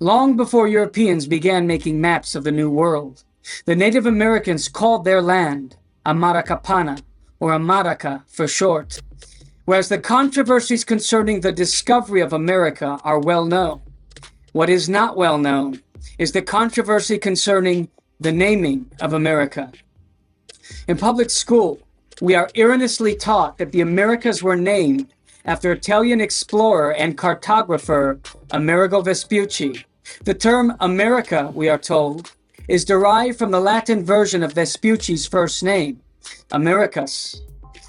Long before Europeans began making maps of the New World, the Native Americans called their land AMARACAPANA, or Amaraca for short, whereas the controversies concerning the discovery of America are well known. What is not well known is the controversy concerning the naming of America. In public school, we are erroneously taught that the Americas were named after Italian explorer and cartographer Amerigo Vespucci. The term America, we are told, is derived from the Latin version of Vespucci's first name, Americus.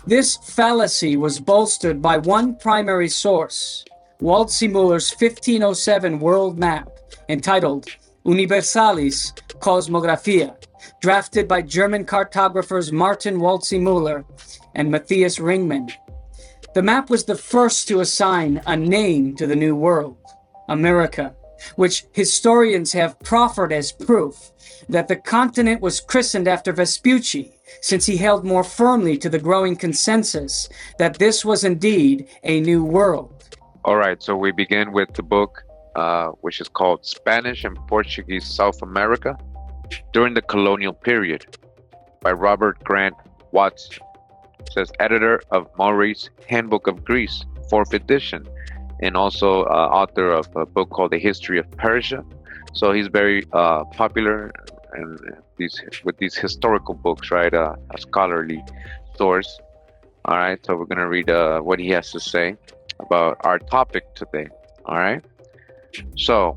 This fallacy was bolstered by one primary source, Waldseemüller's 1507 world map entitled Universalis Cosmographia, drafted by German cartographers Martin Waldseemüller and Matthias Ringmann. The map was the first to assign a name to the New World, America, which historians have proffered as proof that the continent was christened after Vespucci, since he held more firmly to the growing consensus that this was indeed a new world. All right, so we begin with the book, which is called Spanish and Portuguese South America During the Colonial Period by Robert Grant Watson. It says editor of Maury's Handbook of Greece, 4th edition, and also author of a book called The History of Persia. So he's very popular and with these historical books, right? A scholarly source. All right, so we're gonna read what he has to say about our topic today. All right, so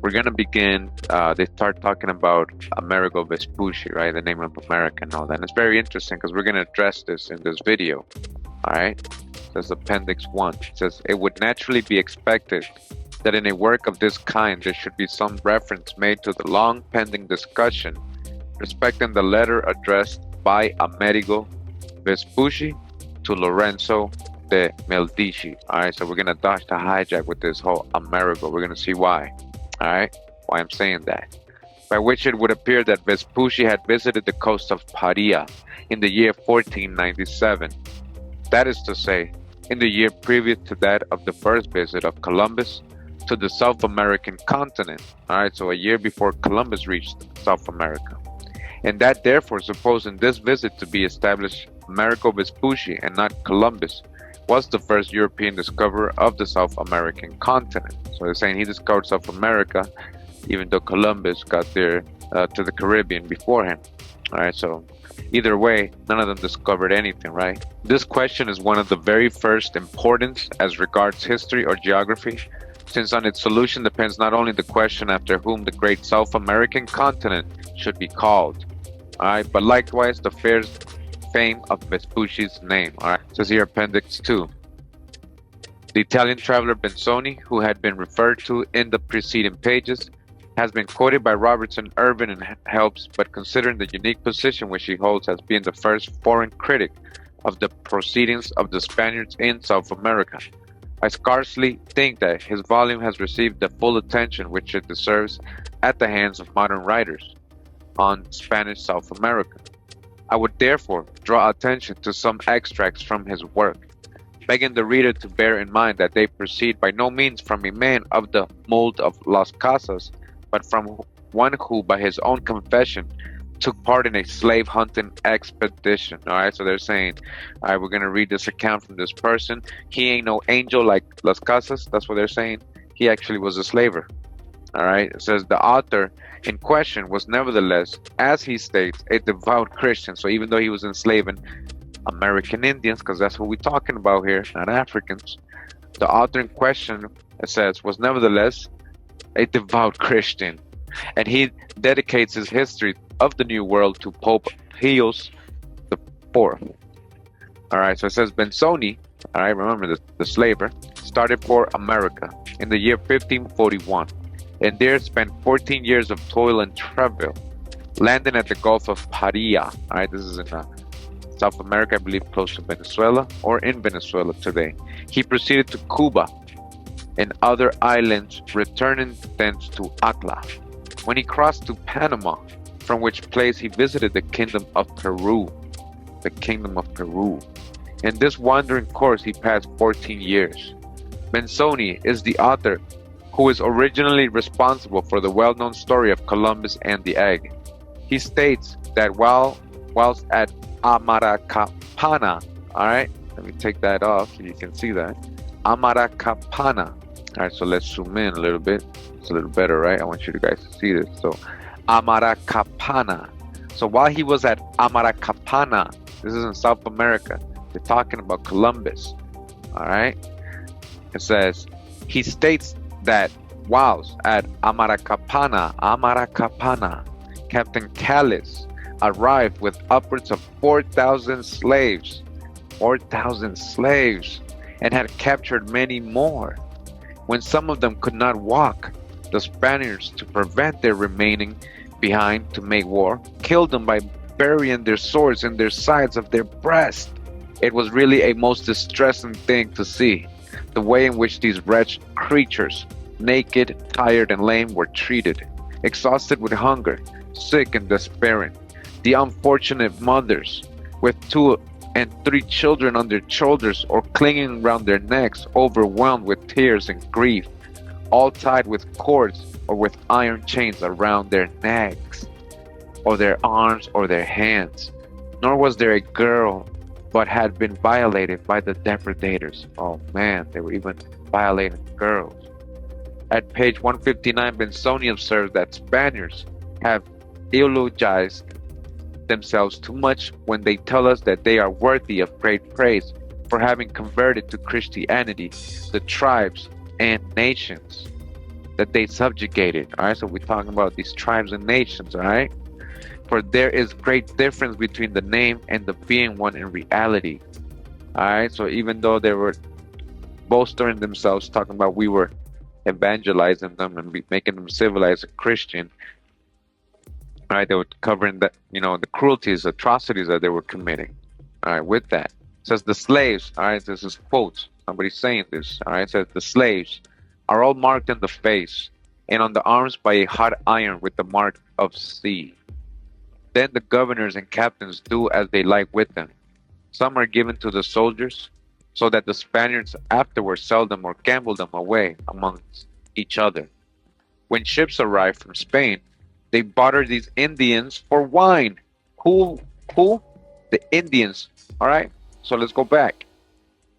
we're gonna begin. They start talking about Amerigo Vespucci, right? The name of America and all that. And it's very interesting because we're gonna address this in this video. All right. It says Appendix 1. It says it would naturally be expected that in a work of this kind there should be some reference made to the long pending discussion respecting the letter addressed by Amerigo Vespucci to Lorenzo de Medici. All right, so we're gonna dodge the hijack with this whole Amerigo. We're gonna see why. All right, why I'm saying that. By which it would appear that Vespucci had visited the coast of Paria in the year 1497. That is to say, in the year previous to that of the first visit of Columbus to the South American continent. All right, so a year before Columbus reached South America. And that therefore, supposing this visit to be established, Amerigo Vespucci and not Columbus was the first European discoverer of the South American continent. So they're saying he discovered South America, even though Columbus got there to the Caribbean before him. All right, so either way, none of them discovered anything, right? This question is one of the very first importance as regards history or geography, since on its solution depends not only the question after whom the great South American continent should be called, all right, but likewise the fair fame of Vespucci's name. All right, it says here Appendix 2. The Italian traveler Benzoni, who had been referred to in the preceding pages, has been quoted by Robertson, Irvin, and Helps, but considering the unique position which he holds as being the first foreign critic of the proceedings of the Spaniards in South America, I scarcely think that his volume has received the full attention which it deserves at the hands of modern writers on Spanish South America. I would therefore draw attention to some extracts from his work, begging the reader to bear in mind that they proceed by no means from a man of the mold of Las Casas, but from one who, by his own confession, took part in a slave hunting expedition. All right, so they're saying, all right, we're going to read this account from this person. He ain't no angel like Las Casas. That's what they're saying. He actually was a slaver. All right, it says the author in question was nevertheless, as he states, a devout Christian. So even though he was enslaving American Indians, because that's what we're talking about here, not Africans, the author in question, it says, was nevertheless a devout Christian. And he dedicates his history of the New World to Pope Pius the Fourth. All right, so it says Benzoni, all right, remember the slaver, started for America in the year 1541, and there spent 14 years of toil and travail, landing at the Gulf of Paria. All right, this is in South America, I believe, close to Venezuela, or in Venezuela today. He proceeded to Cuba and other islands, returning thence to Acla. When he crossed to Panama, from which place he visited the kingdom of Peru. The kingdom of Peru. In this wandering course, he passed 14 years. Benzoni is the author who is originally responsible for the well-known story of Columbus and the egg. He states that whilst at Amaracapana, all right, let me take that off so you can see that. Amaracapana. All right, so let's zoom in a little bit. It's a little better, right? I want you guys to see this. So, Amaracapana. So while he was at Amaracapana, this is in South America, they're talking about Columbus. All right. It says, he states that whilst at Amaracapana, Captain Callis arrived with upwards of 4,000 slaves, 4,000 slaves, and had captured many more. When some of them could not walk, the Spaniards, to prevent their remaining behind to make war, killed them by burying their swords in their sides of their breast. It was really a most distressing thing to see, the way in which these wretched creatures, naked, tired, and lame, were treated, exhausted with hunger, sick and despairing. The unfortunate mothers, with 2 and 3 children on their shoulders or clinging around their necks, overwhelmed with tears and grief, all tied with cords or with iron chains around their necks, or their arms or their hands. Nor was there a girl but had been violated by the depredators. Oh man, they were even violating girls. At page 159, Benzoni observes that Spaniards have eulogized themselves too much when they tell us that they are worthy of great praise for having converted to Christianity the tribes and nations that they subjugated. All right, so we're talking about these tribes and nations. All right, for there is great difference between the name and the being one in reality. All right, so even though they were bolstering themselves, talking about we were evangelizing them and making them civilized and Christian, all right, they were covering that, the cruelties, atrocities that they were committing. All right, with that, it says the slaves, all right, this is quotes, somebody saying this, all right, it says the slaves are all marked in the face and on the arms by a hot iron with the mark of C. Then the governors and captains do as they like with them. Some are given to the soldiers, so that the Spaniards afterwards sell them or gamble them away amongst each other. When ships arrive from Spain, they barter these Indians for wine. Who? The Indians. All right. So let's go back.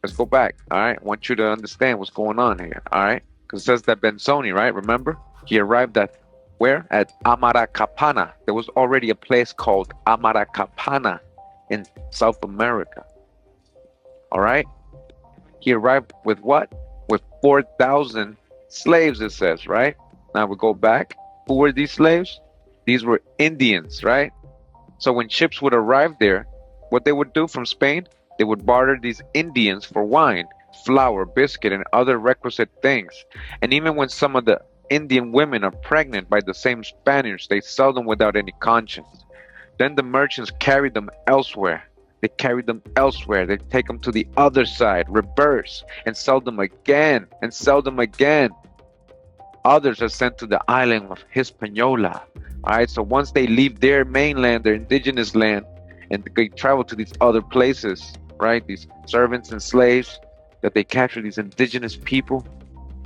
All right. I want you to understand what's going on here. All right. Because it says that Benzoni, right? Remember, he arrived at where? At Amaracapana. There was already a place called Amaracapana in South America. All right. He arrived with what? With 4,000 slaves, it says, right? Now we go back. Who were these slaves? These were Indians, right? So when ships would arrive there, what they would do from Spain, they would barter these Indians for wine, flour, biscuit, and other requisite things. And even when some of the Indian women are pregnant by the same Spaniards, they sell them without any conscience. Then the merchants carry them elsewhere. They take them to the other side, reverse, and sell them again, Others are sent to the island of Hispaniola. All right, so once they leave their mainland, their indigenous land, and they travel to these other places, right? These servants and slaves that they capture, these indigenous people,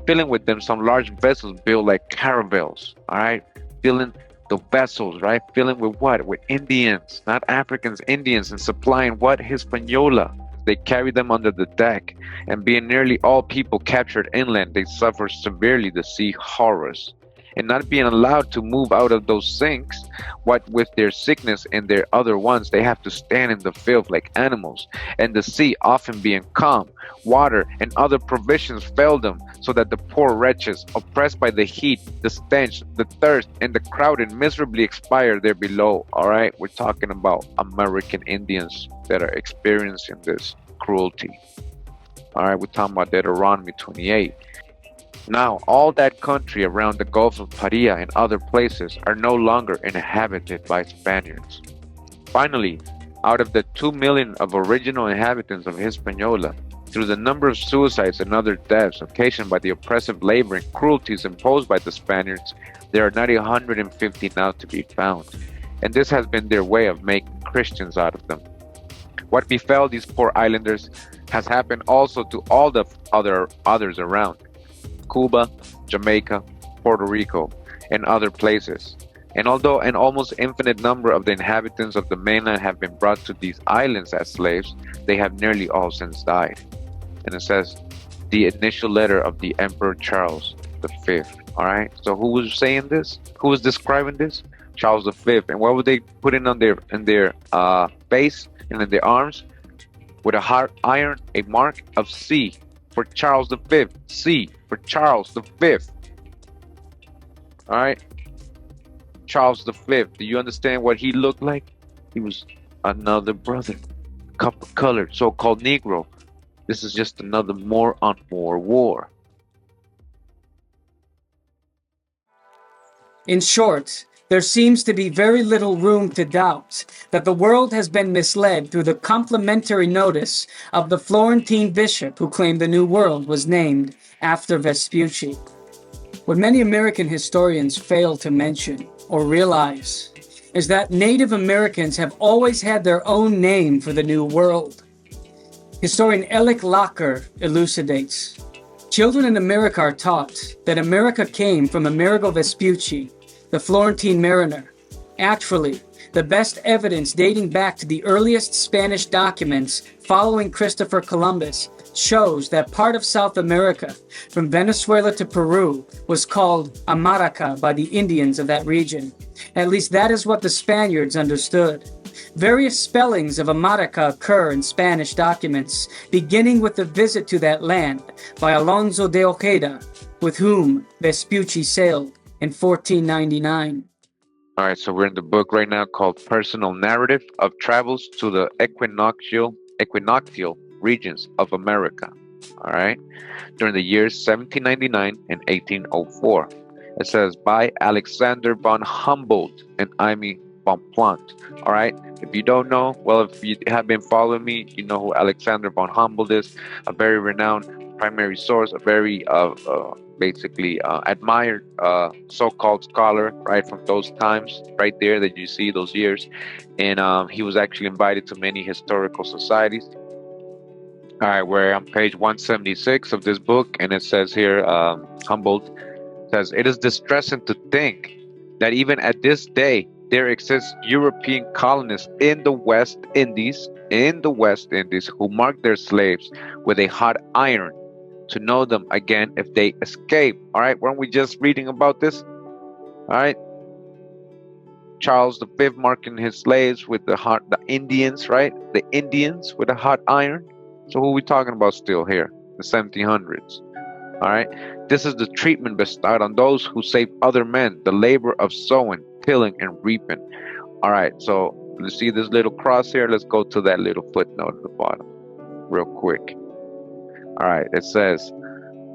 filling with them some large vessels built like caravels. All right, filling the vessels, right? Filling with what? With Indians, not Africans, Indians, and supplying what? Hispaniola. They carry them under the deck, and being nearly all people captured inland, they suffer severely the sea horrors. And not being allowed to move out of those sinks, What with their sickness and their other ones, they have to stand in the field like animals, and the sea often being calm, water and other provisions fail them, so that the poor wretches, oppressed by the heat, the stench, the thirst, and the crowded, miserably expire there below. All right, we're talking about American Indians that are experiencing this cruelty. All right, we're talking about Deuteronomy 28. Now, all that country around the Gulf of Paria and other places are no longer inhabited by Spaniards. Finally, out of the 2 million of original inhabitants of Hispaniola, through the number of suicides and other deaths occasioned by the oppressive labor and cruelties imposed by the Spaniards, there are not 150 now to be found, and this has been their way of making Christians out of them. What befell these poor islanders has happened also to all the others around. Cuba, Jamaica, Puerto Rico, and other places. And although an almost infinite number of the inhabitants of the mainland have been brought to these islands as slaves, they have nearly all since died. And it says, the initial letter of the Emperor Charles V. Alright, so who was saying this? Who was describing this? Charles V. And what would they put in on their face and in their arms? With a hot iron, a mark of C for Charles V. C for Charles V. All right, Charles V. Do you understand what he looked like? He was another brother, copper-colored, so-called Negro. This is just another more on more war. In short, there seems to be very little room to doubt that the world has been misled through the complimentary notice of the Florentine bishop who claimed the New World was named after Vespucci. What many American historians fail to mention or realize is that Native Americans have always had their own name for the New World. Historian Alec Locker elucidates, children in America are taught that America came from Amerigo Vespucci, the Florentine mariner. Actually, the best evidence dating back to the earliest Spanish documents following Christopher Columbus shows that part of South America, from Venezuela to Peru, was called Amaraca by the Indians of that region. At least that is what the Spaniards understood. Various spellings of Amaraca occur in Spanish documents, beginning with the visit to that land by Alonso de Ojeda, with whom Vespucci sailed in 1499. All right, so we're in the book right now called Personal Narrative of Travels to the Equinoctial Regions of America. All right, during the years 1799 and 1804. It says by Alexander von Humboldt and Aimé Bonpland. All right, if you don't know, well, if you have been following me, you know who Alexander von Humboldt is, a very renowned primary source, a very basically admired so-called scholar, right, from those times, right there that you see those years. And he was actually invited to many historical societies. All right, we're on page 176 of this book, and it says here, Humboldt says, it is distressing to think that even at this day there exist European colonists in the West Indies, who mark their slaves with a hot iron to know them again if they escape. All right, weren't we just reading about this? All right, Charles V marking his slaves with the Indians, right? The Indians with a hot iron. So who are we talking about still here? The 1700s. All right, this is the treatment bestowed on those who save other men, the labor of sowing, tilling, and reaping. All right, so let's see this little cross here. Let's go to that little footnote at the bottom real quick. All right, it says,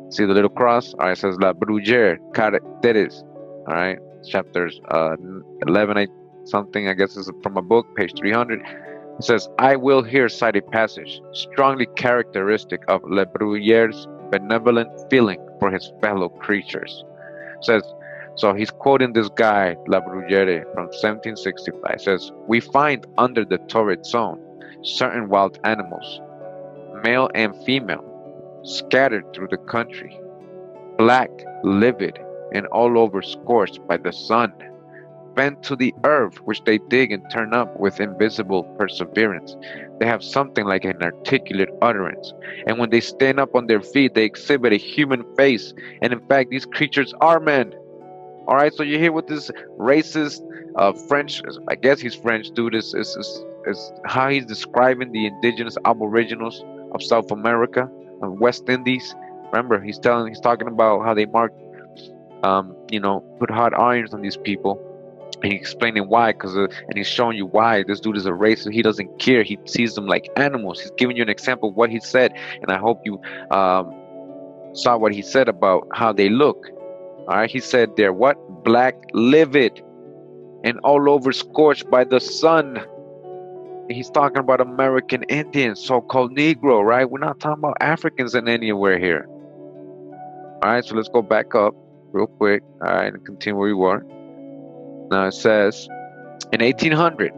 see the little cross? All right, it says La Bruyère Caractères. All right, chapters 11, something, I guess is from a book, page 300. It says, I will here cite a passage strongly characteristic of Le Bruyère's benevolent feeling for his fellow creatures. It says, so he's quoting this guy, La Bruyère, from 1765. It says, we find under the torrid zone certain wild animals, male and female, scattered through the country, black, livid, and all over scorched by the sun, bent to the earth which they dig and turn up with invisible perseverance. They have something like an articulate utterance, and when they stand up on their feet, they exhibit a human face, and in fact, these creatures are men. All right, so you hear what this racist French, I guess he's French dude, is how he's describing the indigenous aboriginals of South America and West Indies. Remember, he's talking about how they put hot irons on these people. And he's explaining why, and he's showing you why this dude is a racist. He doesn't care. He sees them like animals. He's giving you an example of what he said, and I hope you saw what he said about how they look. All right, he said they're what? Black, livid, and all over scorched by the sun. And he's talking about American Indians, so-called Negro, right? We're not talking about Africans in anywhere here. All right, so let's go back up real quick. All right, and continue where we were. Now it says, in 1800,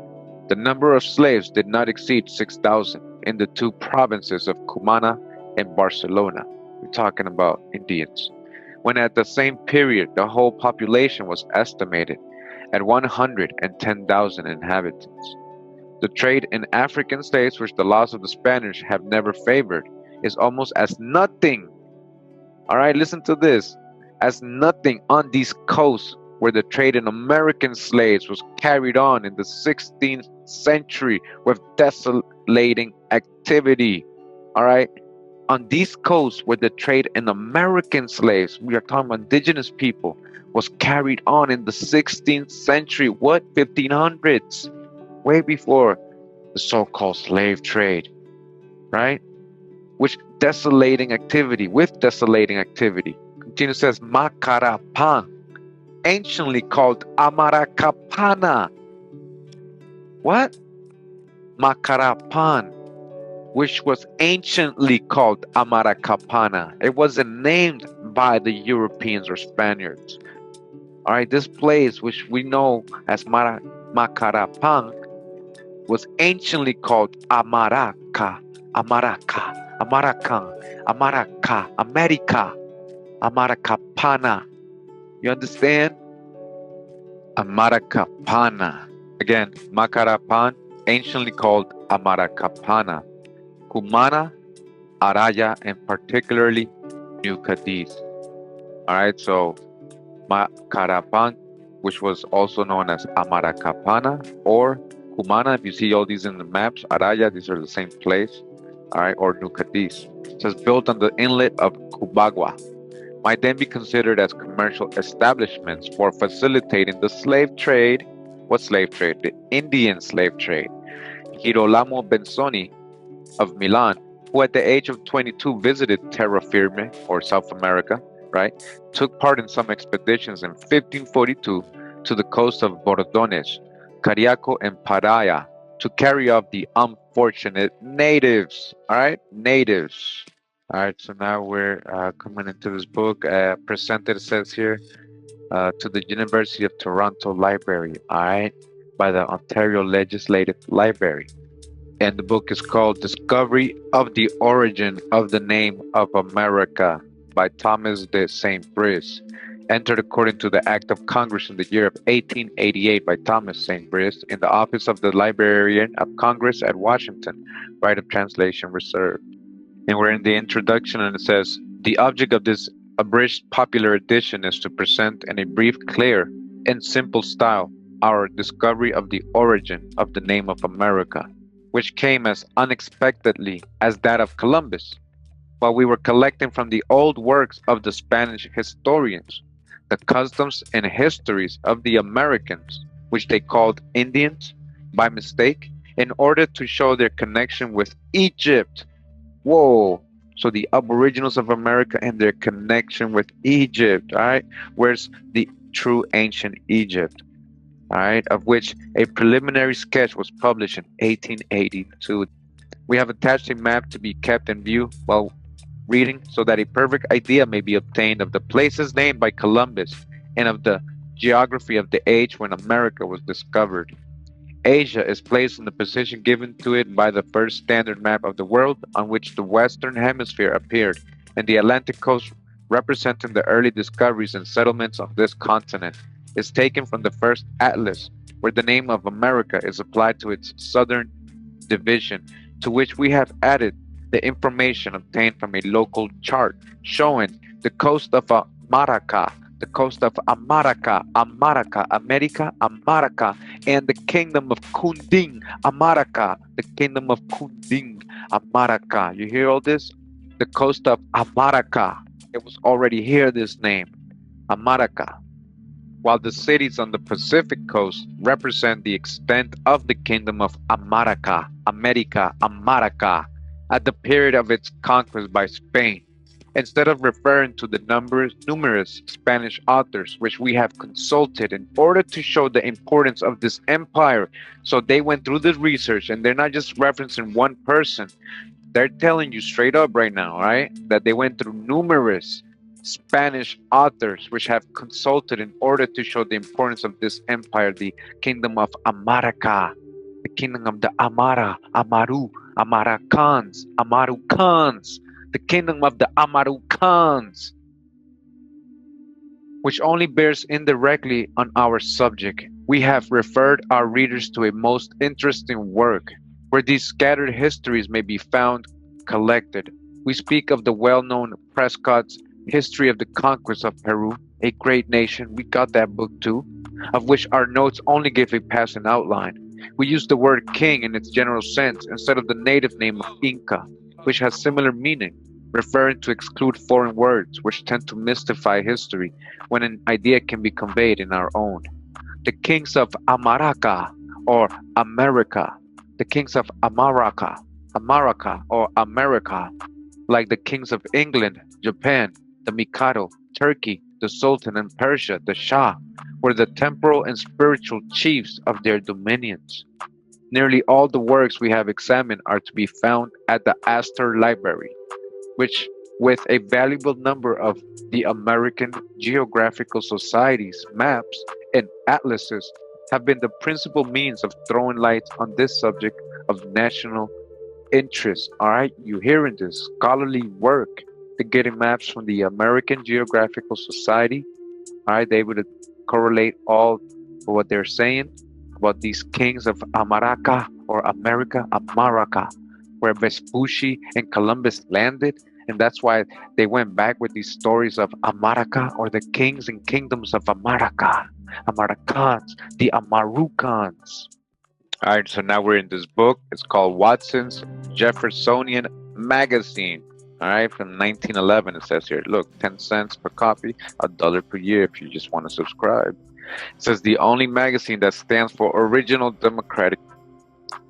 the number of slaves did not exceed 6,000 in the two provinces of Cumana and Barcelona. We're talking about Indians. When at the same period, the whole population was estimated at 110,000 inhabitants. The trade in African slaves, which the laws of the Spanish have never favored, is almost as nothing. All right, listen to this. As nothing on these coasts where the trade in American slaves was carried on in the 16th century with desolating activity. All right, on these coasts where the trade in American slaves, we are talking about indigenous people, was carried on in the 16th century, what, 1500s, way before the so-called slave trade, right? With desolating activity. Continue, says Macarapan, anciently called Amaracapana. What? Macarapan, which was anciently called Amaracapana. It wasn't named by the Europeans or Spaniards. All right, this place, which we know as Macarapan, was anciently called Amaraca, Amaracan, Amaraca, America, Amaracapana. You understand? Amaracapana. Again, Macarapan, anciently called Amaracapana. Cumana, Araya, and particularly New Cadiz. Alright, so Macarapan, which was also known as Amaracapana or Cumana. If you see all these in the maps, Araya, these are the same place. Alright, or New Cadiz. It says built on the inlet of Cubagua, might then be considered as commercial establishments for facilitating the slave trade. What slave trade? The Indian slave trade. Girolamo Benzoni of Milan, who at the age of 22 visited Terra Firme, or South America, right, took part in some expeditions in 1542 to the coast of Bordones, Cariaco, and Paraya to carry off the unfortunate natives. All right, natives. All right, so now we're coming into this book, presented, it says here, to the University of Toronto Library, all right, by the Ontario Legislative Library. And the book is called Discovery of the Origin of the Name of America by Thomas de St. Brice, entered according to the Act of Congress in the year of 1888 by Thomas St. Brice in the office of the Librarian of Congress at Washington, right of translation reserved. And we're in the introduction, and it says, the object of this abridged popular edition is to present in a brief, clear, and simple style our discovery of the origin of the name of America, which came as unexpectedly as that of Columbus, while we were collecting from the old works of the Spanish historians the customs and histories of the Americans, which they called Indians by mistake, in order to show their connection with Egypt. Whoa. So the aboriginals of America and their connection with Egypt, all right? Where's the true ancient Egypt, all right? Of which a preliminary sketch was published in 1882. We have attached a map to be kept in view while reading so that a perfect idea may be obtained of the places named by Columbus and of the geography of the age when America was discovered. Asia is placed in the position given to it by the first standard map of the world on which the Western Hemisphere appeared, and the Atlantic coast, representing the early discoveries and settlements of this continent, is taken from the first atlas, where the name of America is applied to its southern division, to which we have added the information obtained from a local chart showing the coast of Amaraca the coast of Amaraca, Amaraca, America, Amaraca, and the kingdom of Kunding, Amaraca, the kingdom of Kunding, Amaraca. You hear all this? The coast of Amaraca. It was already here, this name, Amaraca. While the cities on the Pacific coast represent the extent of the kingdom of Amaraca, America, Amaraca, at the period of its conquest by Spain. Instead of referring to the numerous Spanish authors which we have consulted in order to show the importance of this empire, so they went through this research and they're not just referencing one person. They're telling you straight up right now, right, that they went through numerous Spanish authors which have consulted in order to show the importance of this empire, the kingdom of Amaraca, the kingdom of the Amara, Amaru, Amaracans, Amarucans, the kingdom of the Amarucans, which only bears indirectly on our subject. We have referred our readers to a most interesting work, where these scattered histories may be found collected. We speak of the well-known Prescott's History of the Conquest of Peru, a great nation. We got that book too, of which our notes only give a passing outline. We use the word king in its general sense instead of the native name of Inca, which has similar meaning, referring to exclude foreign words which tend to mystify history when an idea can be conveyed in our own. The kings of Amaraca or America, the kings of Amaraca, Amaraca or America, like the kings of England, Japan, the Mikado, Turkey, the Sultan, and Persia, the Shah, were the temporal and spiritual chiefs of their dominions. Nearly all the works we have examined are to be found at the Astor Library, which, with a valuable number of the American Geographical Society's maps and atlases, have been the principal means of throwing light on this subject of national interest. All right, you hearing this scholarly work? They're getting maps from the American Geographical Society. All right, they able to correlate all for what they're saying about these kings of Amaraca or America, Amaraca, where Vespucci and Columbus landed. And that's why they went back with these stories of Amaraca or the kings and kingdoms of Amaraca, Amaracans, the Amarucans. All right, so now we're in this book. It's called Watson's Jeffersonian Magazine. All right, from 1911, it says here. Look, 10 cents per copy, $1 per year if you just want to subscribe. It says the only magazine that stands for original democratic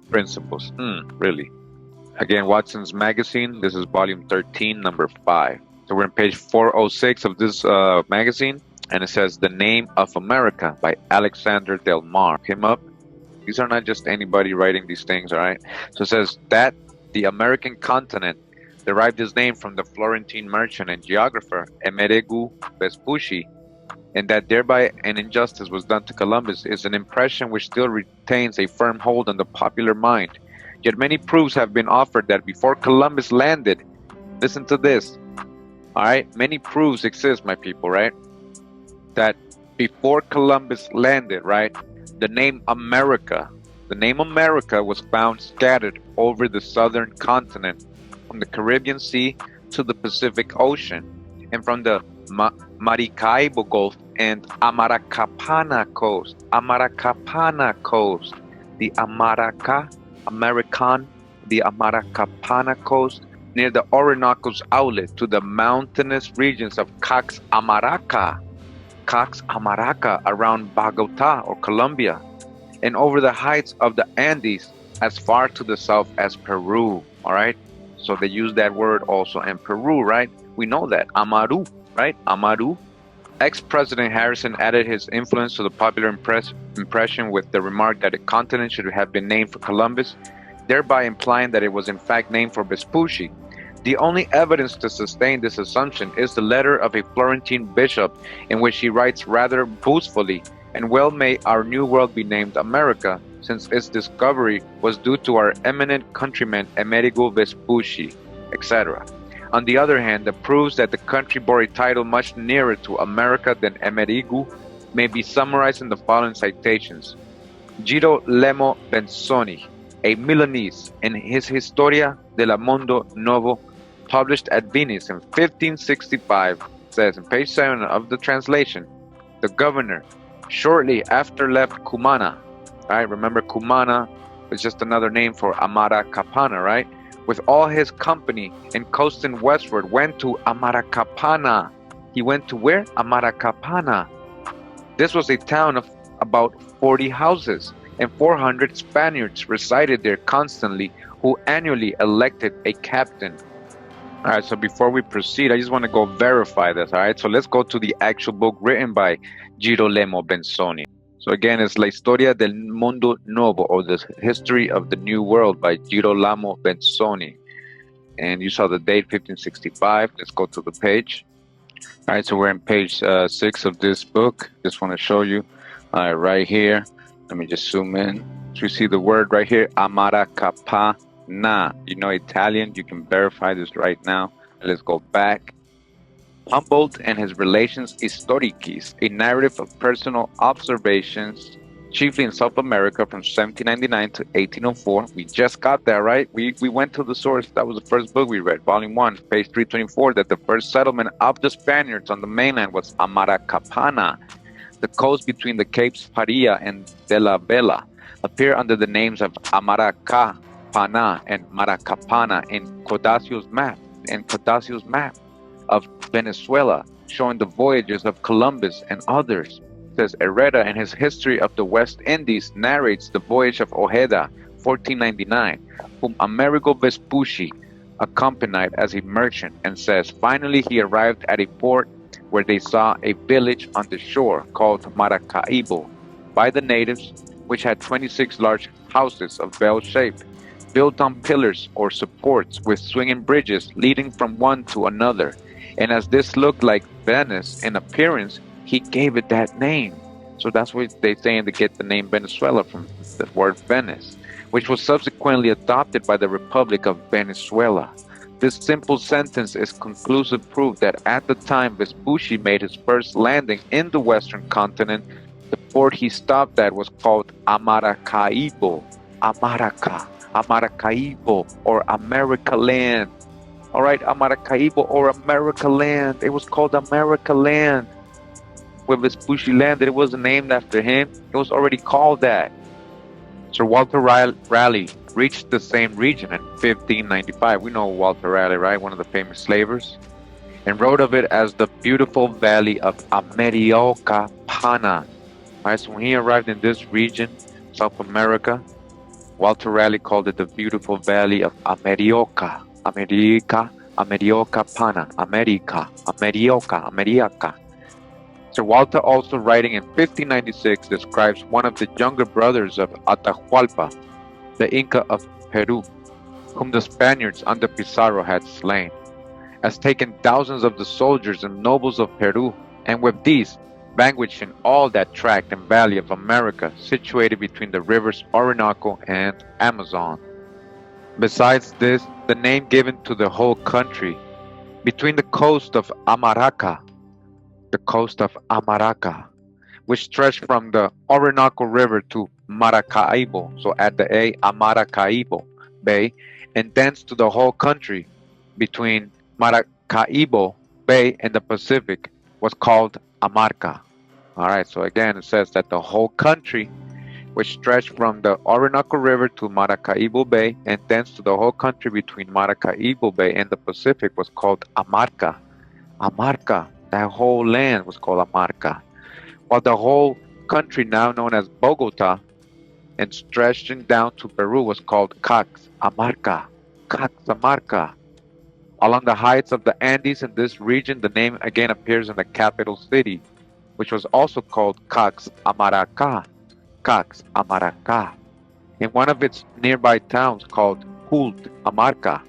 principles. Really? Again, Watson's Magazine. This is volume 13, number 5. So we're on page 406 of this magazine, and it says The Name of America by Alexander Del Mar. Came up. These are not just anybody writing these things, all right? So it says that the American continent derived its name from the Florentine merchant and geographer Amerigo Vespucci, and that thereby an injustice was done to Columbus is an impression which still retains a firm hold on the popular mind. Yet many proofs have been offered that before Columbus landed, listen to this, all right? Many proofs exist, my people, right? That before Columbus landed, right, the name America was found scattered over the southern continent, from the Caribbean Sea to the Pacific Ocean, and from the Maracaibo Gulf and Amaracapana coast, the Amaraca, American, the Amaracapana coast, near the Orinoco's outlet to the mountainous regions of Cox Amaraca around Bogota or Colombia, and over the heights of the Andes as far to the south as Peru. All right, so they use that word also in Peru, right? We know that, Amaru, right? Amaru. Ex-President Harrison added his influence to the popular impression with the remark that a continent should have been named for Columbus, thereby implying that it was in fact named for Vespucci. The only evidence to sustain this assumption is the letter of a Florentine bishop in which he writes rather boastfully, "And well may our new world be named America, since its discovery was due to our eminent countryman Amerigo Vespucci," etc. On the other hand, the proofs that the country bore a title much nearer to America than Amerigo may be summarized in the following citations. Giro Lemo Benzoni, a Milanese, in his Historia del Mondo Novo, published at Venice in 1565, It says in page 7 of the translation, the governor shortly after left Cumana. Right? Remember, Cumana is just another name for Amaracapana, right? With all his company and coasting westward, went to Amaracapana. He went to where? Amaracapana. This was a town of about 40 houses, and 400 Spaniards resided there constantly, who annually elected a captain. All right, so before we proceed, I just want to go verify this. All right, so let's go to the actual book written by Girolamo Benzoni. So again, it's La Historia del Mundo Nuevo, or the History of the New World by Girolamo Benzoni. And you saw the date, 1565. Let's go to the page. All right, so we're on page 6 of this book. Just want to show you right here. Let me just zoom in. So you see the word right here, Amaracapana. You know Italian, you can verify this right now. Let's go back. Humboldt and his Relations Historiques, a narrative of personal observations, chiefly in South America from 1799 to 1804. We just got that, right? We went to the source. That was the first book we read, volume 1, page 324, that the first settlement of the Spaniards on the mainland was Amaracapana. The coast between the Capes Paria and de la Vela appear under the names of Amaracapana and Maracapana in Codacio's map of Venezuela, showing the voyages of Columbus and others. Says Herrera in his History of the West Indies narrates the voyage of Ojeda, 1499, whom Amerigo Vespucci accompanied as a merchant, and says finally he arrived at a port where they saw a village on the shore called Maracaibo by the natives, which had 26 large houses of bell shape, built on pillars or supports with swinging bridges leading from one to another. And as this looked like Venice in appearance, he gave it that name. So that's what they say to get the name Venezuela from the word Venice, which was subsequently adopted by the Republic of Venezuela. This simple sentence is conclusive proof that at the time Vespucci made his first landing in the western continent, the port he stopped at was called Amaracaibo, Amaracaibo, or America Land. All right, Amaracaibo or America Land. It was called America Land. Where Vespucci landed, it wasn't named after him. It was already called that. Sir Walter Raleigh reached the same region in 1595. We know Walter Raleigh, right? One of the famous slavers. And wrote of it as the beautiful valley of Americapana. All right, so when he arrived in this region, South America, Walter Raleigh called it the beautiful valley of America. Americapana, America. Sir Walter, also writing in 1596, describes one of the younger brothers of Atahualpa, the Inca of Peru, whom the Spaniards under Pizarro had slain, as taken thousands of the soldiers and nobles of Peru, and with these vanquishing all that tract and valley of America situated between the rivers Orinoco and Amazon. Besides this, the name given to the whole country, between the coast of Amaraca, which stretched from the Orinoco River to Maracaibo, so at the Amaracaibo Bay, and thence to the whole country between Maracaibo Bay and the Pacific, was called Amarca. All right, so again, it says that the whole country, which stretched from the Orinoco River to Maracaibo Bay, and thence to the whole country between Maracaibo Bay and the Pacific, was called Amarca. Amarca, that whole land was called Amarca. While the whole country, now known as Bogota, and stretching down to Peru, was called Caxamarca. Caxamarca. Along the heights of the Andes in this region, the name again appears in the capital city, which was also called Caxamaraca. Caxamaraca. In one of its nearby towns called Amarca,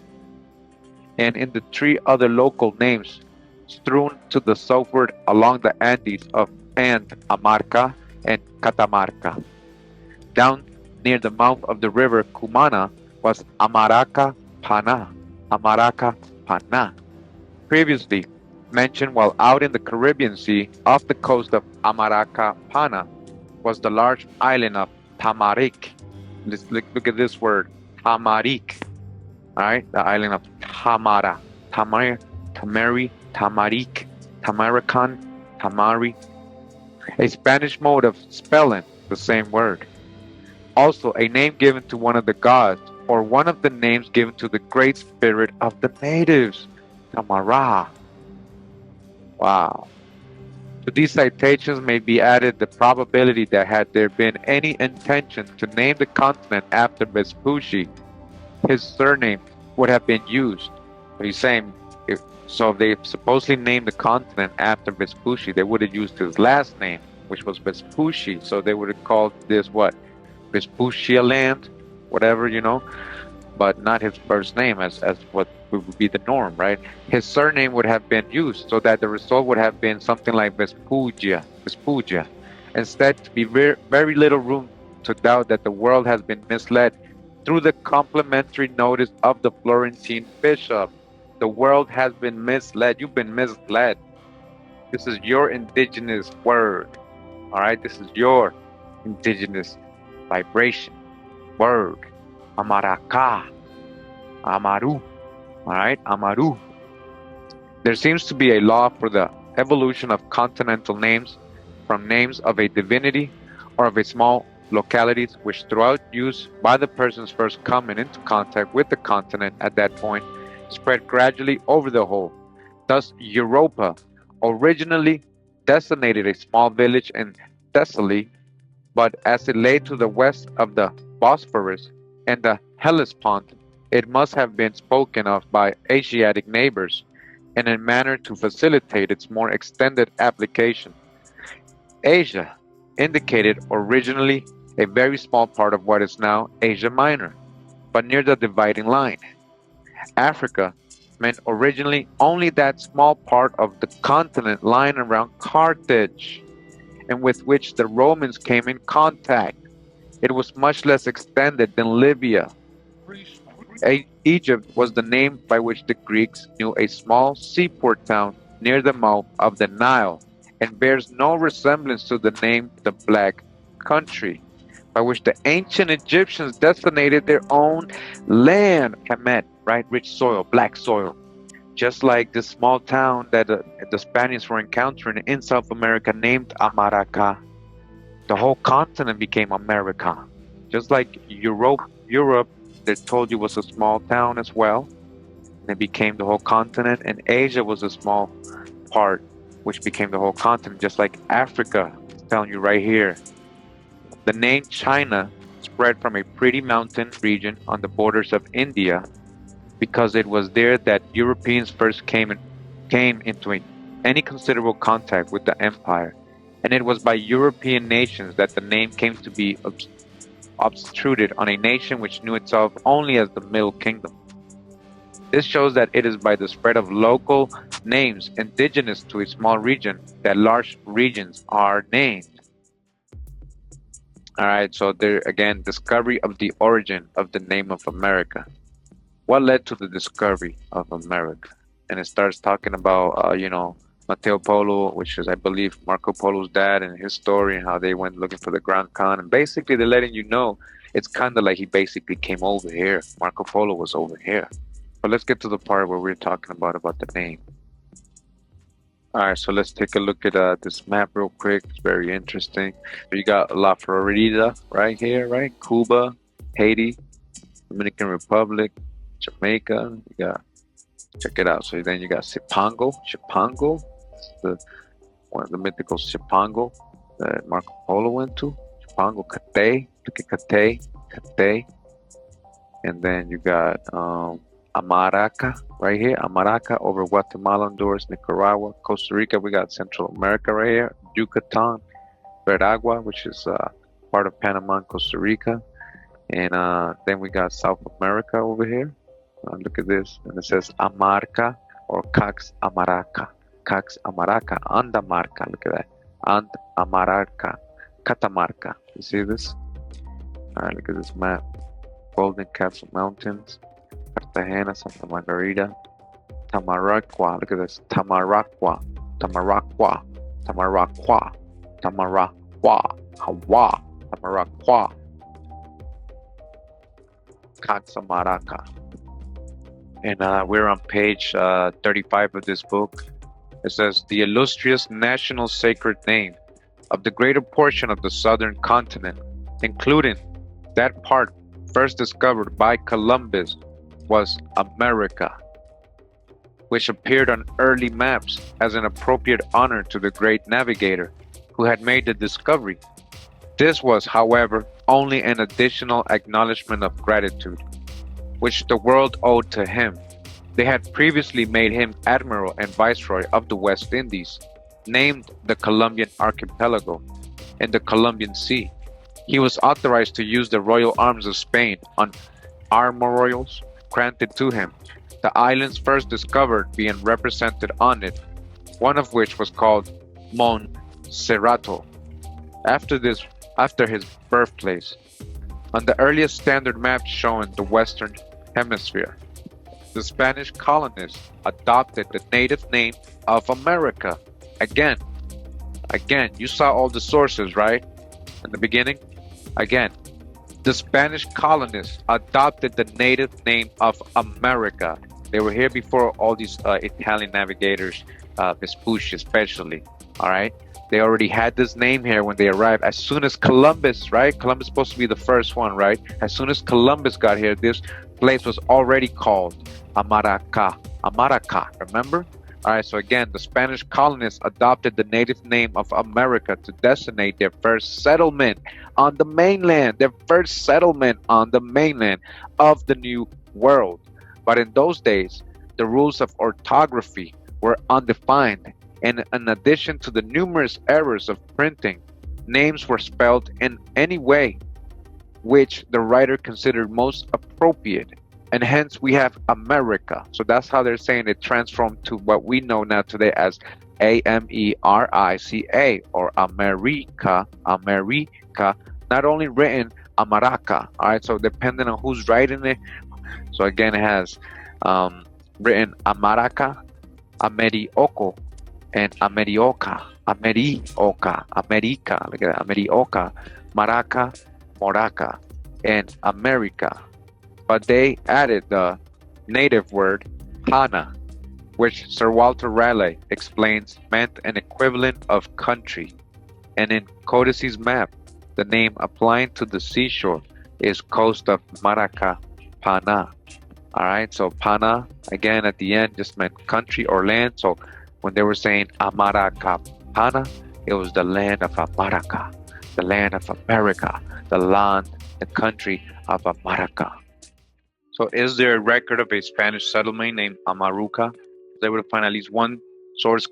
and in the 3 other local names strewn to the southward along the Andes of Amarca and Catamarca. Down near the mouth of the river Cumana was Amaracapana. Amaracapana. Previously mentioned, while out in the Caribbean Sea off the coast of Amaracapana was the large island of Tamarick. Let's look at this word, Tamarick. All right, the island of Tamarick. Tamaracan, Tamari, a Spanish mode of spelling the same word. Also, a name given to one of the gods, or one of the names given to the great spirit of the natives, Tamara. Wow. To these citations may be added the probability that had there been any intention to name the continent after Vespucci, his surname would have been used. So he's saying, if they supposedly named the continent after Vespucci, they would have used his last name, which was Vespucci. So they would have called this what? Vespuccia land, whatever, but not his first name as what would be the norm, right? His surname would have been used, so that the result would have been something like Vespuccia. Instead, to be very little room to doubt that the world has been misled through the complimentary notice of the Florentine bishop. The world has been misled. You've been misled. This is your indigenous word. All right, this is your indigenous vibration, word, Amaraca, Amaru, all right, Amaru. There seems to be a law for the evolution of continental names from names of a divinity or of a small localities which throughout use by the persons first coming into contact with the continent at that point spread gradually over the whole. Thus, Europa originally designated a small village in Thessaly, but as it lay to the west of the Bosphorus and the Hellespont, it must have been spoken of by Asiatic neighbors in a manner to facilitate its more extended application. Asia indicated originally a very small part of what is now Asia Minor, but near the dividing line. Africa meant originally only that small part of the continent lying around Carthage, and with which the Romans came in contact. It was much less extended than Libya. Egypt was the name by which the Greeks knew a small seaport town near the mouth of the Nile, and bears no resemblance to the name the Black Country, by which the ancient Egyptians designated their own land. Kemet, right? Rich soil, black soil. Just like this small town that the Spaniards were encountering in South America named Amaraca, the whole continent became America. Just like Europe, they told you was a small town as well. And it became the whole continent, and Asia was a small part, which became the whole continent, just like Africa. It's telling you right here. The name China spread from a pretty mountain region on the borders of India, because it was there that Europeans first came into any considerable contact with the empire, and it was by European nations that the name came to be obtruded on a nation which knew itself only as the Middle Kingdom. This shows that it is by the spread of local names indigenous to a small region that large regions are named. All right, so there again, discovery of the origin of the name of America. What led to the discovery of America? And it starts talking about, Mateo Polo, which is, I believe, Marco Polo's dad, and his story and how they went looking for the Grand Khan. And basically, they're letting you know it's kind of like he basically came over here. Marco Polo was over here. But let's get to the part where we're talking about the name. All right, so let's take a look at this map real quick. It's very interesting. So you got La Florida right here, right? Cuba, Haiti, Dominican Republic, Jamaica. You got, check it out. So then you got Chipango, one of the mythical Chipango that Marco Polo went to. Chipango, Catay, look at Catay. And then you got Amaraca right here. Amaraca over Guatemala, Honduras, Nicaragua, Costa Rica. We got Central America right here. Yucatan, Veragua, which is part of Panama and Costa Rica. And then we got South America over here. Look at this. And it says Amarca or Cax Amaraca. Cax Amaraca. Andamarca. Look at that. And Amaraca. Catamarca. You see this? All right, look at this map. Golden Castle Mountains. Cartagena, Santa Margarita, Tamaracqua. Look at this. Tamaracqua. Tamaracqua. Tamaracqua. Tamaracqua. Hawa. Tamaracqua. Caxamaraca. And we're on page 35 of this book. It says, the illustrious national sacred name of the greater portion of the southern continent, including that part first discovered by Columbus, was America, which appeared on early maps as an appropriate honor to the great navigator who had made the discovery. This was, however, only an additional acknowledgement of gratitude, which the world owed to him. They had previously made him admiral and viceroy of the West Indies, named the Columbian Archipelago, in the Columbian Sea. He was authorized to use the royal arms of Spain on armorials granted to him, the islands first discovered being represented on it, one of which was called Montserrato, after his birthplace. On the earliest standard maps showing the Western Hemisphere, the Spanish colonists adopted the native name of America. Again, you saw all the sources, right? In the beginning? Again, the Spanish colonists adopted the native name of America. They were here before all these Italian navigators, Vespucci especially, all right? They already had this name here when they arrived. As soon as Columbus, right? Columbus is supposed to be the first one, right? As soon as Columbus got here, this place was already called Amaraca. Amaraca, remember? All right, so again, the Spanish colonists adopted the native name of America to designate their first settlement on the mainland, of the New World. But in those days, the rules of orthography were undefined, and in addition to the numerous errors of printing, names were spelled in any way which the writer considered most appropriate, and hence we have America. So that's how they're saying it transformed to what we know now today as America or America, not only written Amaraca. All right, so depending on who's writing it, so again, it has written Amaraca, Amerioco, and Amerioca, America, look at that, Amerioca, Maraca, Moraca, and America. But they added the native word Pana, which Sir Walter Raleigh explains meant an equivalent of country. And in Codice's map, the name applying to the seashore is coast of Maracapana. All right, so Pana, again, at the end, just meant country or land. So when they were saying Amaracapana, it was the land of Amaraca, the land of America, the country of Amaraca. So is there a record of a Spanish settlement named Amaruca? I was able to find at least one source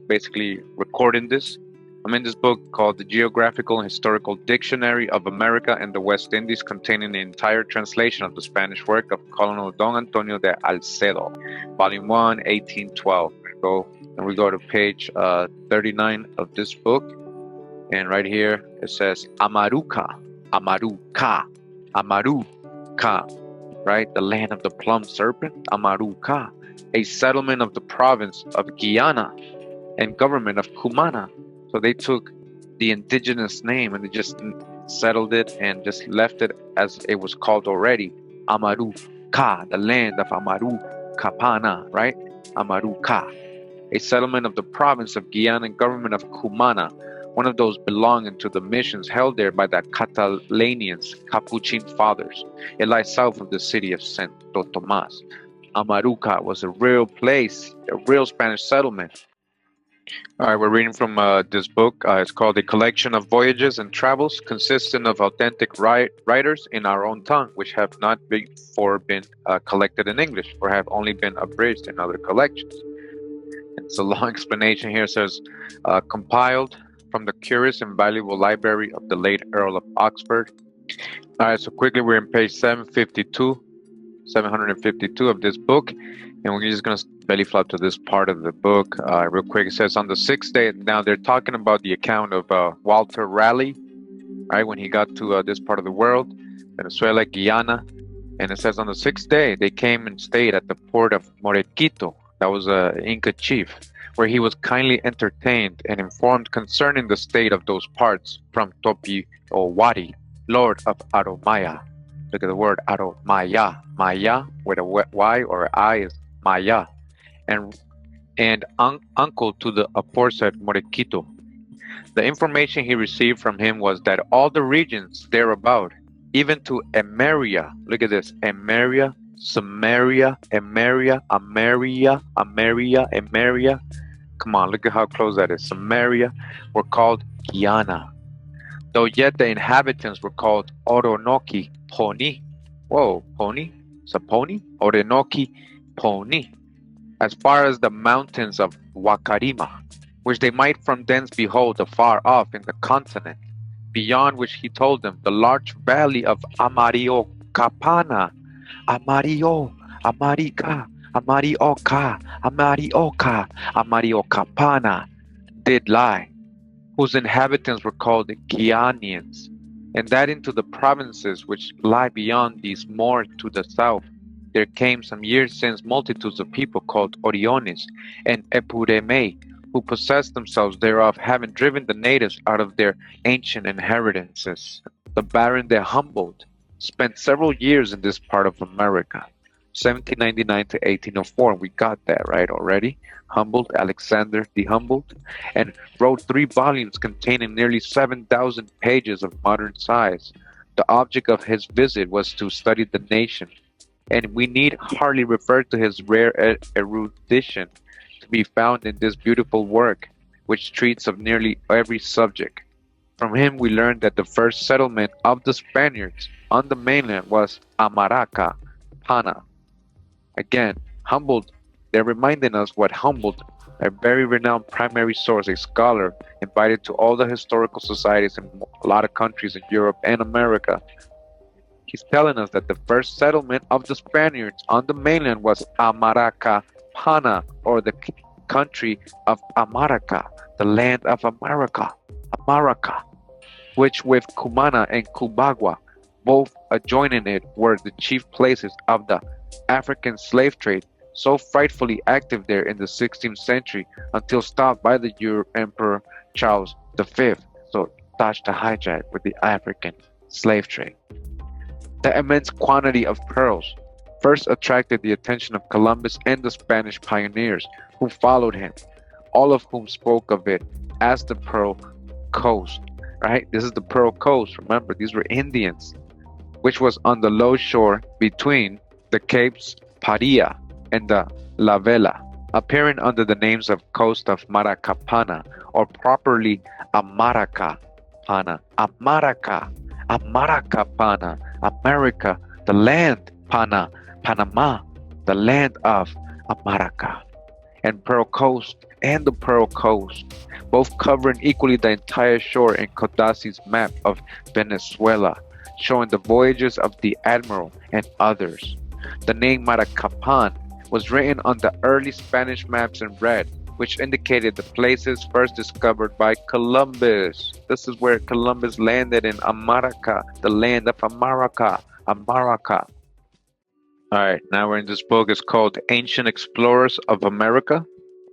basically recording this. I'm in this book called The Geographical and Historical Dictionary of America and the West Indies, containing the entire translation of the Spanish work of Colonel Don Antonio de Alcedo, Volume 1, 1812. We go to page 39 of this book, and right here it says Amaruca, right? The land of the plum serpent, Amaruca, a settlement of the province of Guyana and government of Cumana. So they took the indigenous name and they just settled it and just left it as it was called already, Amaruca, the land of AMARACAPANA, right? Amaruca, a settlement of the province of Guyana and government of Cumana, one of those belonging to the missions held there by the Catalanians, Capuchin fathers. It lies south of the city of Santo Tomas. Amaruca was a real place, a real Spanish settlement. All right, we're reading from this book. It's called A Collection of Voyages and Travels, consisting of authentic writers in our own tongue, which have not before been collected in English or have only been abridged in other collections. It's a long explanation here. It says, compiled from the curious and valuable library of the late Earl of Oxford. All right, so quickly, we're in page 752 of this book, and we're just going to belly flop to this part of the book real quick. It says, on the sixth day, now they're talking about the account of Walter Raleigh, right, when he got to this part of the world, Venezuela, Guyana, and it says on the sixth day, they came and stayed at the port of Morequito, that was an Inca chief, where he was kindly entertained and informed concerning the state of those parts from Topi Owari, Lord of Aromaya. Look at the word Aromaya. Maya with a Y or I is Maya. And and uncle to the aforesaid Morequito. The information he received from him was that all the regions thereabout, even to Emeria, look at this, Emeria, Samaria, Emeria, Ameria, Ameria, Emeria. Come on, look at how close that is. Samaria were called Guyana, though yet the inhabitants were called Oronoki Poni. Whoa, Poni? It's a pony? Oronoki Poni. As far as the mountains of Wakarima, which they might from thence behold afar off in the continent, beyond which he told them the large valley of Amaracapana, Amario, Amarica, Amarioca, Amarioca, Amariocapana, did lie, whose inhabitants were called Guianians, and that into the provinces which lie beyond these more to the south, there came some years since multitudes of people called Oriones and Epureme, who possessed themselves thereof, having driven the natives out of their ancient inheritances. The Baron de Humboldt spent several years in this part of America, 1799 to 1804. We got that right already. Humboldt, Alexander de Humboldt, and wrote 3 volumes containing nearly 7,000 pages of modern size. The object of his visit was to study the nation, and we need hardly refer to his rare erudition to be found in this beautiful work, which treats of nearly every subject. From him we learned that the first settlement of the Spaniards on the mainland was Amaracapana. Again, Humboldt, they're reminding us what Humboldt, a very renowned primary source, a scholar, invited to all the historical societies in a lot of countries in Europe and America. He's telling us that the first settlement of the Spaniards on the mainland was Amaracapana, or the country of Amaraca, the land of Amaraca, Amaraca, which with Cumana and Cubagua, both adjoining it, were the chief places of the African slave trade, so frightfully active there in the 16th century until stopped by the Emperor Charles V. So touched the hijack with the African slave trade. The immense quantity of pearls first attracted the attention of Columbus and the Spanish pioneers who followed him, all of whom spoke of it as the Pearl Coast, right? This is the Pearl Coast. Remember, these were Indians, which was on the low shore between the Capes Paria and the La Vela, appearing under the names of Coast of Maracapana, or properly Amaracapana, Amaraca, Amaracapana, America, the land, Pana, Panama, the land of Amaraca, and Pearl Coast and the Pearl Coast, both covering equally the entire shore in Codazzi's map of Venezuela, showing the voyages of the Admiral and others. The name Maracapan was written on the early Spanish maps in red, which indicated the places first discovered by Columbus. This is where Columbus landed, in Amaraca, the land of Amaraca, Amaraca. Alright, now we're in this book. It's called Ancient Explorers of America,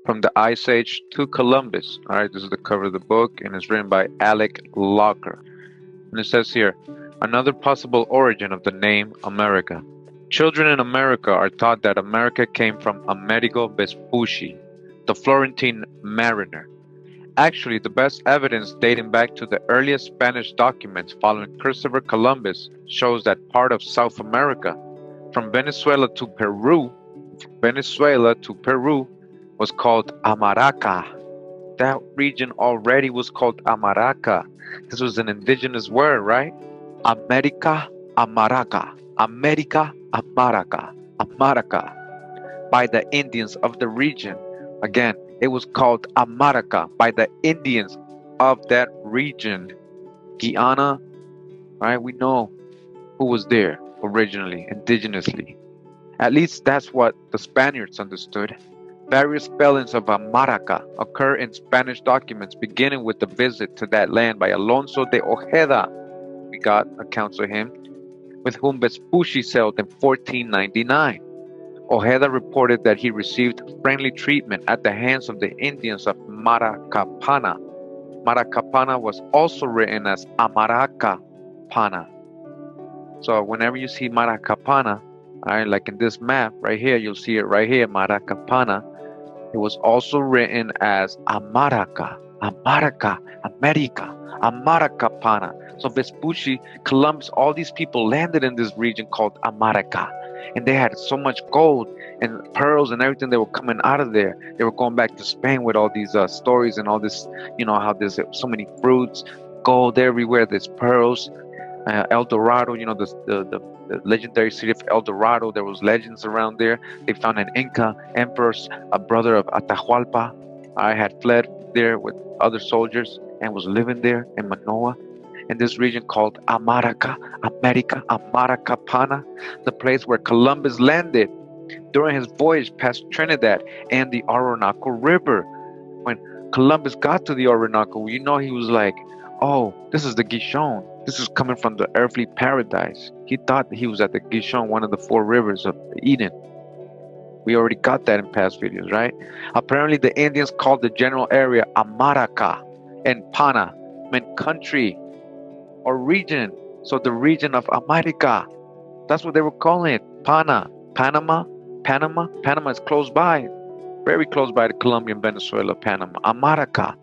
From the Ice Age to Columbus. Alright, this is the cover of the book, and it's written by Alec Locker. And it says here, another possible origin of the name America. Children in America are taught that America came from Amerigo Vespucci, the Florentine mariner. Actually, the best evidence dating back to the earliest Spanish documents following Christopher Columbus shows that part of South America, from Venezuela to Peru, was called Amaraca. That region already was called Amaraca. This was an indigenous word, right? America, Amaraca. America, Amaraca. Amaraca. By the Indians of the region. Again, it was called Amaraca by the Indians of that region. Guyana, right? We know who was there originally, indigenously. At least that's what the Spaniards understood. Various spellings of Amaraca occur in Spanish documents beginning with the visit to that land by Alonso de Ojeda. We got accounts of him, with whom Vespucci sailed in 1499. Ojeda reported that he received friendly treatment at the hands of the Indians of Maracapana. Maracapana was also written as Amaracapana. So whenever you see Maracapana, all right, like in this map right here, you'll see it right here, Maracapana. It was also written as Amaraca, Amaraca, America, Amaracapana. So Vespucci, Columbus, all these people landed in this region called Amaraca. And they had so much gold and pearls and everything that were coming out of there. They were going back to Spain with all these stories and all this, how there's so many fruits, gold everywhere, there's pearls. El Dorado, the legendary city of El Dorado, there was legends around there. They found an Inca emperor, a brother of Atahualpa. I had fled there with other soldiers and was living there in Manoa, in this region called Amaraca, America, Amaracapana, the place where Columbus landed during his voyage past Trinidad and the Orinoco River. When Columbus got to the Orinoco, he was like, oh, this is the Gishon. This is coming from the earthly paradise. He thought he was at the Gishon, one of the 4 rivers of Eden. We already got that in past videos, right? Apparently, the Indians called the general area Amaraca, and Pana meant country or region. So the region of America, that's what they were calling it. Panama is close by, very close by to Colombia, Venezuela, Panama. Amaraca,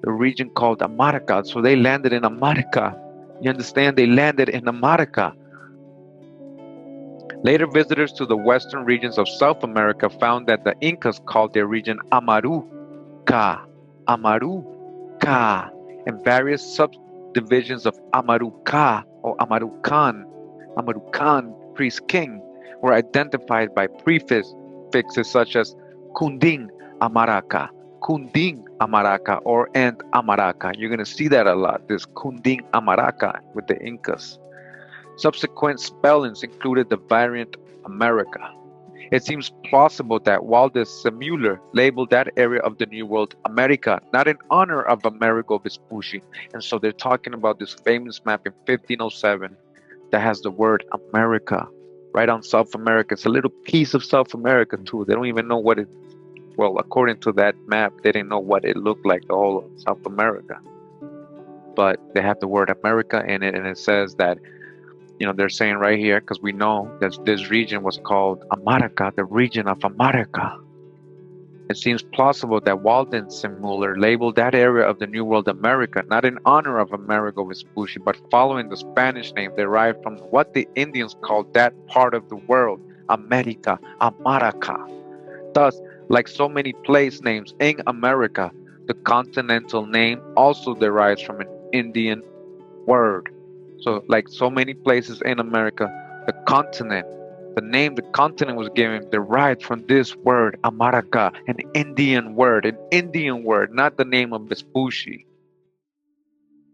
the region called Amaraca. So they landed in America. You understand? They landed in Amaraca. Later visitors to the western regions of South America found that the Incas called their region Amaruca, and various subdivisions of Amaruca or Amarucan, priest king, were identified by prefixes such as Kunding Amaraca, and Amaraca. You're going to see that a lot, this Kunding Amaraca with the Incas. Subsequent spellings included the variant America. It seems plausible that while the Semüller labeled that area of the New World America, not in honor of Amerigo Vespucci, and so they're talking about this famous map in 1507 that has the word America right on South America. It's a little piece of South America too. They don't even know what it, well, according to that map, they didn't know what it looked like, the whole of South America. But they have the word America in it, and it says that, they're saying right here, because we know that this region was called Amaraca, the region of America. It seems plausible that Walden Semüller labeled that area of the New World America, not in honor of Amerigo Vespucci, but following the Spanish name derived from what the Indians called that part of the world, America, Amaraca. Thus, like so many place names in America, the continental name also derives from an Indian word. So, like so many places in America, the continent, the name the continent was given derived from this word, Amaraca, an Indian word, not the name of Vespucci.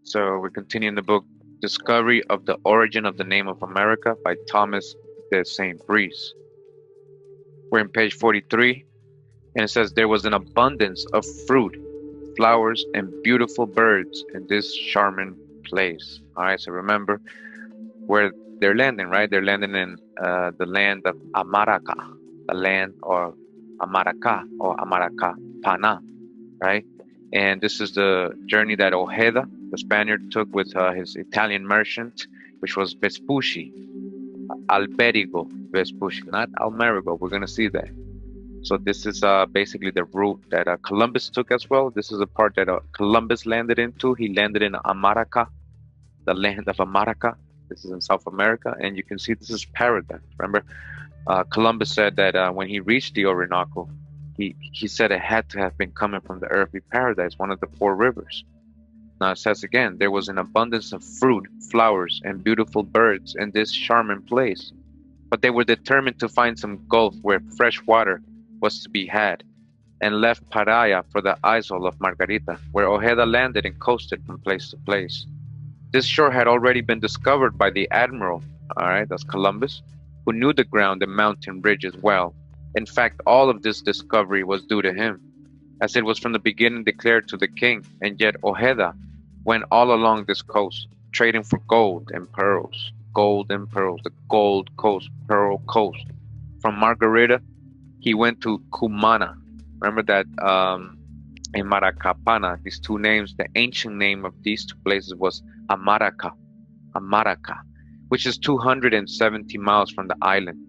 So we continue in the book, Discovery of the Origin of the Name of America by Thomas de Saint Brice. We're in page 43, and it says, there was an abundance of fruit, flowers, and beautiful birds in this charming place. All right, so remember where they're landing, right? They're landing in the land of Amaraca, the land or Amaraca or Amaracapana, right? And this is the journey that Ojeda, the Spaniard, took with his Italian merchant, which was Vespucci, Alberico Vespucci, not Amerigo. We're going to see that. So this is basically the route that Columbus took as well. This is the part that Columbus landed into. He landed in Amaraca, the land of Amaraca. This is in South America, and you can see this is paradise. Remember, Columbus said that when he reached the Orinoco, he said it had to have been coming from the earthly paradise, one of the 4 rivers. Now it says again, there was an abundance of fruit, flowers, and beautiful birds in this charming place. But they were determined to find some gulf where fresh water was to be had, and left Paria for the isle of Margarita, where Ojeda landed and coasted from place to place. This shore had already been discovered by the admiral, all right, that's Columbus, who knew the ground and mountain ridges well. In fact, all of this discovery was due to him, as it was from the beginning declared to the king, and yet Ojeda went all along this coast, trading for gold and pearls, the Gold Coast, Pearl Coast. From Margarita, he went to Cumana. Remember that in Amaracapana, these 2 names, the ancient name of these 2 places was Amaraca, which is 270 miles from the island,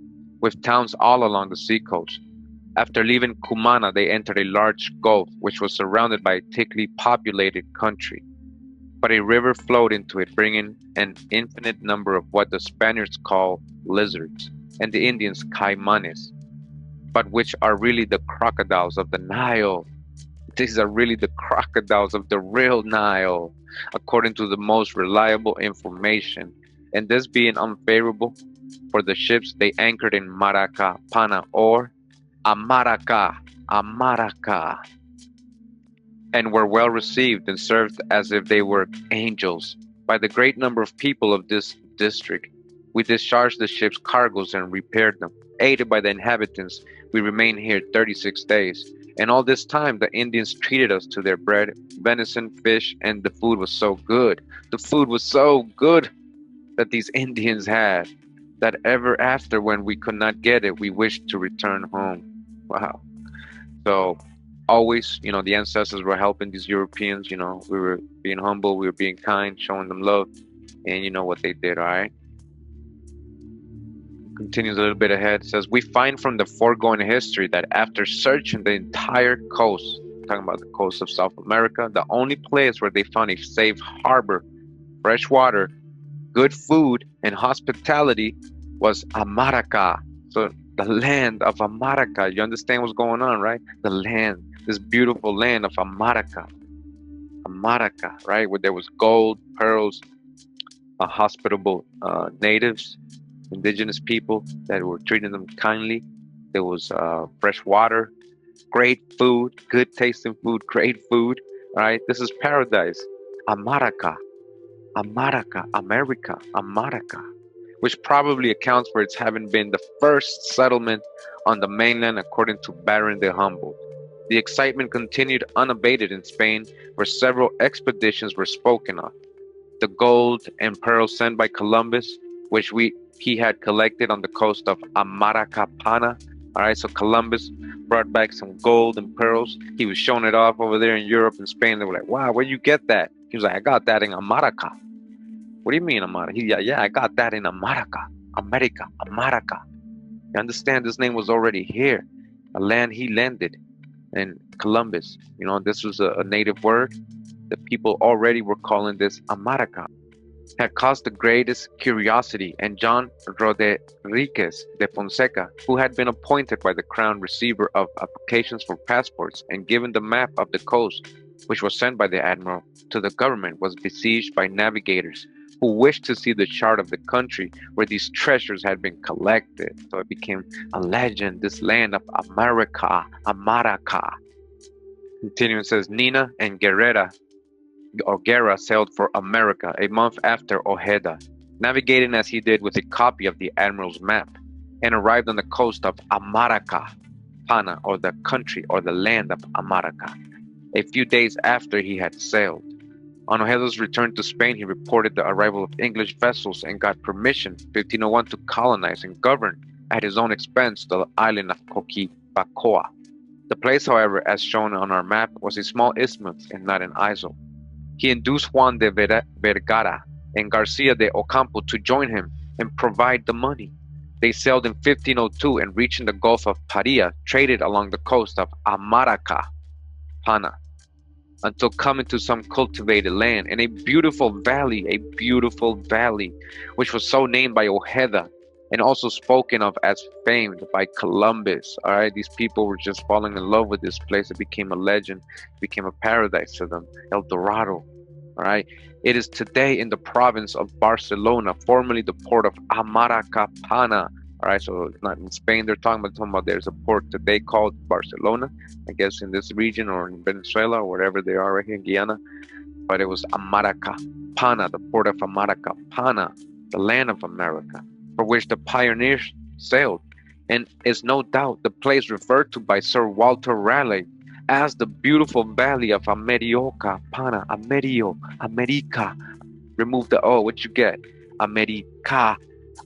with towns all along the seacoast. After leaving Cumana, they entered a large gulf which was surrounded by a thickly populated country. But a river flowed into it, bringing an infinite number of what the Spaniards call lizards and the Indians caimanes, but which are really the crocodiles of the Nile. These are really the crocodiles of the real Nile, according to the most reliable information. And this being unfavorable for the ships, they anchored in Maracapana or Amaraca, and were well received and served as if they were angels by the great number of people of this district. We discharged the ship's cargoes and repaired them. Aided by the inhabitants, we remained here 36 days. And all this time, the Indians treated us to their bread, venison, fish, and the food was so good. The food was so good that these Indians had, that ever after, when we could not get it, we wished to return home. Wow. So always, the ancestors were helping these Europeans. We were being humble, we were being kind, showing them love, and you know what they did, all right? Continues a little bit ahead. It says, we find from the foregoing history that after searching the entire coast, talking about the coast of South America, the only place where they found a safe harbor, fresh water, good food, and hospitality was Amaraca. So the land of Amaraca. You understand what's going on, right? The land, this beautiful land of Amaraca, right? Where there was gold, pearls, hospitable natives, indigenous people that were treating them kindly. There was fresh water, great food, good tasting food, great food. Right? This is paradise. Amaraca, America, Amaraca, which probably accounts for its having been the first settlement on the mainland, according to Baron de Humboldt. The excitement continued unabated in Spain, where several expeditions were spoken of. The gold and pearls sent by Columbus, which he had collected on the coast of Amaracapana. All right, so Columbus brought back some gold and pearls. He was showing it off over there in Europe and Spain. They were like, wow, where'd you get that? He was like, I got that in Amaraca. What do you mean, Amaraca? Yeah, I got that in Amaraca, Amaraca. You understand, this name was already here, a land he landed in Columbus. This was a native word. The people already were calling this Amaraca. Had caused the greatest curiosity, and John Rodriguez de Fonseca, who had been appointed by the crown receiver of applications for passports and given the map of the coast, which was sent by the admiral to the government, was besieged by navigators who wished to see the chart of the country where these treasures had been collected. So it became a legend, this land of America, Amaraca. Continuing, says, Nina and Guerra sailed for America a month after Ojeda, navigating as he did with a copy of the admiral's map, and arrived on the coast of Amaracapana, or the country or the land of Amaraca, a few days after he had sailed. On Ojeda's return to Spain, he reported the arrival of English vessels and got permission, 1501, to colonize and govern at his own expense the island of Coquibacoa. The place, however, as shown on our map, was a small isthmus and not an isle. He induced Juan de Vergara and Garcia de Ocampo to join him and provide the money. They sailed in 1502 and, reaching the Gulf of Paria, traded along the coast of Amaracapana until coming to some cultivated land in a beautiful valley, which was so named by Ojeda and also spoken of as famed by Columbus. All right, these people were just falling in love with this place. It became a legend, became a paradise to them, El Dorado. All right, it is today in the province of Barcelona, formerly the port of Amaracapana. All right, so it's not in Spain they're talking about there's a port today called Barcelona, I guess in this region or in Venezuela or wherever they are right here in Guyana. But it was Amaracapana, the port of Amaracapana, the land of America, for which the pioneers sailed, and is no doubt the place referred to by Sir Walter Raleigh as the beautiful valley of America. Remove the O, what you get?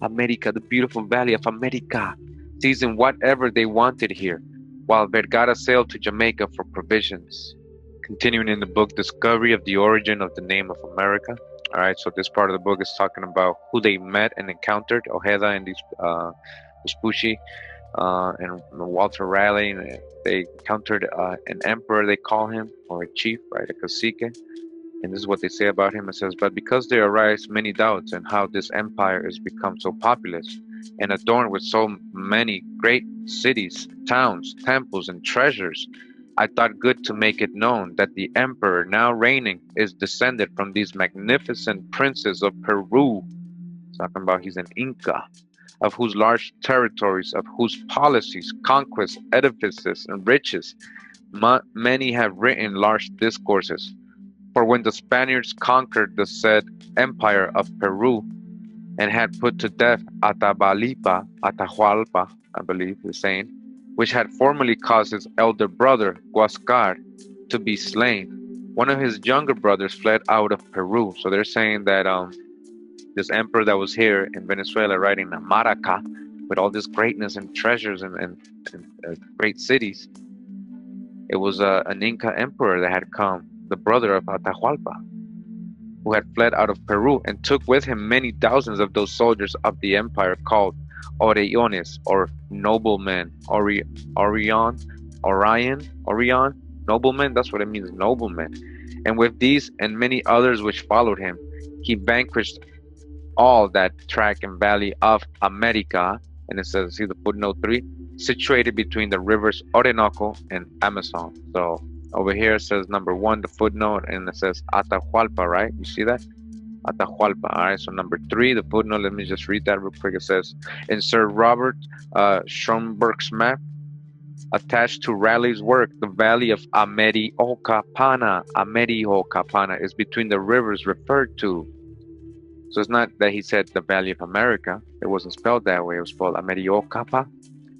America, the beautiful valley of America, seizing whatever they wanted here, while Vergara sailed to Jamaica for provisions. Continuing in the book, Discovery of the Origin of the Name of America. All right, so this part of the book is talking about who they met and encountered, Ojeda and these Vespucci, and Walter Raleigh. And they encountered an emperor, they call him, or a chief, right, a cacique. And this is what they say about him. It says, but because there arise many doubts in how this empire is become so populous and adorned with so many great cities, towns, temples, and treasures, I thought good to make it known that the emperor now reigning is descended from these magnificent princes of Peru. Talking about he's an Inca, of whose large territories, of whose policies, conquests, edifices, and riches, many have written large discourses. For when the Spaniards conquered the said empire of Peru and had put to death Atahualpa, I believe the saying, which had formerly caused his elder brother, Huascar, to be slain, one of his younger brothers fled out of Peru. So they're saying that this emperor that was here in Venezuela, right in Amaraca, with all this greatness and treasures and great cities, it was an Inca emperor that had come, the brother of Atahualpa, who had fled out of Peru and took with him many thousands of those soldiers of the empire called Orellones, or noblemen. Orion, noblemen, that's what it means, noblemen. And with these and many others which followed him, he vanquished all that tract and valley of America, and it says, see the footnote 3, situated between the rivers Orinoco and Amazon. So over here it says number 1, the footnote, and it says Atahualpa, right? You see that? Atahualpa. All right, so number 3, the footnote, let me just read that real quick. It says, in Sir Robert Schomburgk's map, attached to Raleigh's work, the valley of Americapana is between the rivers referred to. So it's not that he said the Valley of America. It wasn't spelled that way. It was spelled Americapa.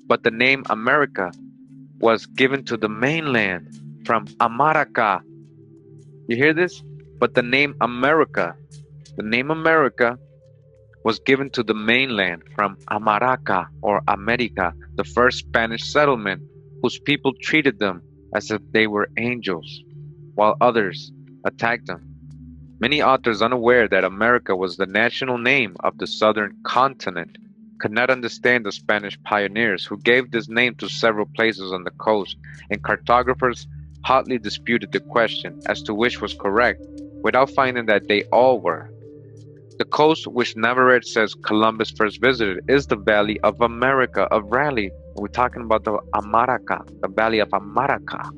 But the name America was given to the mainland from Amaraca. You hear this? But the name America was given to the mainland from Amaraca or America, the first Spanish settlement, whose people treated them as if they were angels, while others attacked them. Many authors, unaware that America was the national name of the southern continent, could not understand the Spanish pioneers who gave this name to several places on the coast, and cartographers hotly disputed the question as to which was correct, without finding that they all were. The coast which Navarrete says Columbus first visited is the Valley of America of Raleigh. We're talking about the Amaraca, the Valley of Amaraca.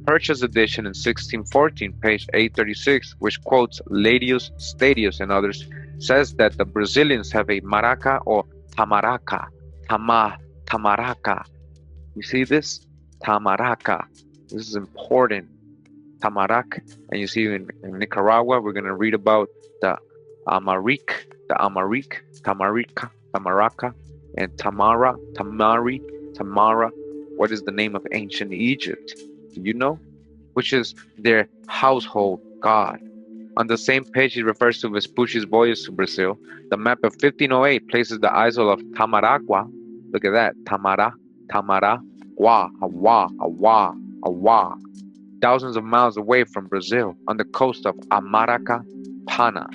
Purchase edition in 1614, page 836, which quotes Ladius, Stadius, and others, says that the Brazilians have a maraca or tamaraca. Tamaraca. You see this? Tamaraca. This is important. Tamarac. And you see in Nicaragua, we're going to read about the Amarique, Tamaraca, and Tamara. What is the name of ancient Egypt? Do you know? Which is their household god. On the same page, he refers to Vespucci's voyage to Brazil. The map of 1508 places the isle of Tamaragua. Look at that. Awa. Thousands of miles away from Brazil, on the coast of Amaracapana.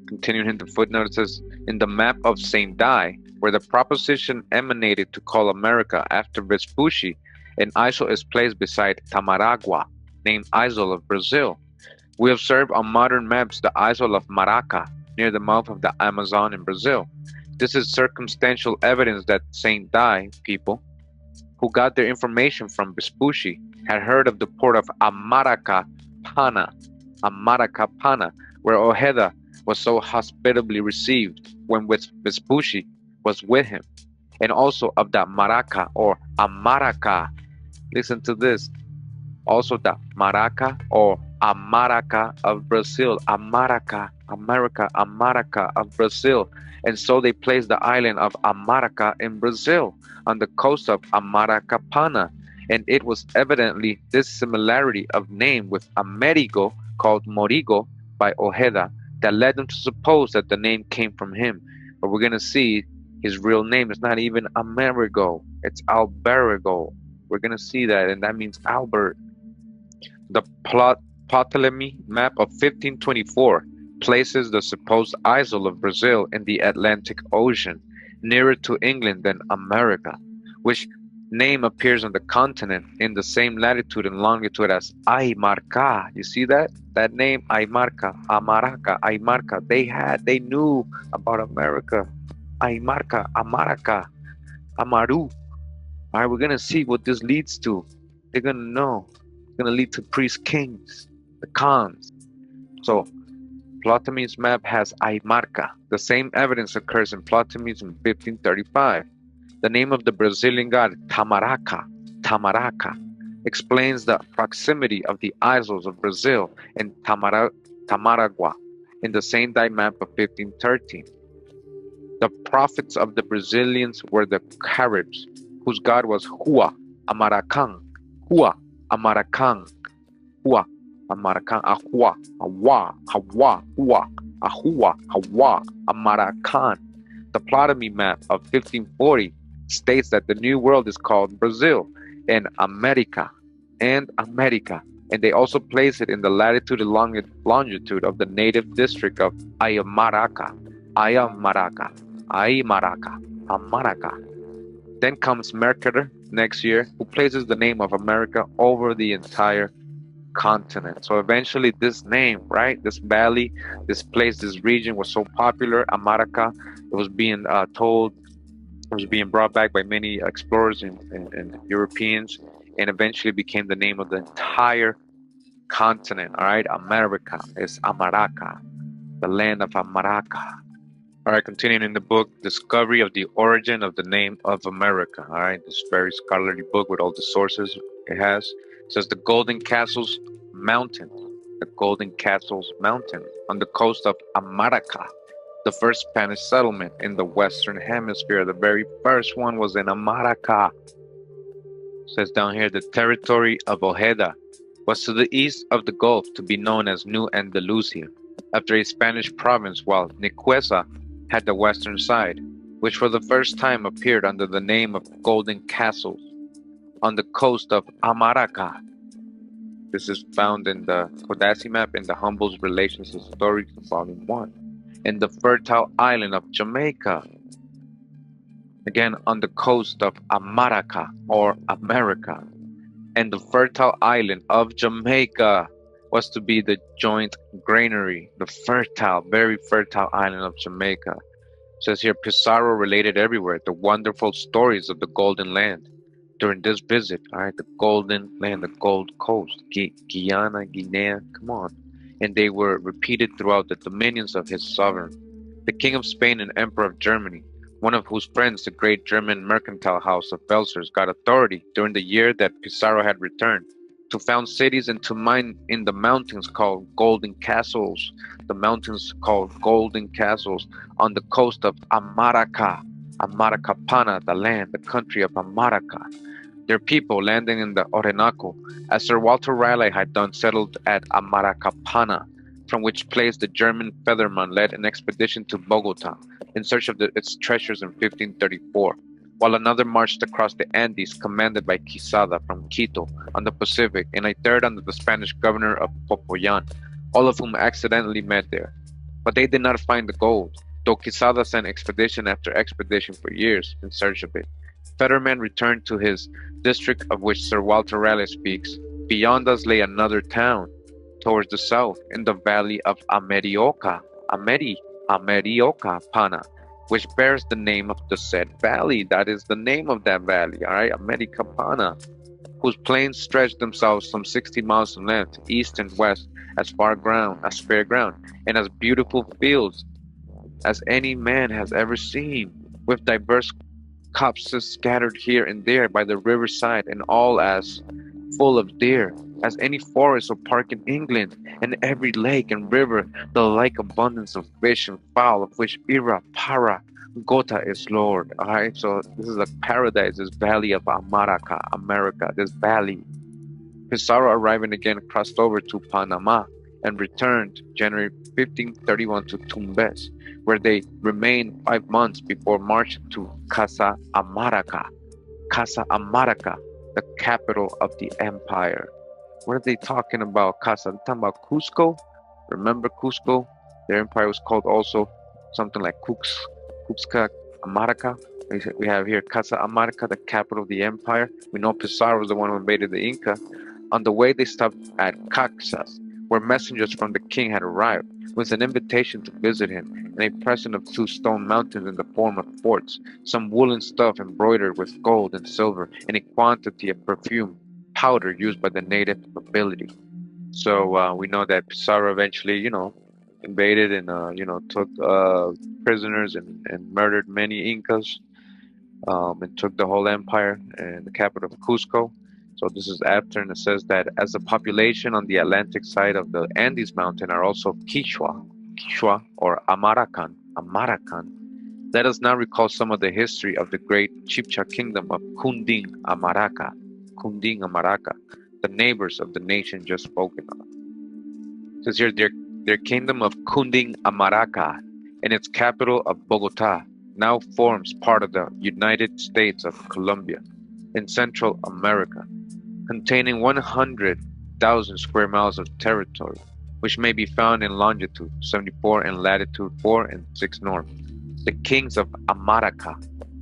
Continuing in the footnote, it says, in the map of St. Di, where the proposition emanated to call America after Vespucci, an isle is placed beside Tamaragua, named Isle of Brazil. We observe on modern maps the Isle of Maraca, near the mouth of the Amazon in Brazil. This is circumstantial evidence that St. Di people, who got their information from Vespucci, had heard of the port of Amaracapana, where Ojeda was so hospitably received when Vespucci was with him, and also of the Maraca or Amaraca. Listen to this. Also the Maraca or Amaraca of Brazil. Amaraca of Brazil. And so they placed the island of Amaraca in Brazil on the coast of Amaracapana. And it was evidently this similarity of name with Amerigo, called Morigo by Ojeda, that led them to suppose that the name came from him. But we're going to see his real name is not even Amerigo, it's Alberico. We're going to see that, and that means Albert. The Ptolemy map of 1524 places the supposed isle of Brazil in the Atlantic Ocean, nearer to England than America, which name appears on the continent in the same latitude and longitude as Aymarca. You see that? That name, Aymarca, Amaraca, Aymarca. They knew about America. Aymarca, Amaraca, Amaru. All right, we're gonna see what this leads to. They're gonna know. It's gonna lead to priest kings, the Khans. So Ptolemy's map has Aymarca. The same evidence occurs in Ptolemy's in 1535. The name of the Brazilian god Tamaraca, explains the proximity of the isles of Brazil and Tamaragua in the same map of 1513. The prophets of the Brazilians were the Caribs, whose god was Hua Amaracan, Hua Amaracan, Hua Amaracan, Ahua, Hawa, Hawa, Hua, Ahua, Hawa, Amaracan. The Ptolemy map of 1540 states that the New World is called Brazil and America, and they also place it in the latitude and longitude of the native district of Amaraca. Then comes Mercator next year, who places the name of America over the entire continent. So eventually this name, right, this valley, this place, this region was so popular, Amaraca, it was being brought back by many explorers and Europeans, and eventually became the name of the entire continent. All right, America is Amaraca, the land of Amaraca. All right, continuing in the book, Discovery of the Origin of the Name of America. All right, this very scholarly book with all the sources it has. It says the Golden Castles Mountain, on the coast of Amaraca, the first Spanish settlement in the Western Hemisphere. The very first one was in Amaraca. It says down here, the territory of Ojeda was to the east of the Gulf, to be known as New Andalusia, after a Spanish province, while Nicuesa had the western side, which for the first time appeared under the name of Golden Castles on the coast of Amaraca. This is found in the Codazzi map in the Humboldt's Relations and Stories, Volume 1. In the fertile island of Jamaica, again on the coast of Amaraca or America. And the fertile island of Jamaica was to be the joint granary, the fertile, very fertile island of Jamaica. It says here, Pizarro related everywhere the wonderful stories of the Golden Land. During this visit, all right, the Golden Land, the Gold Coast, Guyana, Guinea, come on. And they were repeated throughout the dominions of his sovereign, the King of Spain and Emperor of Germany, one of whose friends, the great German mercantile house of Welsers, got authority during the year that Pizarro had returned to found cities and to mine in the mountains called Golden Castles, the mountains called Golden Castles on the coast of Amaraca, Amaracapana, the land, the country of Amaraca. Their people landing in the Orinoco, as Sir Walter Raleigh had done, settled at Amaracapana, from which place the German Federman led an expedition to Bogota in search of its treasures in 1534, while another marched across the Andes commanded by Quezada from Quito on the Pacific, and a third under the Spanish governor of Popoyan, all of whom accidentally met there. But they did not find the gold, though Quezada sent expedition after expedition for years in search of it. Fetterman returned to his district, of which Sir Walter Raleigh speaks. Beyond us lay another town, towards the south, in the valley of Americapana, which bears the name of the said valley. That is the name of that valley, all right, Americapana, whose plains stretch themselves some 60 miles in length, east and west, as fair ground, and as beautiful fields as any man has ever seen, with diverse copses scattered here and there by the riverside, and all as full of deer as any forest or park in England, and every lake and river the like abundance of fish and fowl, of which Ira Para Gota is Lord. All right, so this is a paradise, this valley of Amaraca, America, this valley. Pizarro arriving again crossed over to Panama and returned January 1531 to Tumbes, where they remained 5 months before marching to Casa Amaraca, the capital of the empire. What are they talking about? Casa, they're talking about Cusco. Remember Cusco? Their empire was called also something like Cuxca, Amaraca. We have here Casa Amaraca, the capital of the empire. We know Pizarro was the one who invaded the Inca. On the way, they stopped at Caxas, where messengers from the king had arrived, with an invitation to visit him, and a present of 2 stone mountains in the form of forts, some woolen stuff embroidered with gold and silver, and a quantity of perfume powder used by the native nobility. So we know that Pizarro eventually, invaded and took prisoners and murdered many Incas, and took the whole empire and the capital of Cusco. So this is after, and it says that as the population on the Atlantic side of the Andes Mountain are also Quichua or Amaracan. Let us now recall some of the history of the great Chibcha kingdom of Kunding Amaraca, the neighbors of the nation just spoken of. It says here their kingdom of Kunding Amaraca and its capital of Bogota now forms part of the United States of Colombia in Central America, containing 100,000 square miles of territory, which may be found in longitude 74 and latitude 4 and 6 north. The kings of Amaraca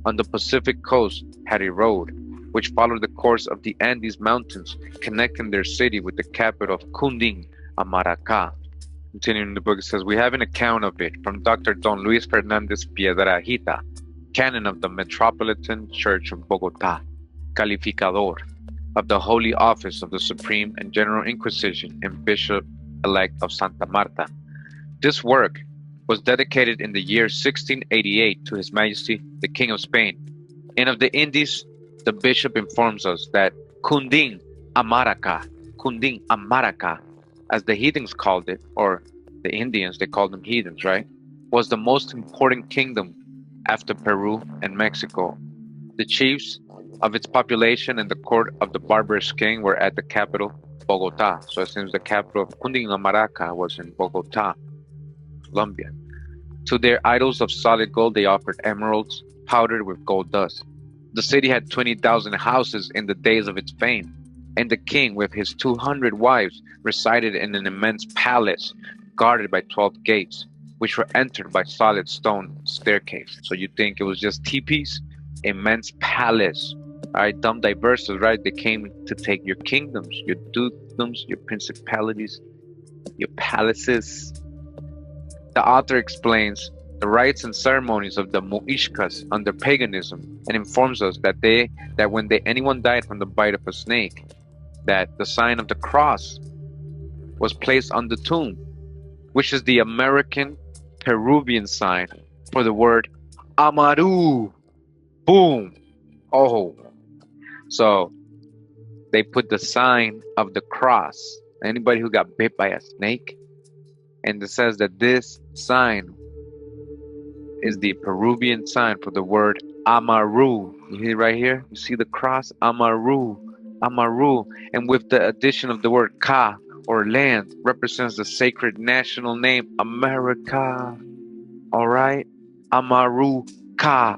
on the Pacific coast had a road which followed the course of the Andes Mountains, connecting their city with the capital of Kunding Amaraca. Continuing the book, it says, we have an account of it from Dr. Don Luis Fernandez Piedrahita, canon of the Metropolitan Church of Bogota, calificador of the Holy Office of the Supreme and General Inquisition and Bishop-elect of Santa Marta. This work was dedicated in the year 1688 to His Majesty the King of Spain. And of the Indies, the bishop informs us that Kunding Amaraca, as the heathens called it, or the Indians, they called them heathens, right, was the most important kingdom after Peru and Mexico. The chiefs of its population and the court of the barbarous king were at the capital, Bogota. So it seems the capital of Kunding Amaraca was in Bogota, Colombia. To their idols of solid gold, they offered emeralds powdered with gold dust. The city had 20,000 houses in the days of its fame, and the king, with his 200 wives, resided in an immense palace guarded by 12 gates, which were entered by solid stone staircase. So you think it was just teepees? Immense palace. All right, dumb diverses, right? They came to take your kingdoms, your dukedoms, your principalities, your palaces. The author explains the rites and ceremonies of the Muiscas under paganism and informs us that when anyone died from the bite of a snake, that the sign of the cross was placed on the tomb, which is the American Peruvian sign for the word AMARU. Boom. Oh. So they put the sign of the cross. Anybody who got bit by a snake, and it says that this sign is the Peruvian sign for the word AMARU. You hear it right here? You see the cross? AMARU. And with the addition of the word Ka, or land, represents the sacred national name America. All right? Amaruca,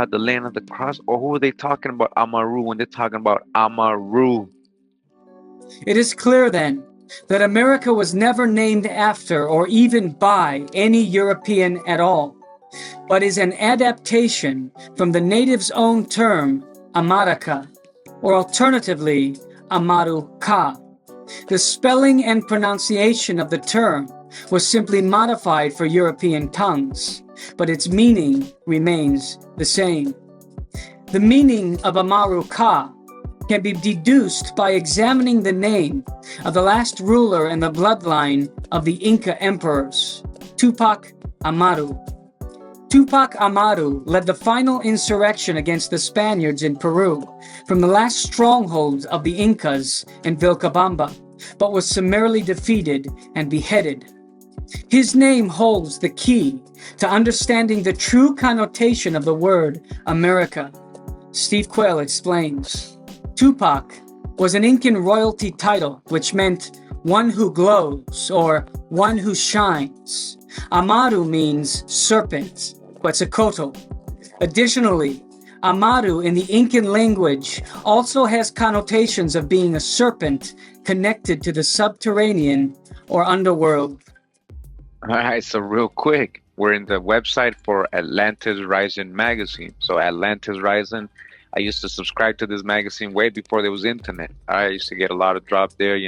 the land of the cross. Or who are they talking about Amaru when they're talking about Amaru? It is clear then that America was never named after or even by any European at all, but is an adaptation from the natives' own term, Amaraca, or alternatively, Amaruca. The spelling and pronunciation of the term was simply modified for European tongues, but its meaning remains the same. The meaning of Amaruca can be deduced by examining the name of the last ruler in the bloodline of the Inca emperors, Tupac Amaru. Tupac Amaru led the final insurrection against the Spaniards in Peru from the last stronghold of the Incas in Vilcabamba, but was summarily defeated and beheaded. His name holds the key to understanding the true connotation of the word America. Steve Quayle explains. Tupac was an Incan royalty title which meant one who glows or one who shines. Amaru means serpent, Quetzalcoatl. Additionally, Amaru in the Incan language also has connotations of being a serpent connected to the subterranean or underworld. All right, so real quick, We're in the website for Atlantis Rising magazine. So Atlantis Rising, I used to subscribe to this magazine way before there was internet. I used to get a lot of drop there,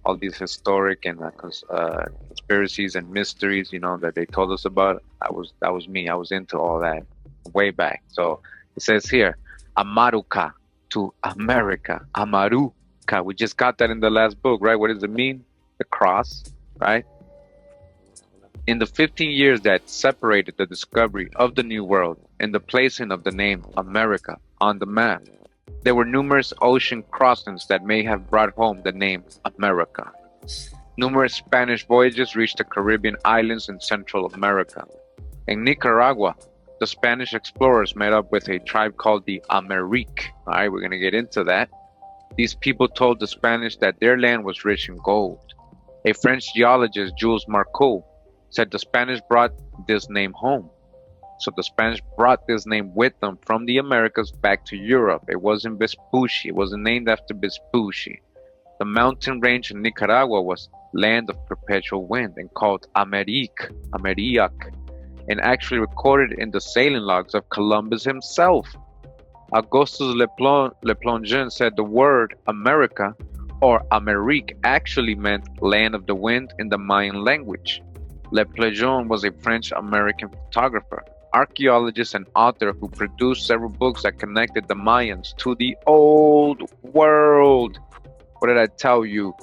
all these historic and conspiracies and mysteries, that they told us about. That was me. I was into all that way back. So it says here, Amaruca to America, Amaruca. We just got that in the last book, right? What does it mean? The cross, right? In the 15 years that separated the discovery of the New World and the placing of the name America on the map, there were numerous ocean crossings that may have brought home the name America. Numerous Spanish voyages reached the Caribbean islands in Central America. In Nicaragua, the Spanish explorers met up with a tribe called the Amerrique. All right, we're going to get into that. These people told the Spanish that their land was rich in gold. A French geologist, Jules Marcou, said the Spanish brought this name home. So the Spanish brought this name with them from the Americas back to Europe. It wasn't Vespucci. It wasn't named after Vespucci. The mountain range in Nicaragua was land of perpetual wind and called Amérique, and actually recorded in the sailing logs of Columbus himself. Augustus Le Plongeon said the word America or Amérique actually meant land of the wind in the Mayan language. Le Plongeon was a French-American photographer, archaeologist, and author who produced several books that connected the Mayans to the old world. What did I tell you?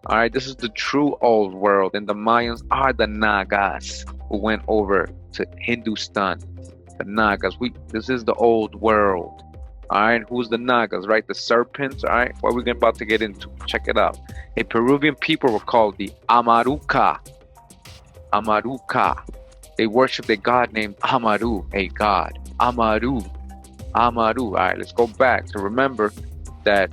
All right, this is the true old world, and the Mayans are the Nagas who went over to Hindustan. The Nagas. This is the old world. All right, who's the Nagas? Right, the serpents. All right, what we're about to get into. Check it out. A Peruvian people were called the Amaruca. Amaruca. They worshiped a god named Amaru, a god. Amaru. All right, let's go back to remember that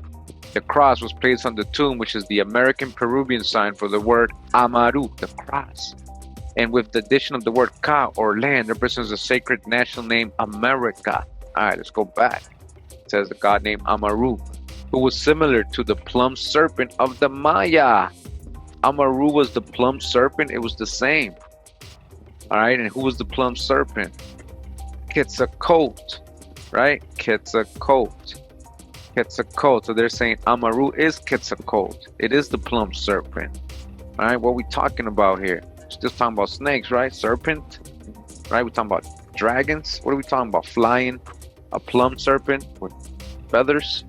the cross was placed on the tomb, which is the American Peruvian sign for the word Amaru, the cross. And with the addition of the word Ka, or land, represents the sacred national name America. All right, let's go back. It says the god named Amaru, who was similar to the plum serpent of the Maya. Amaru was the plum serpent. It was the same. All right, and who was the plum serpent? Quetzalcoatl, right? Quetzalcoatl. So they're saying Amaru is Quetzalcoatl. It is the plum serpent. All right, what are we talking about here? Just talking about snakes, right? Serpent, right? We're talking about dragons. What are we talking about? Flying a plum serpent with feathers.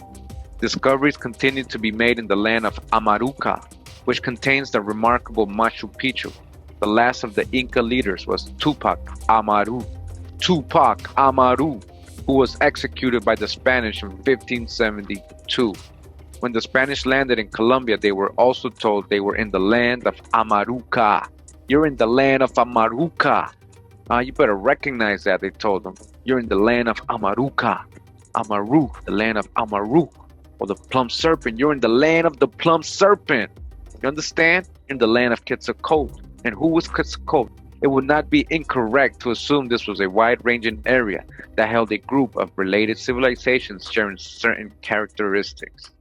Discoveries continue to be made in the land of Amaruca, which contains the remarkable Machu Picchu. The last of the Inca leaders was Tupac Amaru, who was executed by the Spanish in 1572. When the Spanish landed in Colombia, they were also told they were in the land of Amaruca. You're in the land of Amaruca. You better recognize that, they told them. You're in the land of Amaruca. Amaru, the land of Amaru, or the plum serpent. You're in the land of the plum serpent. You understand? In the land of Quetzalcoatl. And who was Quetzalcoatl? It would not be incorrect to assume this was a wide-ranging area that held a group of related civilizations sharing certain characteristics.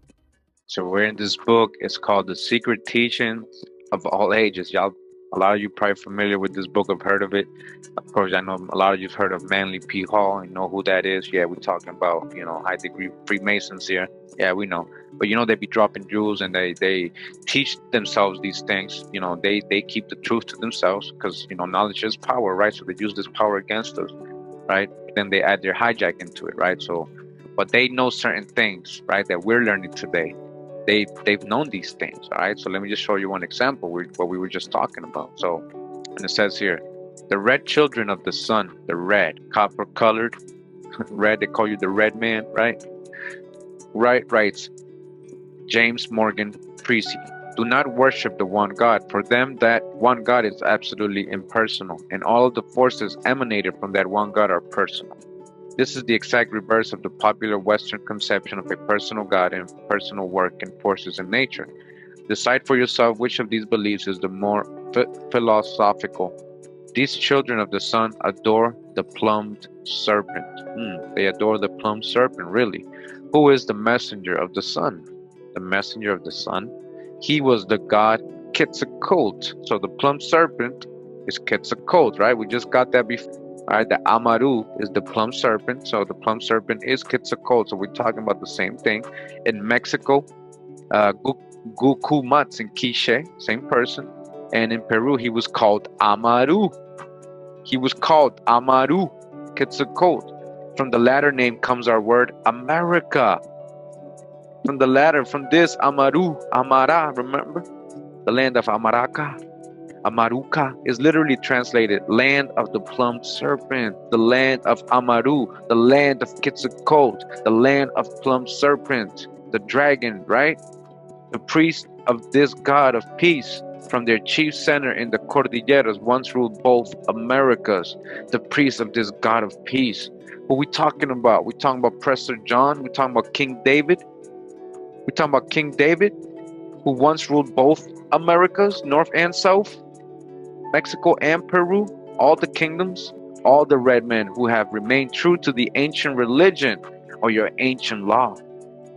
So we're in this book. It's called The Secret Teachings of All Ages. Y'all, a lot of you probably familiar with this book. I've heard of it. Of course, I know a lot of you've heard of Manly P. Hall. You know who that is. Yeah, we're talking about, high-degree Freemasons here. Yeah, we know. But, they be dropping jewels, and they teach themselves these things. They keep the truth to themselves because, knowledge is power, right? So they use this power against us, right? Then they add their hijack into it, right? So, but they know certain things, right, that we're learning today. They've known these things, all right? So let me just show you one example, what we were just talking about. So, and it says here, the red children of the sun, the red, copper-colored, red, they call you the red man, right? Writes James Morgan Creasy, do not worship the one God. For them, that one God is absolutely impersonal, and all of the forces emanated from that one God are personal. This is the exact reverse of the popular Western conception of a personal God and personal work and forces in nature. Decide for yourself which of these beliefs is the more philosophical. These children of the sun adore the plumed serpent. They adore the plumed serpent, really. Who is the messenger of the sun? The messenger of the sun? He was the god Quetzalcoatl. So the plumed serpent is Quetzalcoatl, right? We just got that before. All right, the Amaru is the plum serpent. So the plum serpent is Quetzalcoatl. So we're talking about the same thing. In Mexico, Gucumatz in Quiche, same person. And in Peru, he was called Amaru. He was called Amaru, Quetzalcoatl. From the latter name comes our word America. From the latter, from this Amaru, Amara, remember? The land of Amaraca. Amaruca is literally translated land of the plum serpent, the land of Amaru, the land of Quetzalcoatl, the land of plum serpent, the dragon, right? The priest of this god of peace from their chief center in the Cordilleras once ruled both Americas. The priest of this god of peace. Who we talking about? We talking about Prester John? We talking about King David? We talking about King David, who once ruled both Americas, North and South, Mexico and Peru, all the kingdoms, all the red men who have remained true to the ancient religion or your ancient law,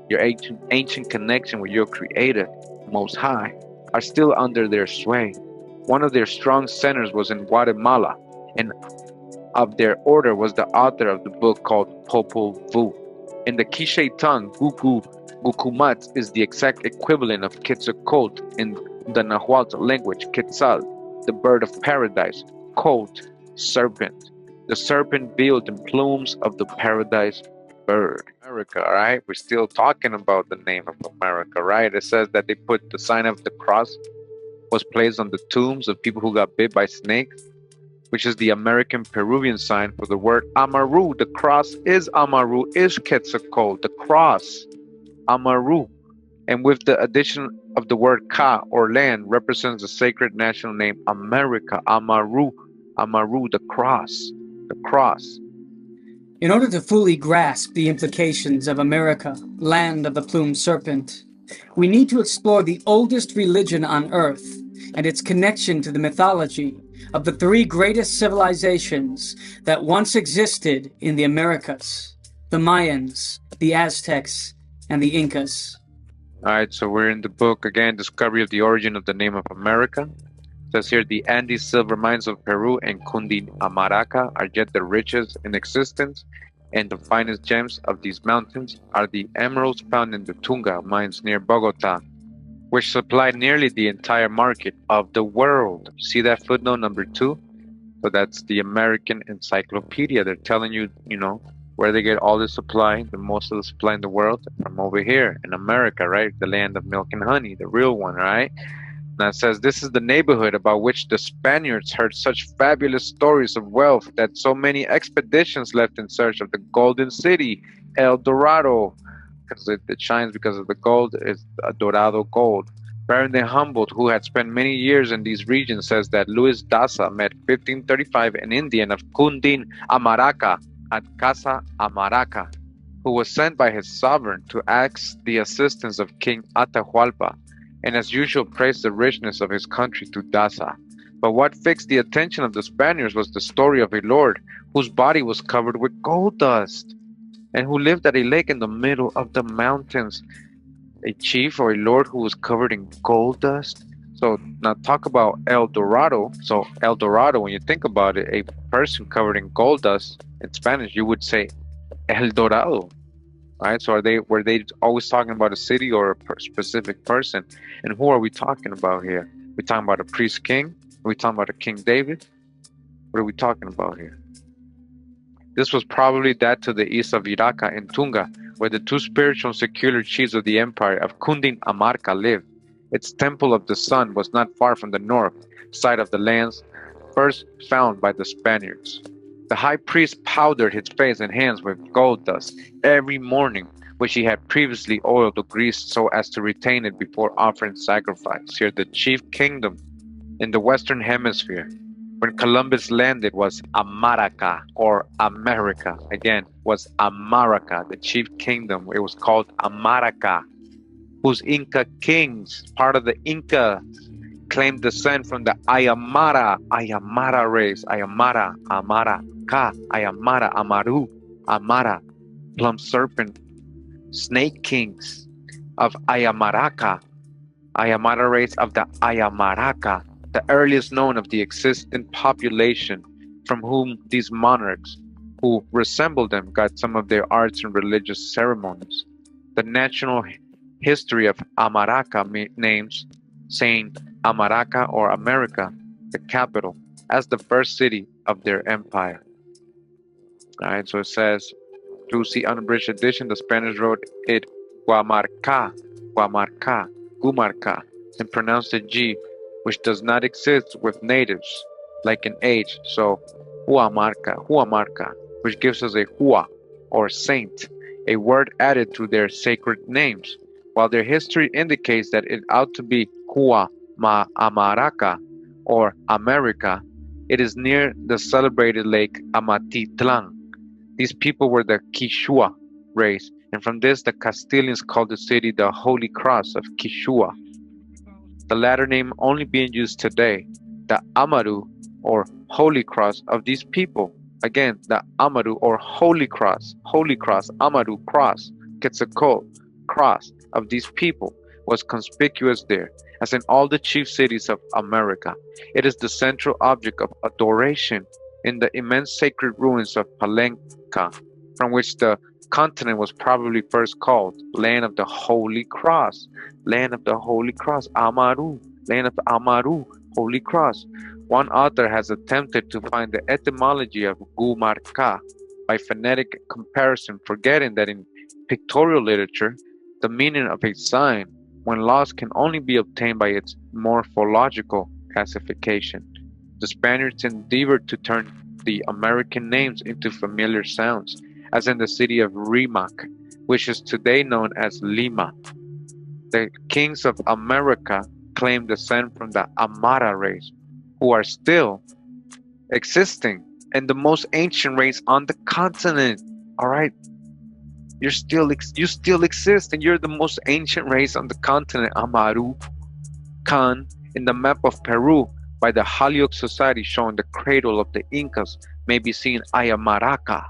your ancient connection with your creator, Most High, are still under their sway. One of their strong centers was in Guatemala, and of their order was the author of the book called Popol Vuh. In the Quiche tongue, Gucumat is the exact equivalent of Quetzalcoatl in the Nahuatl language, Quetzal, the bird of paradise, coat, serpent. The serpent veiled in plumes of the paradise bird. America, right? We're still talking about the name of America, right? It says that they put the sign of the cross was placed on the tombs of people who got bit by snakes, which is the American Peruvian sign for the word Amaru. The cross is Amaru, is Quetzalcoatl, the cross, Amaru. And with the addition of the word Ka, or land, represents the sacred national name America, Amaru, Amaru, the cross, the cross. In order to fully grasp the implications of America, land of the plumed serpent, we need to explore the oldest religion on Earth and its connection to the mythology of the three greatest civilizations that once existed in the Americas: the Mayans, the Aztecs, and the Incas. All right, so we're in the book again, Discovery of the Origin of the Name of America. It says here, the Andes silver mines of Peru and Amaraca are yet the richest in existence, and the finest gems of these mountains are the emeralds found in the Tunga mines near Bogota, which supply nearly the entire market of the world. See that footnote number 2? So that's the American Encyclopedia. They're telling you, where they get all the supply, the most of the supply in the world, from over here in America, right? The land of milk and honey, the real one, right? Now it says, this is the neighborhood about which the Spaniards heard such fabulous stories of wealth that so many expeditions left in search of the golden city, El Dorado, because it shines because of the gold, is a Dorado gold. Baron de Humboldt, who had spent many years in these regions, says that Luis Daza met 1535 an Indian of Cundin Amaraca at Casa Amaraca, who was sent by his sovereign to ask the assistance of King Atahualpa, and as usual praised the richness of his country to Daza. But what fixed the attention of the Spaniards was the story of a lord whose body was covered with gold dust, and who lived at a lake in the middle of the mountains. A chief or a lord who was covered in gold dust? So now talk about El Dorado. So El Dorado, when you think about it, a person covered in gold dust, in Spanish you would say El Dorado, right? So were they always talking about a city or a specific person? And who are we talking about here? We talking about a priest king? Are we talking about a King David? What are we talking about here? This was probably that to the east of Iraca in Tunga, where the two spiritual and secular chiefs of the empire of Cundin Amarca lived. Its temple of the sun was not far from the north side of the lands first found by the Spaniards. The high priest powdered his face and hands with gold dust every morning, which he had previously oiled or greased so as to retain it before offering sacrifice. Here, the chief kingdom in the Western Hemisphere when Columbus landed was Amaraca, or America. Again, was Amaraca, the chief kingdom. It was called Amaraca, whose Inca kings, part of the Inca, claimed descent from the Ayamara race, Ayamara, Amaraca, Ayamara, Amaru, Amara, plum serpent, snake kings of Ayamaraca, Ayamara race of the Ayamaraca, the earliest known of the existing population from whom these monarchs, who resembled them, got some of their arts and religious ceremonies. The national history of Amaraca names Saint Amaraca or America, the capital, as the first city of their empire. Alright, so it says, Lucy unabridged edition, the Spanish wrote it Guamarca, Guamarca, Gumarca, and pronounced the G, which does not exist with natives, like an H, so Huamarca, Huamarca, which gives us a Hua, or saint, a word added to their sacred names, while their history indicates that it ought to be Hua Ma Amaraca, or America. It is near the celebrated lake Amatitlan. These people were the Quichua race, and from this the Castilians called the city the Holy Cross of Quichua, the latter name only being used today. The Amaru, or Holy Cross of these people, again, the Amaru or Holy Cross, Amaru Cross, Quetzalcoatl Cross of these people, was conspicuous there, as in all the chief cities of America. It is the central object of adoration in the immense sacred ruins of Palenca, from which the continent was probably first called Land of the Holy Cross, Land of the Holy Cross, Amaru, Land of the Amaru, Holy Cross. One author has attempted to find the etymology of Gumarca by phonetic comparison, forgetting that in pictorial literature, the meaning of a sign, when lost, can only be obtained by its morphological classification. The Spaniards endeavored to turn the American names into familiar sounds, as in the city of Rimac, which is today known as Lima. The kings of America claim descent from the Amara race, who are still existing and the most ancient race on the continent. All right, you still exist, and you're the most ancient race on the continent. Amaru Khan in the map of Peru by the Holyoke Society showing the cradle of the Incas may be seen Ayamaraca.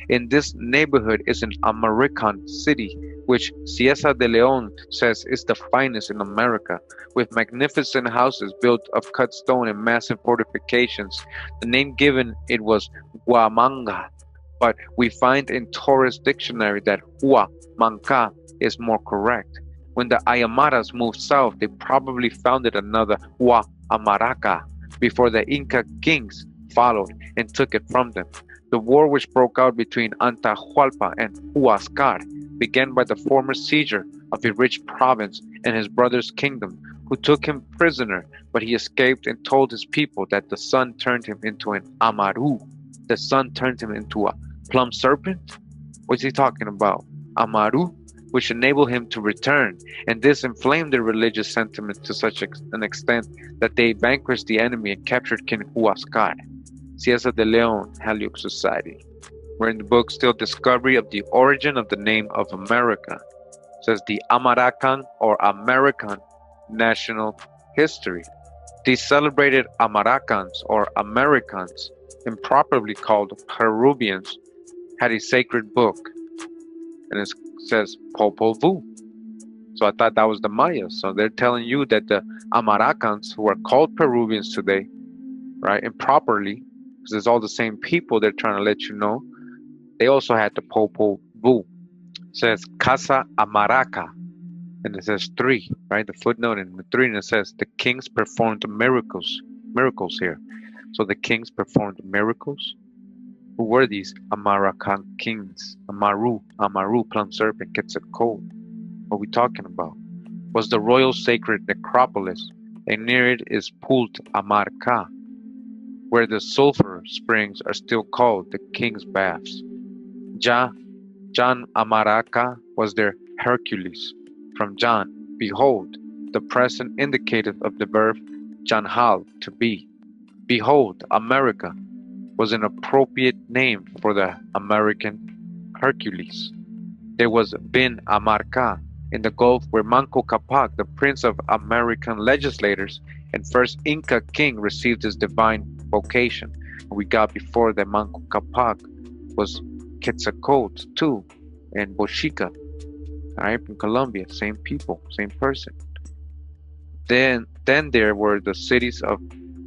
In this neighborhood is an American city, which Cieza de Leon says is the finest in America, with magnificent houses built of cut stone and massive fortifications. The name given it was Huamanga, but we find in Torres Dictionary that Huamanca is more correct. When the Ayamaras moved south, they probably founded another Amaraca before the Inca kings followed and took it from them. The war which broke out between Atahualpa and Huascar began by the former seizure of a rich province and his brother's kingdom, who took him prisoner, but he escaped and told his people that the sun turned him into an Amaru. The sun turned him into a plum serpent? What's he talking about? Amaru? Which enabled him to return, and this inflamed their religious sentiments to such an extent that they vanquished the enemy and captured King Huascar. Cieza de Leon, Holyoke Society. We're in the book still Discovery of the Origin of the Name of America. It says the Amaracan or American National History. These celebrated Amaracans or Americans, improperly called Peruvians, had a sacred book, and it says Popol Vuh. So I thought that was the Mayas. So they're telling you that the Amaracans, who are called Peruvians today, right, improperly, because it's all the same people, they're trying to let you know, they also had the Popol Vuh. It says Casa Amaraca, and it says 3, right, the footnote in the 3, and it says the kings performed miracles here. So the kings performed miracles. Who were these Amaracan kings? Amaru, plum serpent, Quetzalcoatl. What are we talking about? Was the royal sacred necropolis, and near it is Pult Amarca, where the sulfur springs are still called the King's Baths. John Amaraca was their Hercules. From John, behold, the present indicative of the verb Janhal, to be. Behold, America was an appropriate name for the American Hercules. There was Bin Amarca in the Gulf where Manco Capac, the prince of American legislators and first Inca king, received his divine vocation. We got before that Manco Capac was Quetzalcoatl too, and Bochica, right, from Colombia, same people, same person. Then there were the cities of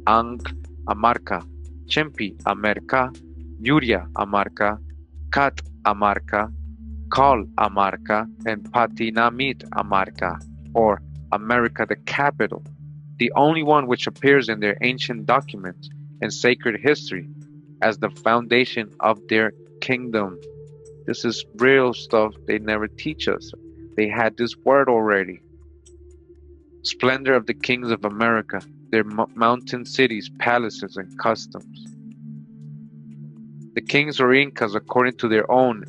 Amarca, Chimpi Amerca, Yuria Amarca, Kat Amarca, Kal Amarca, and Patinamit Amarca, or America the capital, the only one which appears in their ancient documents and sacred history as the foundation of their kingdom. This is real stuff they never teach us. They had this word already. Splendor of the kings of America, their mountain cities, palaces, and customs. The kings or Incas, according to their own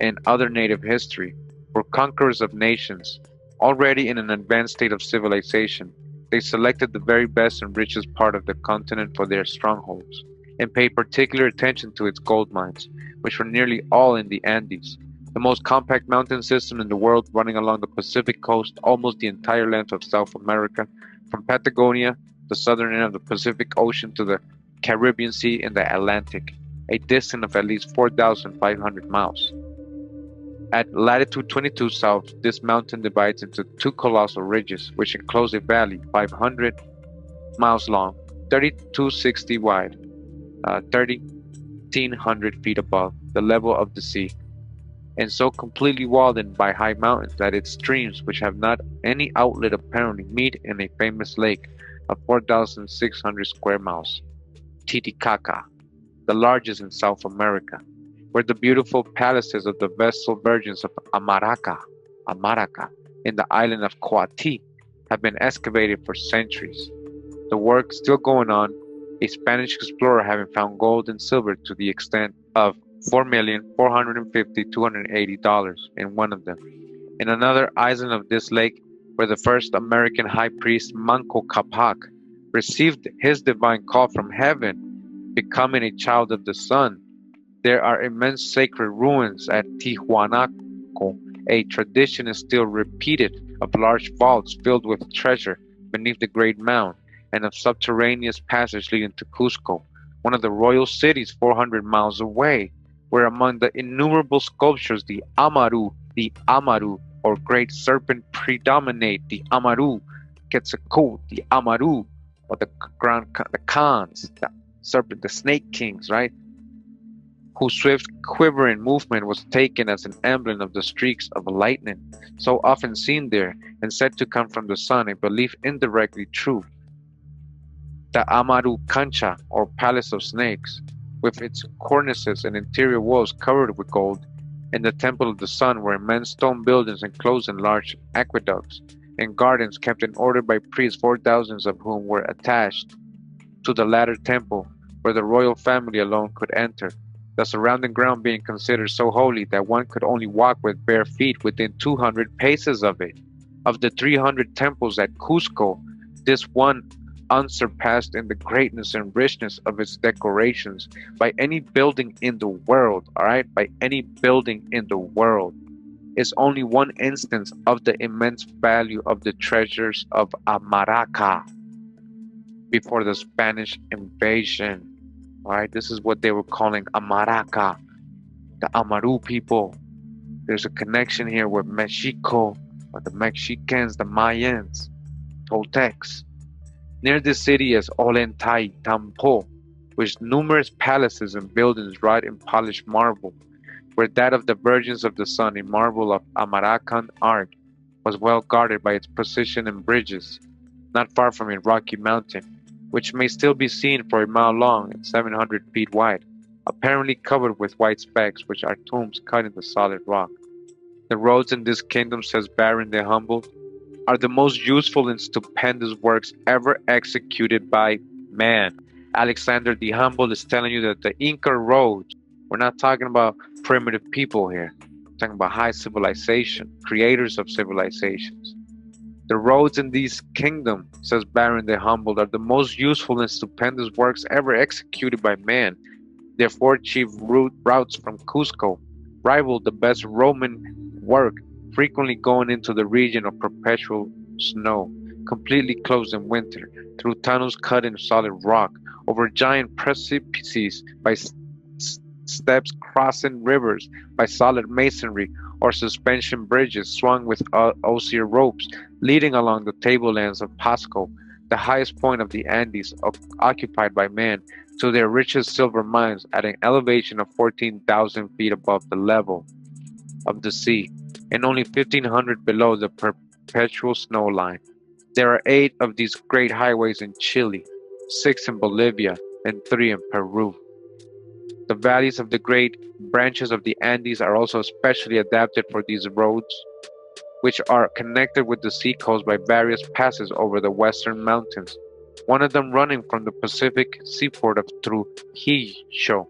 and other native history, were conquerors of nations. Already in an advanced state of civilization, they selected the very best and richest part of the continent for their strongholds, and paid particular attention to its gold mines, which were nearly all in the Andes, the most compact mountain system in the world, running along the Pacific coast almost the entire length of South America, from Patagonia, the southern end of the Pacific Ocean, to the Caribbean Sea in the Atlantic, a distance of at least 4,500 miles. At latitude 22 south, this mountain divides into two colossal ridges, which enclose a valley 500 miles long, 3,260 wide, 1,300 feet above the level of the sea, and so completely walled in by high mountains that its streams, which have not any outlet apparently, meet in a famous lake of 4,600 square miles, Titicaca, the largest in South America, where the beautiful palaces of the Vestal Virgins of Amaraca, in the island of Coati, have been excavated for centuries. The work still going on, a Spanish explorer having found gold and silver to the extent of $4,450,280 in one of them. In another island of this lake, where the first American high priest Manco Capac received his divine call from heaven, becoming a child of the sun, there are immense sacred ruins at Tijuanaco. A tradition is still repeated of large vaults filled with treasure beneath the great mound, and of subterraneous passage leading to Cusco, one of the royal cities 400 miles away, where among the innumerable sculptures the AMARU, or great serpent predominate. The AMARU, Quetzalcoatl, the AMARU, or the Khans, the serpent, the snake kings, right? Whose swift quivering movement was taken as an emblem of the streaks of lightning, so often seen there and said to come from the sun, a belief indirectly true. The Amaru Cancha, or Palace of Snakes, with its cornices and interior walls covered with gold, and the Temple of the Sun, were immense stone buildings enclosed in large aqueducts, and gardens kept in order by priests, 4,000 of whom were attached to the latter temple, where the royal family alone could enter, the surrounding ground being considered so holy that one could only walk with bare feet within 200 paces of it. Of the 300 temples at Cusco, this one, unsurpassed in the greatness and richness of its decorations by any building in the world, by any building in the world, is only one instance of the immense value of the treasures of Amaraca before the Spanish invasion. This is what they were calling Amaraca, the Amaru people. There's a connection here with Mexico, or the Mexicans, the Mayans, Toltecs. Near this city is Ollantaytambo, with numerous palaces and buildings wrought in polished marble, where that of the Virgins of the Sun, a marvel of Amaracan art, was well guarded by its precision and bridges, not far from a rocky mountain, which may still be seen for a mile long and 700 feet wide, apparently covered with white specks, which are tombs cut in the solid rock. The roads in this kingdom, says Baron the Humble, are the most useful and stupendous works ever executed by man. Alexander the Humble is telling you that the Inca roads, we're not talking about primitive people here, we're talking about high civilization, creators of civilizations. The roads in this kingdom, says Baron the Humble, are the most useful and stupendous works ever executed by man. Their four chief routes from Cusco rival the best Roman work, frequently going into the region of perpetual snow, completely closed in winter, through tunnels cut in solid rock, over giant precipices by steps crossing rivers by solid masonry or suspension bridges swung with osier ropes leading along the tablelands of Pasco, the highest point of the Andes occupied by man, to their richest silver mines at an elevation of 14,000 feet above the level of the sea, and only 1,500 below the perpetual snow line. There are 8 of these great highways in Chile, 6 in Bolivia, and 3 in Peru. The valleys of the great branches of the Andes are also especially adapted for these roads, which are connected with the seacoast by various passes over the western mountains, one of them running from the Pacific seaport of Trujillo,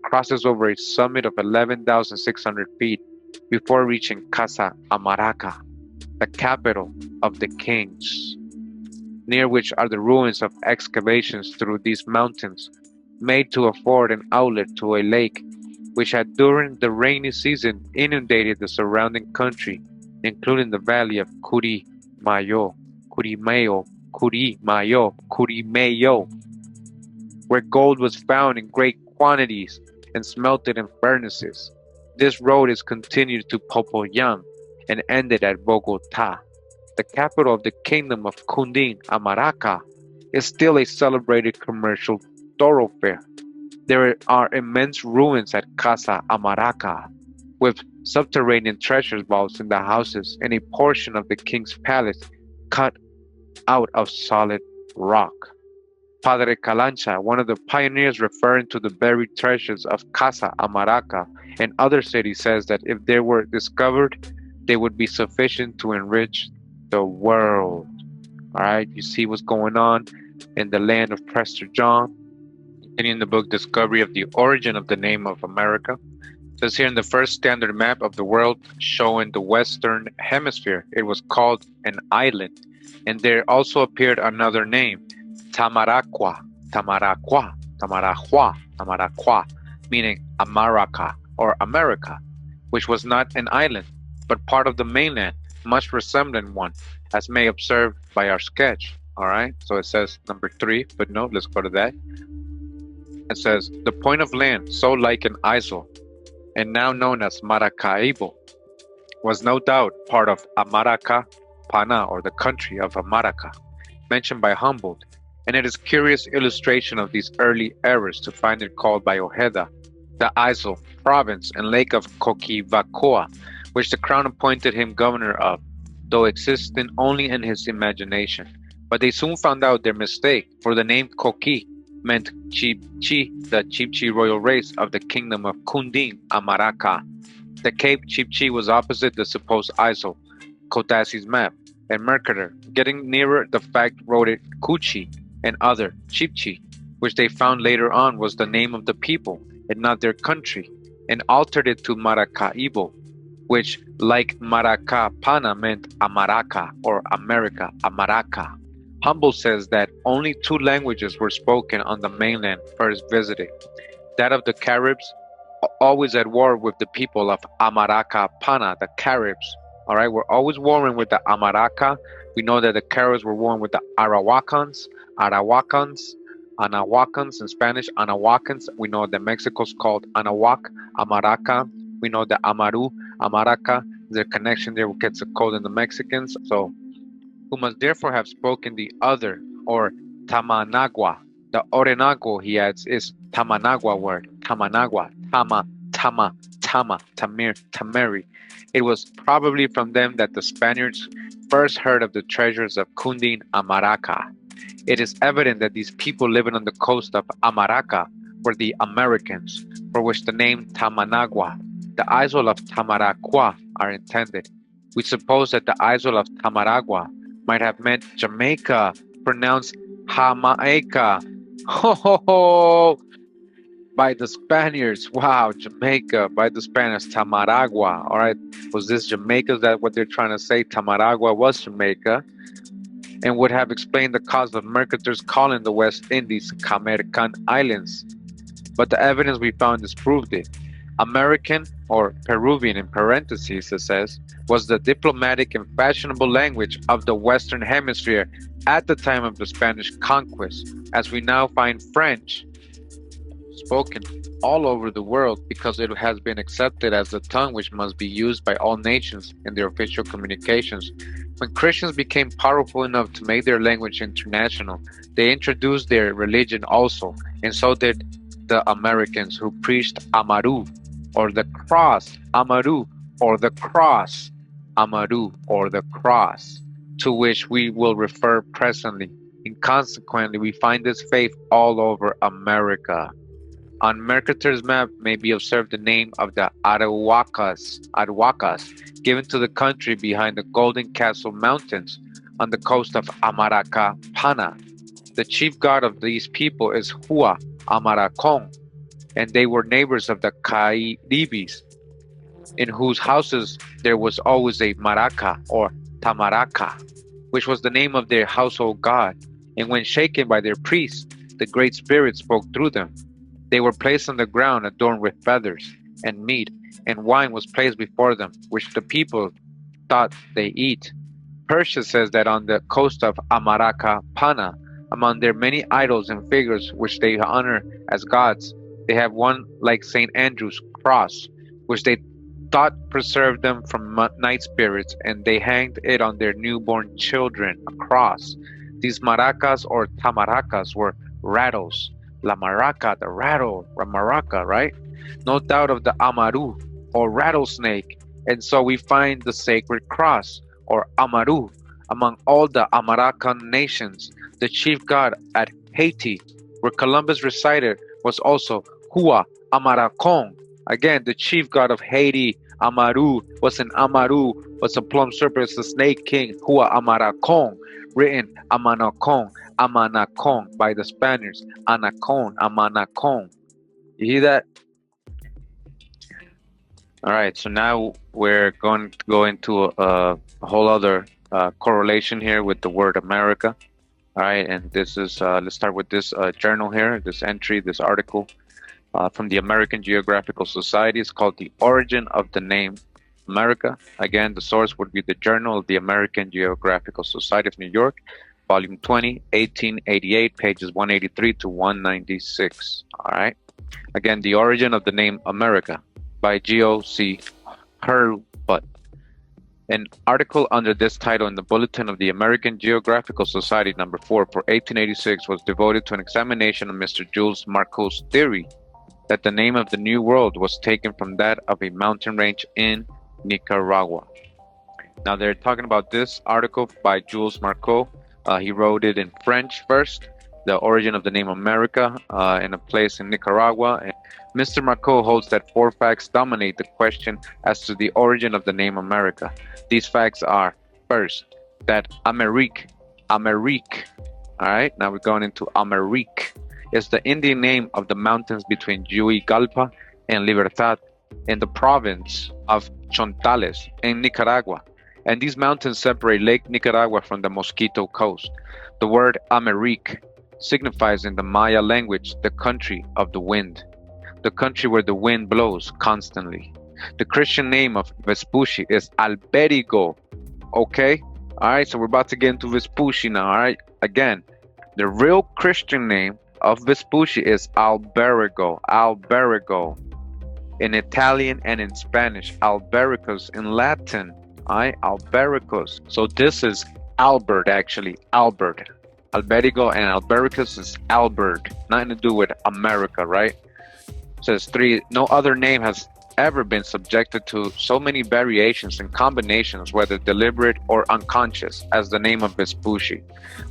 crosses over a summit of 11,600 feet before reaching Casa Amaraca, the capital of the kings, near which are the ruins of excavations through these mountains, made to afford an outlet to a lake, which had during the rainy season inundated the surrounding country, including the valley of Kurimeo, where gold was found in great quantities and smelted in furnaces. This road is continued to Popoyan and ended at Bogota. The capital of the kingdom of Cundin, Amaraca, is still a celebrated commercial thoroughfare. There are immense ruins at Casa Amaraca, with subterranean treasure vaults in the houses and a portion of the king's palace cut out of solid rock. Padre Calancha, one of the pioneers referring to the buried treasures of Casa Amaraca and other cities, says that if they were discovered, they would be sufficient to enrich the world. All right, you see what's going on in the land of Prester John. And in the book Discovery of the Origin of the Name of America, it says here in the first standard map of the world showing the Western Hemisphere, it was called an island. And there also appeared another name, Tamaraqua, meaning Amaraca or America, which was not an island, but part of the mainland, much resembling one, as may observe by our sketch. All right, so it says number 3 footnote. Let's go to that. It says the point of land, so like an isle, and now known as Maracaibo, was no doubt part of AMARACAPANA, or the country of Amaraca, mentioned by Humboldt, and it is curious illustration of these early eras to find it called by Ojeda, the isle, province, and lake of Coquivacoa, which the crown appointed him governor of, though existing only in his imagination. But they soon found out their mistake, for the name Coqui meant Chibchi, the Chibchi royal race of the kingdom of Cundin, Amaraca. The Cape Chibchi was opposite the supposed isle, Codassy's map, and Mercator, getting nearer the fact, wrote it Cuchi and other Chibchi, which they found later on was the name of the people and not their country, and altered it to Maracaibo, which, like Maracapana, meant Amaraca or America, Amaraca. Humboldt says that only 2 languages were spoken on the mainland first visited, that of the Caribs, always at war with the people of Amaracapana, the Caribs. All right, we're always warring with the Amaraca. We know that the Caribs were warring with the Anahuacans, in Spanish, Anahuacans. We know that Mexico's called Anahuac, Amaraca. We know the Amaru, Amaraca, the connection there gets a code in the Mexicans. So, who must therefore have spoken the other, or Tamanagua. The Orenago, he adds, is Tamanagua word. Tamanagua, Tamir, Tameri. It was probably from them that the Spaniards first heard of the treasures of Cundin Amaraca. It is evident that these people living on the coast of Amaraca were the Americans, for which the name Tamanagua, the isle of Tamaraqua, are intended. We suppose that the isle of Tamaragua might have meant Jamaica, pronounced Jamaica. Ho ho ho! By the Spaniards. Wow, Jamaica by the Spaniards. Tamaragua. All right, was this Jamaica? Is that what they're trying to say? Tamaragua was Jamaica, and would have explained the cause of Mercator's calling the West Indies Camercan Islands. But the evidence we found disproved it. American, or Peruvian in parentheses, it says, was the diplomatic and fashionable language of the Western Hemisphere at the time of the Spanish conquest, as we now find French. spoken all over the world because it has been accepted as the tongue which must be used by all nations in their official communications. When Christians became powerful enough to make their language international, they introduced their religion also, and so did the Americans who preached AMARU, or the cross, AMARU, or the cross, AMARU, or the cross, to which we will refer presently, and consequently we find this faith all over America. On Mercator's map may be observed the name of the Arahuacas, given to the country behind the Golden Castle Mountains on the coast of Amaracapana. The chief god of these people is Hua Amaracon, and they were neighbors of the Caribes, in whose houses there was always a maraca or tamaraca, which was the name of their household god, and when shaken by their priests, the Great Spirit spoke through them. They were placed on the ground adorned with feathers, and meat and wine was placed before them, which the people thought they eat. Persia says that on the coast of Amaracapana, among their many idols and figures which they honor as gods, they have one like St. Andrew's cross, which they thought preserved them from night spirits, and they hanged it on their newborn children, a cross. These maracas or tamaracas were rattles. La maraca, the rattle, maraca, right? No doubt of the Amaru, or rattlesnake, and so we find the sacred cross, or Amaru, among all the Amaracan nations. The chief god at Haiti, where Columbus resided, was also Hua Amaracon. Again, the chief god of Haiti, Amaru, was an Amaru, was a plum serpent, the snake king, Hua Amaracon, written Amanacon, Amanacon by the Spaniards, Anacon, Amanacon. You hear that? All right, so now we're going to go into a whole other correlation here with the word America. All right, and this is, let's start with this journal here, this entry, this article from the American Geographical Society. It's called The Origin of the Name America. Again, the source would be the Journal of the American Geographical Society of New York, Volume 20, 1888, pages 183 to 196. All right. Again, The Origin of the Name America by G.O.C. Hurlbut. An article under this title in the Bulletin of the American Geographical Society number 4 for 1886 was devoted to an examination of Mr. Jules Marcot's theory that the name of the New World was taken from that of a mountain range in Nicaragua. Now they're talking about this article by Jules Marcot. He wrote it in French first, the origin of the name America, in a place in Nicaragua. And Mr. Marcot holds that 4 facts dominate the question as to the origin of the name America. These facts are, first, that Amérique, all right, now we're going into Amérique, is the Indian name of the mountains between Juigalpa and Libertad in the province of Chontales in Nicaragua. And these mountains separate Lake Nicaragua from the Mosquito Coast. The word Amérique signifies in the Maya language the country of the wind, the country where the wind blows constantly. The Christian name of Vespucci is Alberico. Okay? All right, so we're about to get into Vespucci now. All right, again, the real Christian name of Vespucci is Alberico. In Italian and in Spanish, Albericus in Latin. All right, Albericus. So this is Albert, actually, Albert. Alberico and Albericus is Albert. Nothing to do with America, right? Says 3, no other name has ever been subjected to so many variations and combinations, whether deliberate or unconscious, as the name of Vespucci.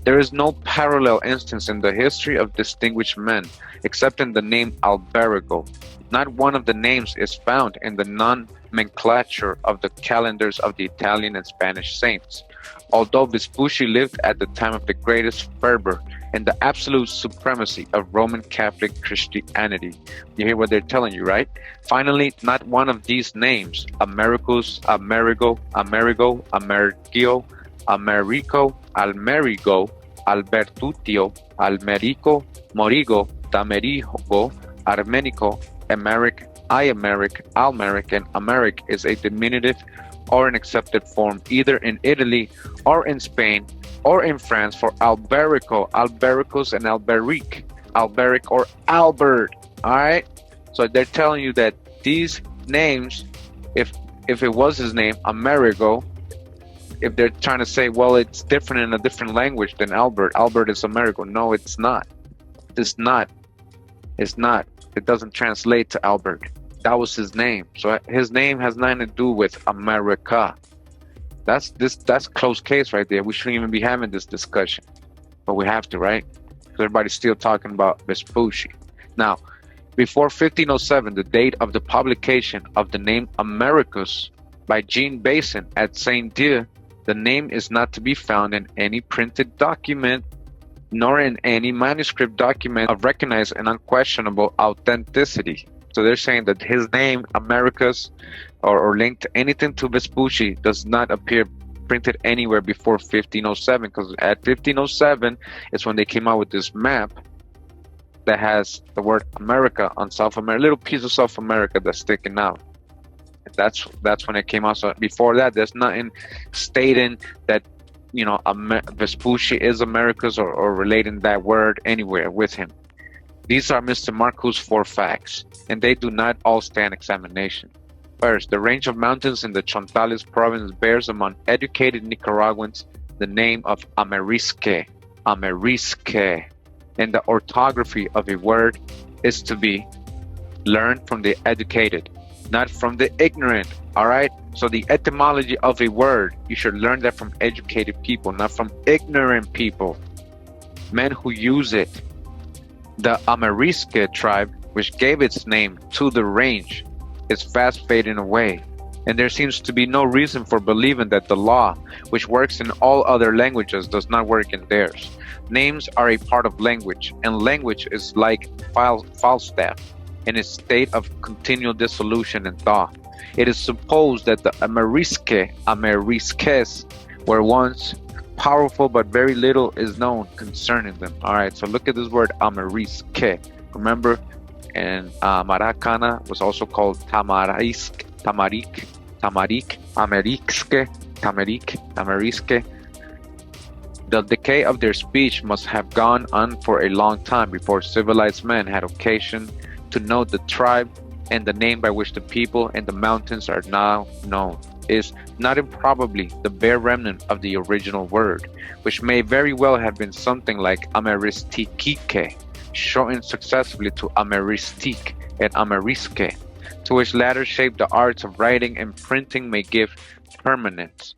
There is no parallel instance in the history of distinguished men, except in the name Alberico. Not one of the names is found in the nomenclature of the calendars of the Italian and Spanish saints. Although Vespucci lived at the time of the greatest fervor and the absolute supremacy of Roman Catholic Christianity. You hear what they're telling you, right? Finally, not one of these names, Americus, Amerigo, Amerigo, Amerigio, Americo, Almerigo, Albertutio, Almerico, Morigo, Damerigo, Armenico, Amaric, Iamaric, Almaric, and Amaric is a diminutive or an accepted form either in Italy or in Spain or in France for Alberico, Albericus, and Alberic, Alberic or Albert. All right. So they're telling you that these names, if it was his name, Amerigo, if they're trying to say, well, it's different in a different language than Albert. Albert is Amerigo. No, it's not. It's not. It's not. It doesn't translate to Albert. That was his name. So his name has nothing to do with America. That's close case right there. We shouldn't even be having this discussion, but we have to, right? Because everybody's still talking about Vespucci. Now, before 1507, the date of the publication of the name Americus by Jean Basson at Saint Dié, the name is not to be found in any printed document, nor in any manuscript document of recognized and unquestionable authenticity. So they're saying that his name, Americus, or linked to anything to Vespucci, does not appear printed anywhere before 1507, because at 1507 is when they came out with this map that has the word America on South America, a little piece of South America that's sticking out. And that's when it came out. So before that, there's nothing stating that, you know, Vespucci is Americus or relating that word anywhere with him. These are Mr. Marcou's 4 facts, and they do not all stand examination. First, the range of mountains in the Chontales province bears among educated Nicaraguans the name of Amerisque, Amerisque, and the orthography of a word is to be learned from the educated, not from the ignorant, all right? So the etymology of a word, you should learn that from educated people, not from ignorant people, men who use it. The Amerisque tribe, which gave its name to the range, is fast fading away, and there seems to be no reason for believing that the law, which works in all other languages, does not work in theirs. Names are a part of language, and language is like Falstaff, in a state of continual dissolution and thaw. It is supposed that the Amerisques were once powerful, but very little is known concerning them. All right, so look at this word Amerisque. Remember, and Amaracana was also called Tamarisk, Tamarik, Amerisque, Amerisque. The decay of their speech must have gone on for a long time before civilized men had occasion to know the tribe, and the name by which the people and the mountains are now known is not improbably the bare remnant of the original word, which may very well have been something like Ameristique, shortened successively to Ameristique and Amerisque, to which latter shape the arts of writing and printing may give permanence.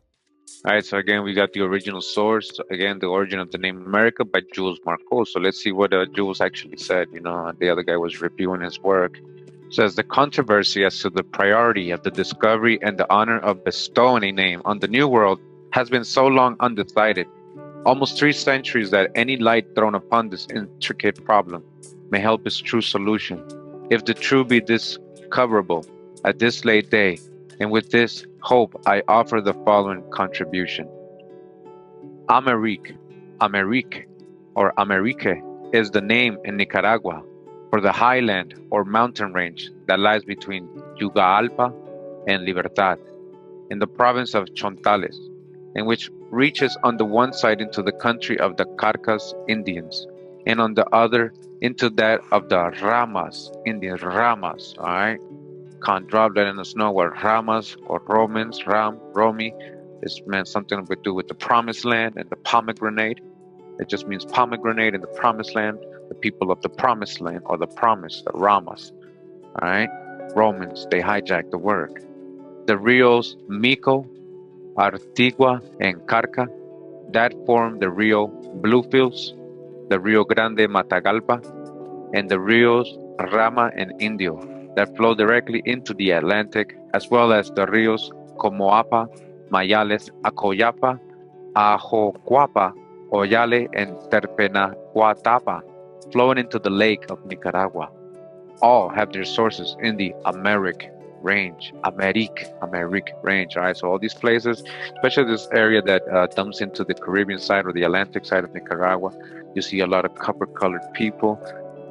All right, so again, we got the original source. Again, the origin of the name America by Jules Marcos. So let's see what Jules actually said. You know, the other guy was reviewing his work. It says the controversy as to the priority of the discovery and the honor of bestowing a name on the New World has been so long undecided, almost 3 centuries, that any light thrown upon this intricate problem may help its true solution. If the truth be discoverable at this late day, and with this hope, I offer the following contribution. Amérique, or Amerrique, is the name in Nicaragua for the highland or mountain range that lies between Yugalpa and Libertad in the province of Chontales, and which reaches on the one side into the country of the Carcas Indians, and on the other into that of the Ramas Indians. Ramas, all right? Can't drop, letting us know what Ramas or Romans, Romi, this meant something to do with the promised land and the pomegranate. It just means pomegranate in the promised land, the people of the promised land, or the promise, the Ramas. All right, Romans, they hijacked the word. The rios Mico, Artigua, and Carca that form the Rio Bluefields, the Rio Grande Matagalpa, and the rios Rama and Indio that flow directly into the Atlantic, as well as the rios Comoapa, Mayales, Acoyapa, Ajocuapa, Oyale, and Terpenacuatapa, flowing into the Lake of Nicaragua. All have their sources in the Amerrique range, Amerrique range. All right, so all these places, especially this area that dumps into the Caribbean side or the Atlantic side of Nicaragua, you see a lot of copper-colored people,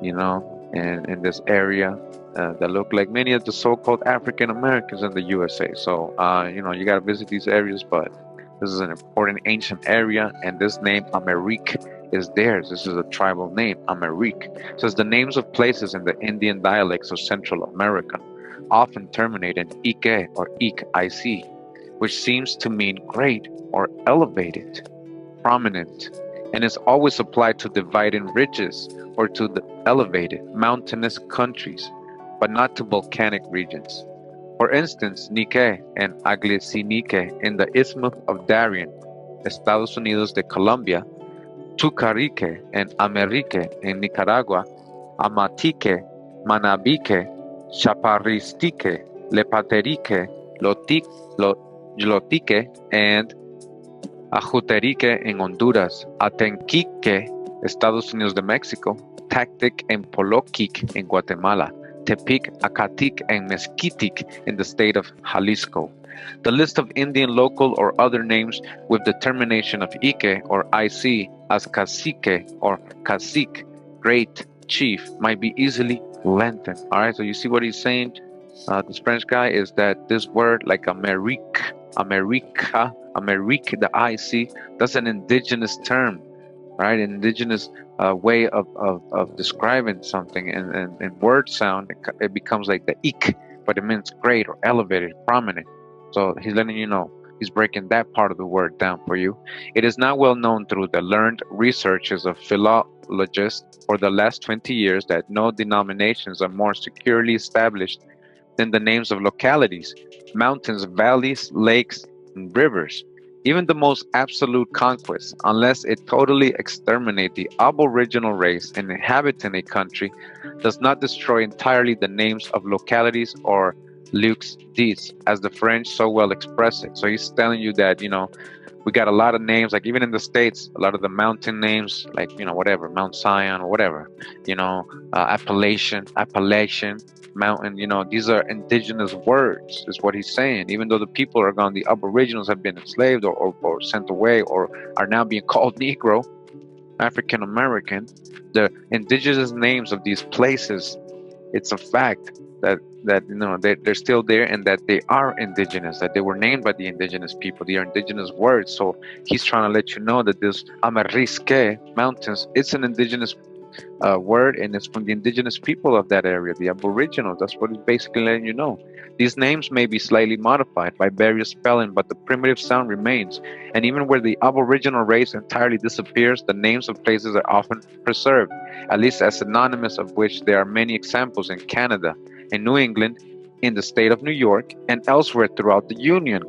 you know, in this area that look like many of the so-called African Americans in the USA. So, you know, you got to visit these areas, but this is an important ancient area, and this name, Amérique, is theirs. This is a tribal name, Amerrique. It says the names of places in the Indian dialects of Central America often terminate in Ike or Ik, which seems to mean great or elevated, prominent, and is always applied to dividing ridges or to the elevated, mountainous countries, but not to volcanic regions. For instance, Nike and Aglicinique in the Isthmus of Darien, Estados Unidos de Colombia, Tucarique and Amerique in Nicaragua, Amatique, Manabique, Chaparristique, Lepaterique, Lotique, and Ajuterique en Honduras, Atenquique, Estados Unidos de México, Tactic and Poloquic in Guatemala, Tepic, Acatic, and Mezquitic in the state of Jalisco. The list of Indian local or other names with the termination of Ike or IC as Cacique or Cacique, great chief, might be easily lengthened. All right, so you see what he's saying, the Spanish guy, is that this word like Amerique, America, Amerique, the IC, that's an indigenous term, right? An indigenous way of describing something, and in word sound, it becomes like the ik, but it means great or elevated, prominent. So he's letting you know, he's breaking that part of the word down for you. It is now well known through the learned researches of philologists for the last 20 years that no denominations are more securely established than the names of localities, mountains, valleys, lakes, and rivers. Even the most absolute conquest, unless it totally exterminate the aboriginal race and inhabiting a country, does not destroy entirely the names of localities or lieux dits, as the French so well express it. So he's telling you that, we got a lot of names, like even in the States, a lot of the mountain names, like, whatever, Mount Zion or whatever, Appalachian mountain, these are indigenous words, is what he's saying. Even though the people are gone, the aboriginals have been enslaved or sent away or are now being called Negro, African American, the indigenous names of these places, it's a fact that they're still there and that they are indigenous, that they were named by the indigenous people. They are indigenous words. So he's trying to let you know that this AMERRISQUE mountains, it's an indigenous word, and it's from the indigenous people of that area, the aboriginals. That's what he's basically letting you know. These names may be slightly modified by various spelling, but the primitive sound remains. And even where the aboriginal race entirely disappears, the names of places are often preserved, at least as synonymous, of which there are many examples in Canada, in New England, in the state of New York, and elsewhere throughout the Union.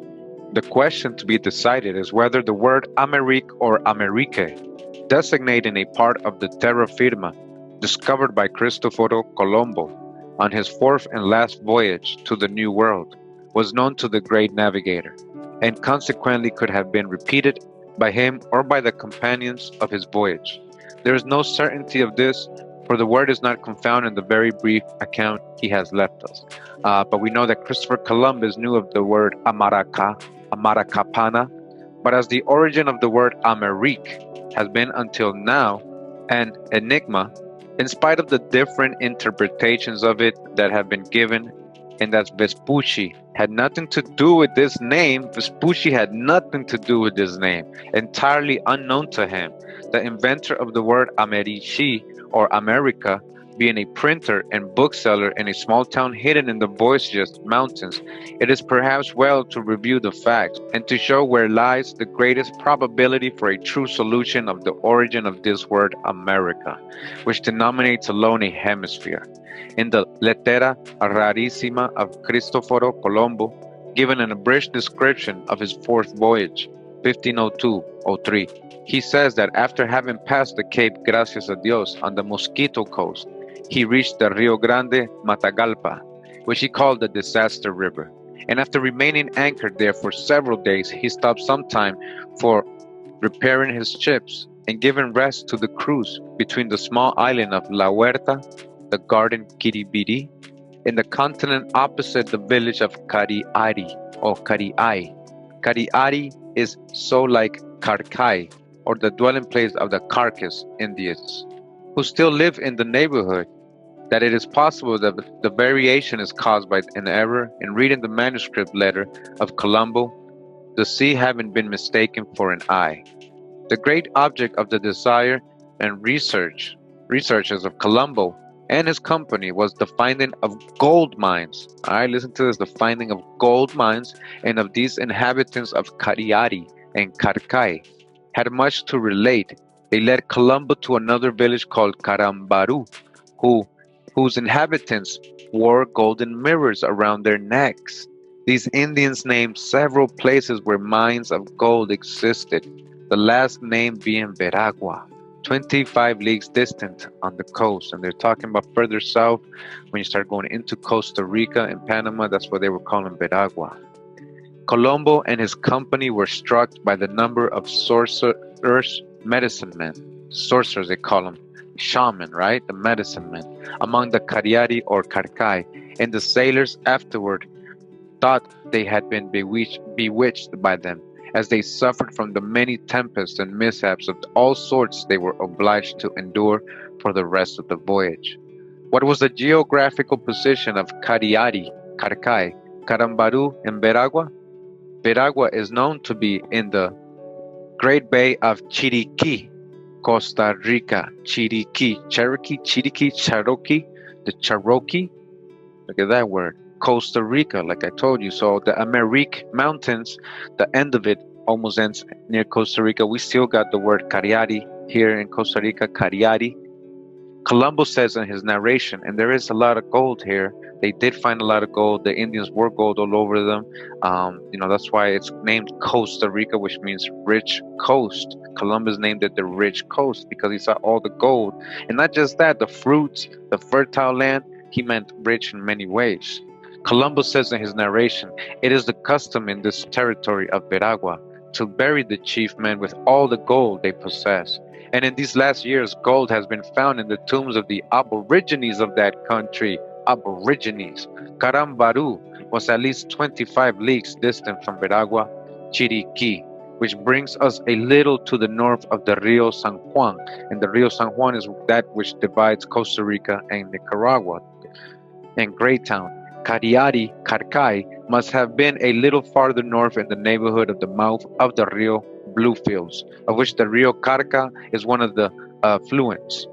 The question to be decided is whether the word Amérique or Amérique, designating a part of the terra firma discovered by Cristoforo Colombo on his fourth and last voyage to the New World, was known to the great navigator, and consequently could have been repeated by him or by the companions of his voyage. There is no certainty of this, for the word is not confounded in the very brief account he has left us. But we know that Christopher Columbus knew of the word Amaraca, AMARACAPANA, but as the origin of the word Amérique has been until now an enigma, in spite of the different interpretations of it that have been given, and that Vespucci had nothing to do with this name. Vespucci had nothing to do with this name, entirely unknown to him. The inventor of the word Americi or America, being a printer and bookseller in a small town hidden in the Vosges Mountains, it is perhaps well to review the facts and to show where lies the greatest probability for a true solution of the origin of this word America, which denominates alone a hemisphere. In the Lettera Rarissima of Cristoforo Colombo, given an abridged description of his fourth voyage, 1502-03, he says that after having passed the Cape Gracias a Dios on the Mosquito Coast, he reached the Rio Grande Matagalpa, which he called the Disaster River. And after remaining anchored there for several days, he stopped sometime for repairing his ships and giving rest to the crews between the small island of La Huerta, the garden Kiribiri, and the continent opposite the village of Cariari or Cariai. Cariari is so like Carcai, or the dwelling place of the Carcass Indians, who still live in the neighborhood, that it is possible that the variation is caused by an error in reading the manuscript letter of Colombo, the C having been mistaken for an I. The great object of the desire and researches of Colombo and his company was the finding of gold mines. All right, listen to this: the finding of gold mines, and of these inhabitants of Cariari and Carcay had much to relate. They led Colombo to another village called Carambaru, who whose inhabitants wore golden mirrors around their necks. These Indians named several places where mines of gold existed, the last name being Veragua, 25 leagues distant on the coast. And they're talking about further south when you start going into Costa Rica and Panama. That's what they were calling Veragua. Colombo and his company were struck by the number of sorcerers, medicine men. Sorcerers, they call them shaman, right? The medicine men among the Cariari or Carcay, and the sailors afterward thought they had been bewitched by them, as they suffered from the many tempests and mishaps of all sorts they were obliged to endure for the rest of the voyage. What was the geographical position of Cariari, Carcay, Carambaru, and Veragua? Veragua is known to be in the Great Bay of Chiriquí, Costa Rica. Chiriquí, Cherokee, the Cherokee. Look at that word. Costa Rica, like I told you. So the Amerrique Mountains, the end of it almost ends near Costa Rica. We still got the word Cariari here in Costa Rica, Cariari. Colombo says in his narration, and there is a lot of gold here. They did find a lot of gold. The Indians were gold all over them. That's why it's named Costa Rica, which means rich coast. Columbus named it the rich coast because he saw all the gold. And not just that, the fruits, the fertile land, he meant rich in many ways. Columbus says in his narration, it is the custom in this territory of Veragua to bury the chief men with all the gold they possess. And in these last years, gold has been found in the tombs of the aborigines of that country. Aborigines. Carambaru was at least 25 leagues distant from Veragua, Chiriquí, which brings us a little to the north of the Rio San Juan. And the Rio San Juan is that which divides Costa Rica and Nicaragua. And Greytown, Cariari, Carcay, must have been a little farther north in the neighborhood of the mouth of the Rio Bluefields, of which the Rio Carca is one of the affluents,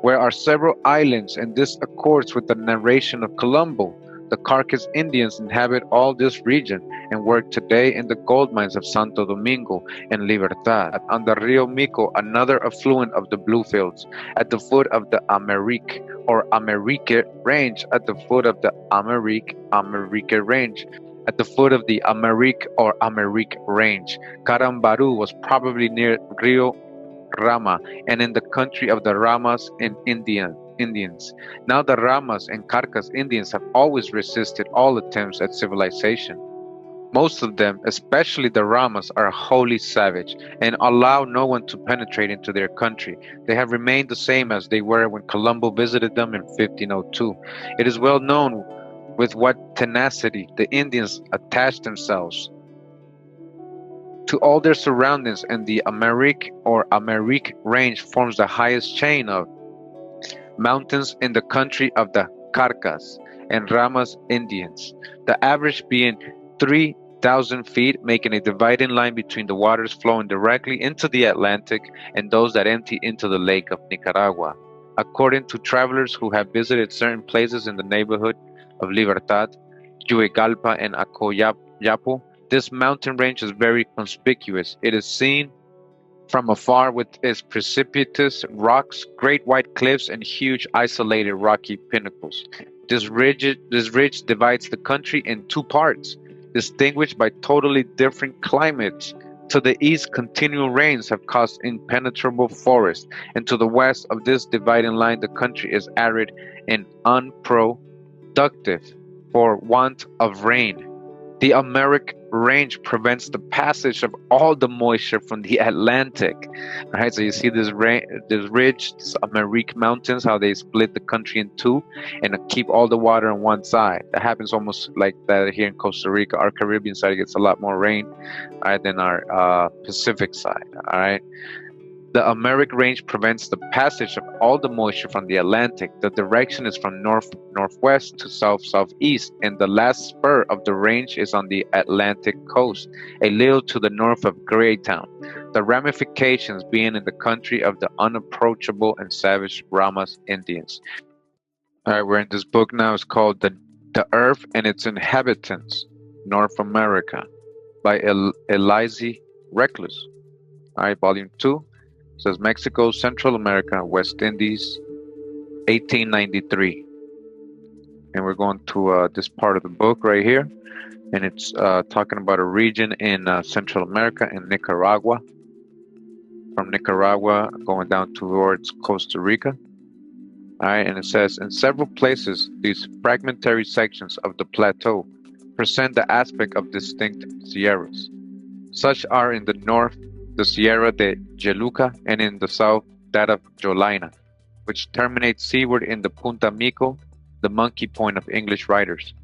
where are several islands, and this accords with the narration of Colombo. The Carcas Indians inhabit all this region and work today in the gold mines of Santo Domingo and Libertad. On the Rio Mico, another affluent of the Bluefields, at the foot of the Amarique or Amerrique range, at the foot of the Amerrique range, at the foot of the Amarique or Amerique range. Carambaru was probably near Rio Rama and in the country of the Ramas and Indians. Now the Ramas and Carcas Indians have always resisted all attempts at civilization. Most of them, especially the Ramas, are wholly savage and allow no one to penetrate into their country. They have remained the same as they were when Colombo visited them in 1502. It is well known with what tenacity the Indians attached themselves to all their surroundings, and the Amarique or Amerique range forms the highest chain of mountains in the country of the Carcas and Ramas Indians, the average being 3,000 feet, making a dividing line between the waters flowing directly into the Atlantic and those that empty into the Lake of Nicaragua. According to travelers who have visited certain places in the neighborhood of Libertad, Yuegalpa, and Acoyapo, this mountain range is very conspicuous. It is seen from afar with its precipitous rocks, great white cliffs, and huge isolated rocky pinnacles. This ridge divides the country in two parts, distinguished by totally different climates. To the east, continual rains have caused impenetrable forests, and to the west of this dividing line, the country is arid and unproductive for want of rain. The American range prevents the passage of all the moisture from the Atlantic. Right, so you see this ridge, this Amerique Mountains, how they split the country in two and keep all the water on one side. That happens almost like that here in Costa Rica. Our Caribbean side gets a lot more rain, right, than our Pacific side. All right. The Amerrique Range prevents the passage of all the moisture from the Atlantic. The direction is from north-northwest to south-southeast, and the last spur of the range is on the Atlantic coast, a little to the north of Greytown, the ramifications being in the country of the unapproachable and savage Ramas Indians. All right, we're in this book now. It's called The Earth and Its Inhabitants, North America, by Elise Reclus. All right, volume 2. It says Mexico, Central America, West Indies, 1893. And we're going to this part of the book right here. And it's talking about a region in Central America in Nicaragua. From Nicaragua going down towards Costa Rica. All right, and it says, in several places, these fragmentary sections of the plateau present the aspect of distinct sierras. Such are in the north the Sierra de Geluca, and in the south that of Jolaina, which terminates seaward in the Punta Mico, the monkey point of English writers.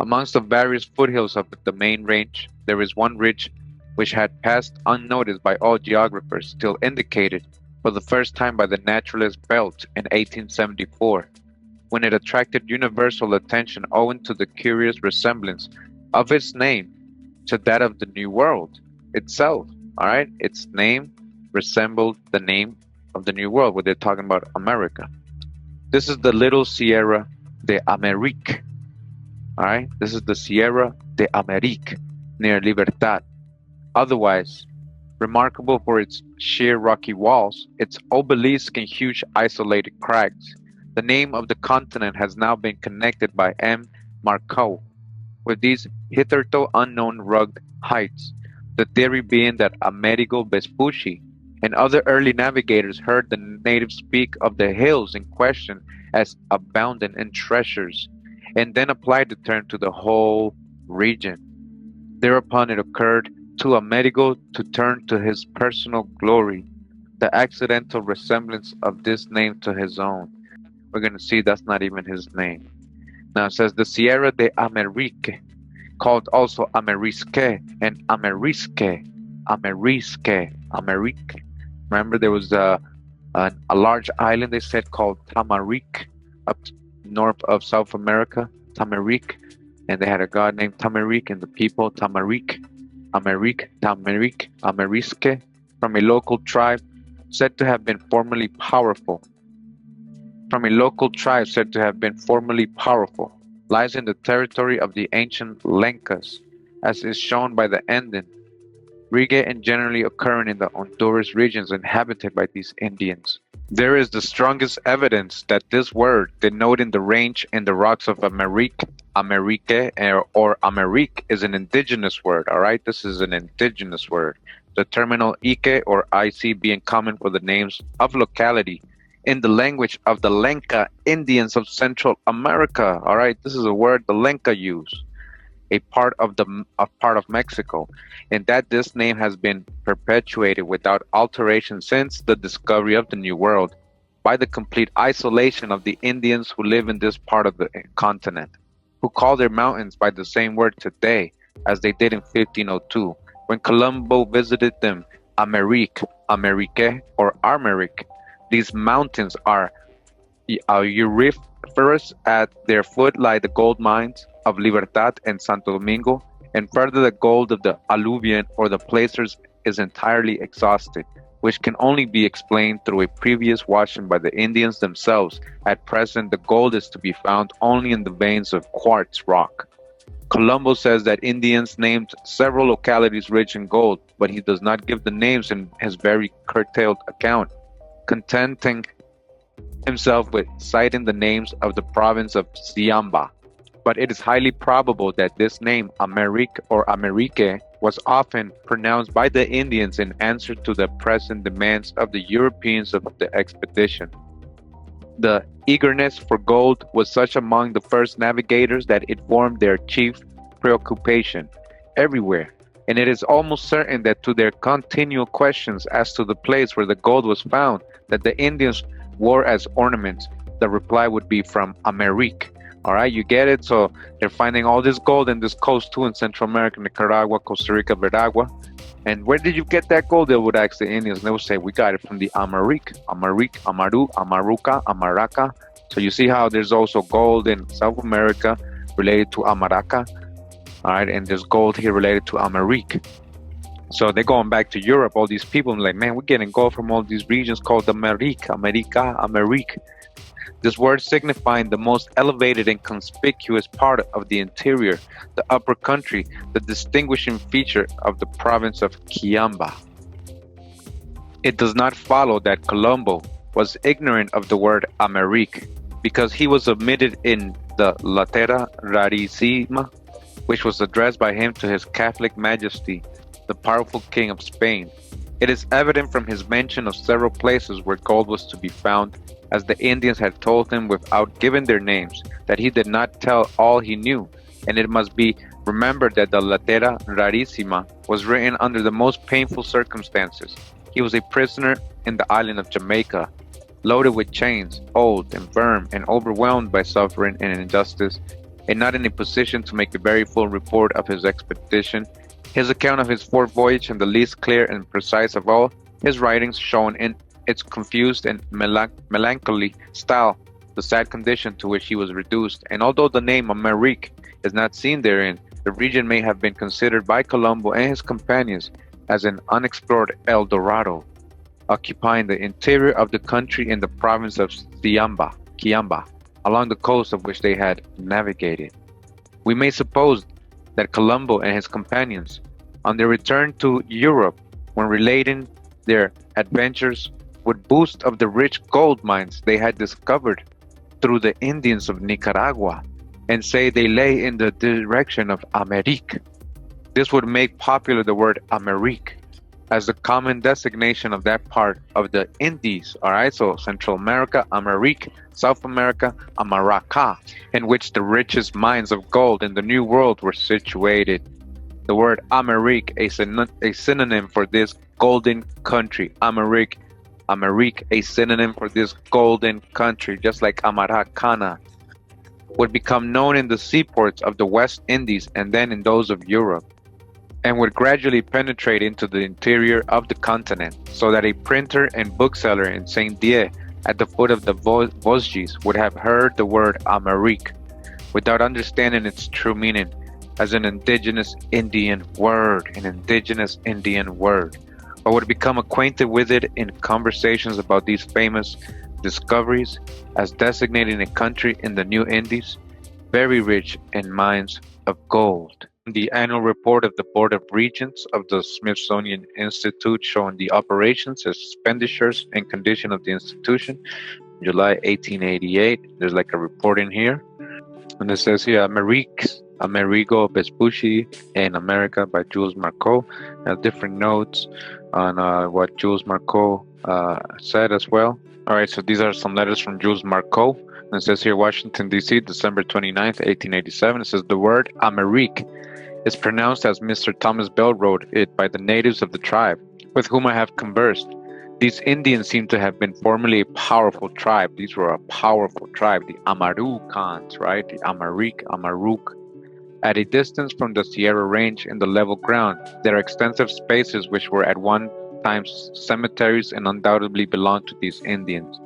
Amongst the various foothills of the main range, there is one ridge which had passed unnoticed by all geographers till indicated for the first time by the naturalist Belt in 1874, when it attracted universal attention owing to the curious resemblance of its name to that of the New World itself. All right, its name resembled the name of the New World, where they're talking about America. This is the little Sierra de Amerrique. All right, this is the Sierra de Amerrique near Libertad. Otherwise, remarkable for its sheer rocky walls, its obelisk and huge isolated crags. The name of the continent has now been connected by M. Marco with these hitherto unknown rugged heights. The theory being that Amerigo Vespucci and other early navigators heard the natives speak of the hills in question as abounding in treasures, and then applied the term to the whole region. Thereupon it occurred to Amerigo to turn to his personal glory the accidental resemblance of this name to his own. We're going to see that's not even his name. Now it says the Sierra de Amerrique, called also AMERRISQUE and AMERRISQUE. Remember, there was a large island they said called Tamarique up north of South America, Tamarique, and they had a god named Tamarique and the people Tamarique, AMERRISQUE, from a local tribe said to have been formerly powerful. Lies in the territory of the ancient Lencas, as is shown by the ending, Rigue, and generally occurring in the Honduras regions inhabited by these Indians. There is the strongest evidence that this word, denoting the range in the rocks of Amerique, or Amérique, is an indigenous word. All right, this is an indigenous word. The terminal Ike or IC being common for the names of locality in the language of the Lenca Indians of Central America. All right, this is a word the Lenca use, a part of Mexico, and that this name has been perpetuated without alteration since the discovery of the New World by the complete isolation of the Indians who live in this part of the continent, who call their mountains by the same word today as they did in 1502 when Colombo visited them, Amérique, or Amerrique. These mountains are auriferous. At their foot lie the gold mines of Libertad and Santo Domingo, and further the gold of the alluvion or the placers is entirely exhausted, which can only be explained through a previous washing by the Indians themselves. At present, the gold is to be found only in the veins of quartz rock. Colombo says that Indians named several localities rich in gold, but he does not give the names in his very curtailed account, contenting himself with citing the names of the province of Siamba. But it is highly probable that this name, Amérique or Amérique, was often pronounced by the Indians in answer to the present demands of the Europeans of the expedition. The eagerness for gold was such among the first navigators that it formed their chief preoccupation everywhere, and it is almost certain that to their continual questions as to the place where the gold was found that the Indians wore as ornaments, the reply would be from Amérique, All right, you get it? So they're finding all this gold in this coast too in Central America, Nicaragua, Costa Rica, Veragua. And where did you get that gold? They would ask the Indians. And they would say, we got it from the Amarique, Amaru, Amaruca, Amaraca. So you see how there's also gold in South America related to Amaraca. All right, and there's gold here related to Amerrique. So they're going back to Europe, all these people, and like, man, we're getting gold from all these regions called Amerique, America, Amerique. This word signifying the most elevated and conspicuous part of the interior, the upper country, the distinguishing feature of the province of Quiamba. It does not follow that Colombo was ignorant of the word Amérique because he was omitted in the Lettera Rarissima, which was addressed by him to his Catholic Majesty, the powerful King of Spain. It is evident from his mention of several places where gold was to be found, as the Indians had told him without giving their names, that he did not tell all he knew, and it must be remembered that the Lettera Rarissima was written under the most painful circumstances. He was a prisoner in the island of Jamaica, loaded with chains, old, infirm, and overwhelmed by suffering and injustice, and not in a position to make a very full report of his expedition. His account of his fourth voyage, and the least clear and precise of all his writings, shown in its confused and melancholy style the sad condition to which he was reduced. And although the name Amérique is not seen therein, the region may have been considered by Colombo and his companions as an unexplored El Dorado, occupying the interior of the country in the province of Quiamba, along the coast of which they had navigated. We may suppose that Colombo and his companions, on their return to Europe, when relating their adventures, would boast of the rich gold mines they had discovered through the Indians of Nicaragua, and say they lay in the direction of Amérique. This would make popular the word Amérique as the common designation of that part of the Indies, all right? So Central America, Amérique, South America, Amaraca, in which the richest mines of gold in the New World were situated. The word Amérique, a synonym for this golden country. Amérique, a synonym for this golden country, just like Amaracana, would become known in the seaports of the West Indies and then in those of Europe, and would gradually penetrate into the interior of the continent, so that a printer and bookseller in Saint-Dié, at the foot of the Vosges, would have heard the word Amérique without understanding its true meaning as an indigenous Indian word, but would become acquainted with it in conversations about these famous discoveries as designating a country in the New Indies very rich in mines of gold. The annual report of the Board of Regents of the Smithsonian Institute showing the operations, expenditures, and condition of the institution, July 1888. There's like a report in here, and it says here, Amerigo Vespucci in America by Jules Marceau. Different notes on what Jules Marceau said as well. All right, so these are some letters from Jules Marceau. And it says here, Washington, D.C., December 29th, 1887. It says, the word Amérique is pronounced as Mr. Thomas Bell wrote it by the natives of the tribe with whom I have conversed. These Indians seem to have been formerly a powerful tribe. These were a powerful tribe, the Amarucans, right? The Amarique, Amaruk. At a distance from the Sierra Range in the level ground, there are extensive spaces which were at one time cemeteries and undoubtedly belonged to these Indians.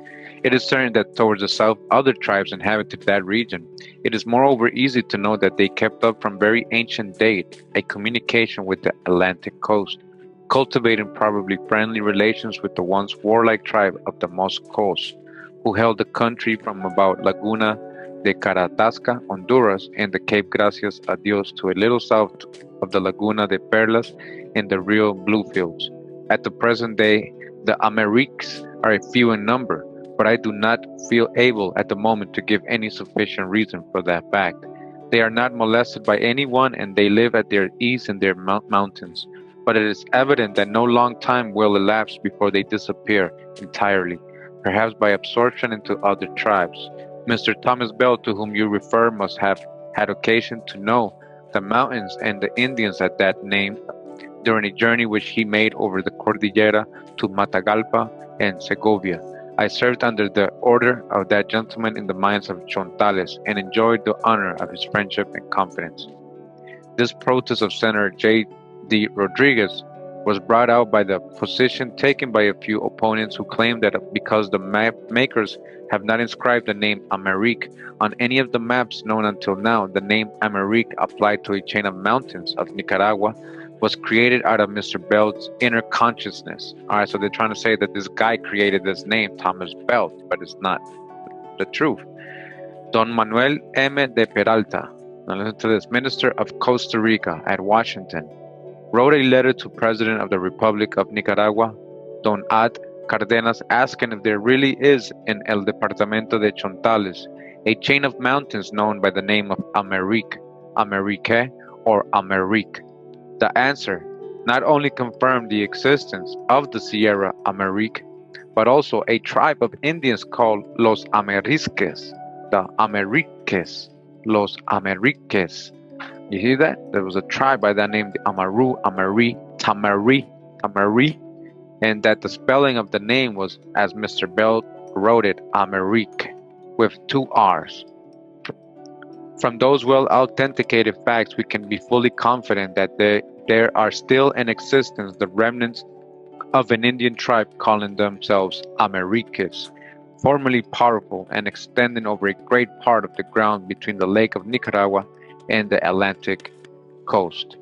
It is certain that towards the south other tribes inhabited that region. It is moreover easy to know that they kept up from very ancient date a communication with the Atlantic coast, cultivating probably friendly relations with the once warlike tribe of the Moscos, who held the country from about Laguna de Caratasca, Honduras, and the Cape Gracias a Dios to a little south of the Laguna de Perlas in the Rio Bluefields. At the present day, the Amériques are a few in number, but I do not feel able at the moment to give any sufficient reason for that fact. They are not molested by anyone, and they live at their ease in their mountains, but it is evident that no long time will elapse before they disappear entirely, perhaps by absorption into other tribes. Mr. Thomas Bell, to whom you refer, must have had occasion to know the mountains and the Indians at that name during a journey which he made over the Cordillera to Matagalpa and Segovia. I served under the order of that gentleman in the mines of Chontales and enjoyed the honor of his friendship and confidence. This protest of Senator J. D. Rodriguez was brought out by the position taken by a few opponents who claimed that because the map makers have not inscribed the name Amerrique on any of the maps known until now, the name Amerrique applied to a chain of mountains of Nicaragua was created out of Mr. Belt's inner consciousness. All right, so they're trying to say that this guy created this name, Thomas Belt, but it's not the truth. Don Manuel M. de Peralta, now listen to this, Minister of Costa Rica at Washington, wrote a letter to President of the Republic of Nicaragua, Don Ad Cardenas, asking if there really is in El Departamento de Chontales a chain of mountains known by the name of Amerrique, Amerrique, or Amerrique. The answer not only confirmed the existence of the Sierra Amerrique, but also a tribe of Indians called Los Amerisques, the Ameriques, Los Ameriques. You see that? There was a tribe by that name, the Amaru, Amari, Tamari, and that the spelling of the name was, as Mr. Bell wrote it, Amerique, with two R's. From those well-authenticated facts, we can be fully confident that there are still in existence the remnants of an Indian tribe calling themselves Ameriques, formerly powerful and extending over a great part of the ground between the Lake of Nicaragua and the Atlantic coast.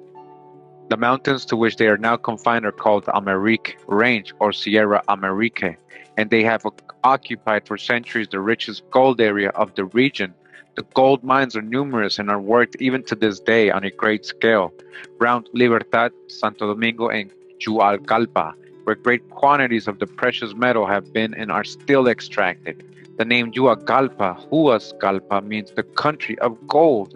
The mountains to which they are now confined are called the Amerrique Range or Sierra Amerrique, and they have occupied for centuries the richest gold area of the region. The gold mines are numerous and are worked even to this day on a great scale. Round Libertad, Santo Domingo, and Jualcalpa, where great quantities of the precious metal have been and are still extracted. The name Huascalpa means the country of gold,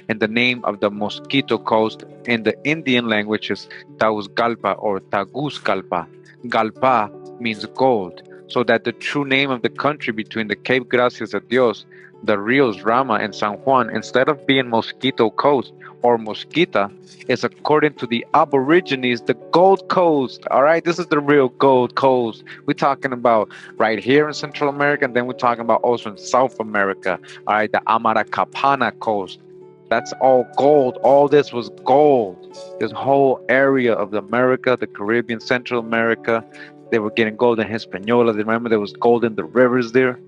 and the name of the Mosquito Coast in the Indian language is Tausgalpa or Taguscalpa. Galpa means gold, so that the true name of the country between the Cape Gracias a Dios, the Rios Rama and San Juan, instead of being Mosquito Coast or Mosquita, is according to the Aborigines, the Gold Coast. All right, this is the real Gold Coast. We're talking about right here in Central America, and then we're talking about also in South America. All right, the Amaracapana Coast. That's all gold. All this was gold. This whole area of the America, the Caribbean, Central America, they were getting gold in Hispaniola. Remember, there was gold in the rivers there.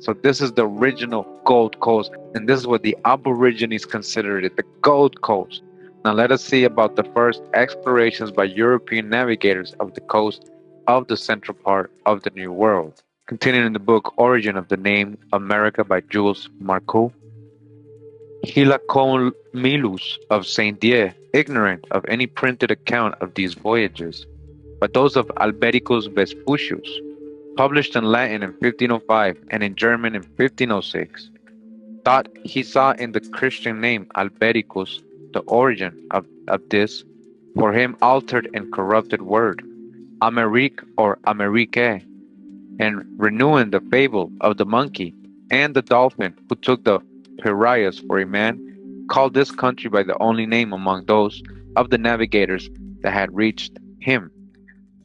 So this is the original Gold Coast, and this is what the Aborigines considered it, the Gold Coast. Now let us see about the first explorations by European navigators of the coast of the central part of the New World. Continuing in the book Origin of the Name America by Jules Marcou. Hilacomilus of Saint-Dié, ignorant of any printed account of these voyages, but those of Alberico Vespucci, published in Latin in 1505 and in German in 1506, thought he saw in the Christian name Albericus the origin of this, for him altered and corrupted word, Amerrique or Amerrique, and renewing the fable of the monkey and the dolphin who took the Piraeus for a man, called this country by the only name among those of the navigators that had reached him,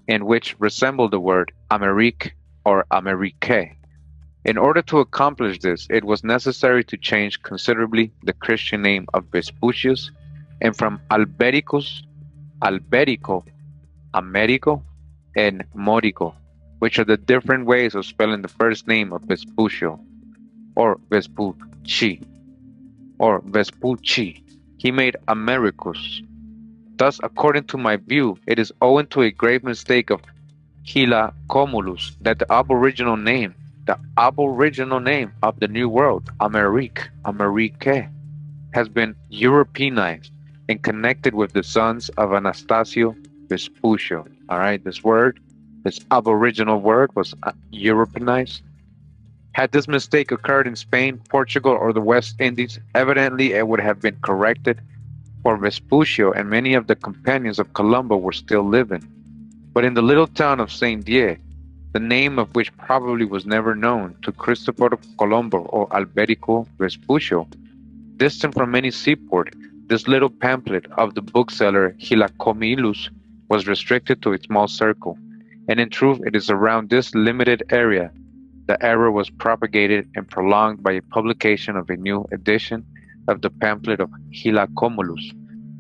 and which resembled the word Amérique or Amérique. In order to accomplish this, it was necessary to change considerably the Christian name of Vespucius, and from Alberico, Amerigo, and Morigo, which are the different ways of spelling the first name of Vespuccio, or Vespucci, or Vespucci. He made Americus. Thus, according to my view, it is owing to a grave mistake of Hilacomulus that the aboriginal name of the New World, Amerique, has been Europeanized and connected with the sons of Anastasio Vespuccio. All right, this aboriginal word was Europeanized. Had this mistake occurred in Spain, Portugal, or the West Indies, evidently it would have been corrected, for Vespuccio and many of the companions of Colombo were still living. But in the little town of Saint-Dié, the name of which probably was never known to Cristoforo Colombo or Alberico Vespuccio, distant from any seaport, this little pamphlet of the bookseller Hilacomilus was restricted to a small circle, And in truth, it is around this limited area the error was propagated and prolonged by a publication of a new edition of the pamphlet of Hylacomelus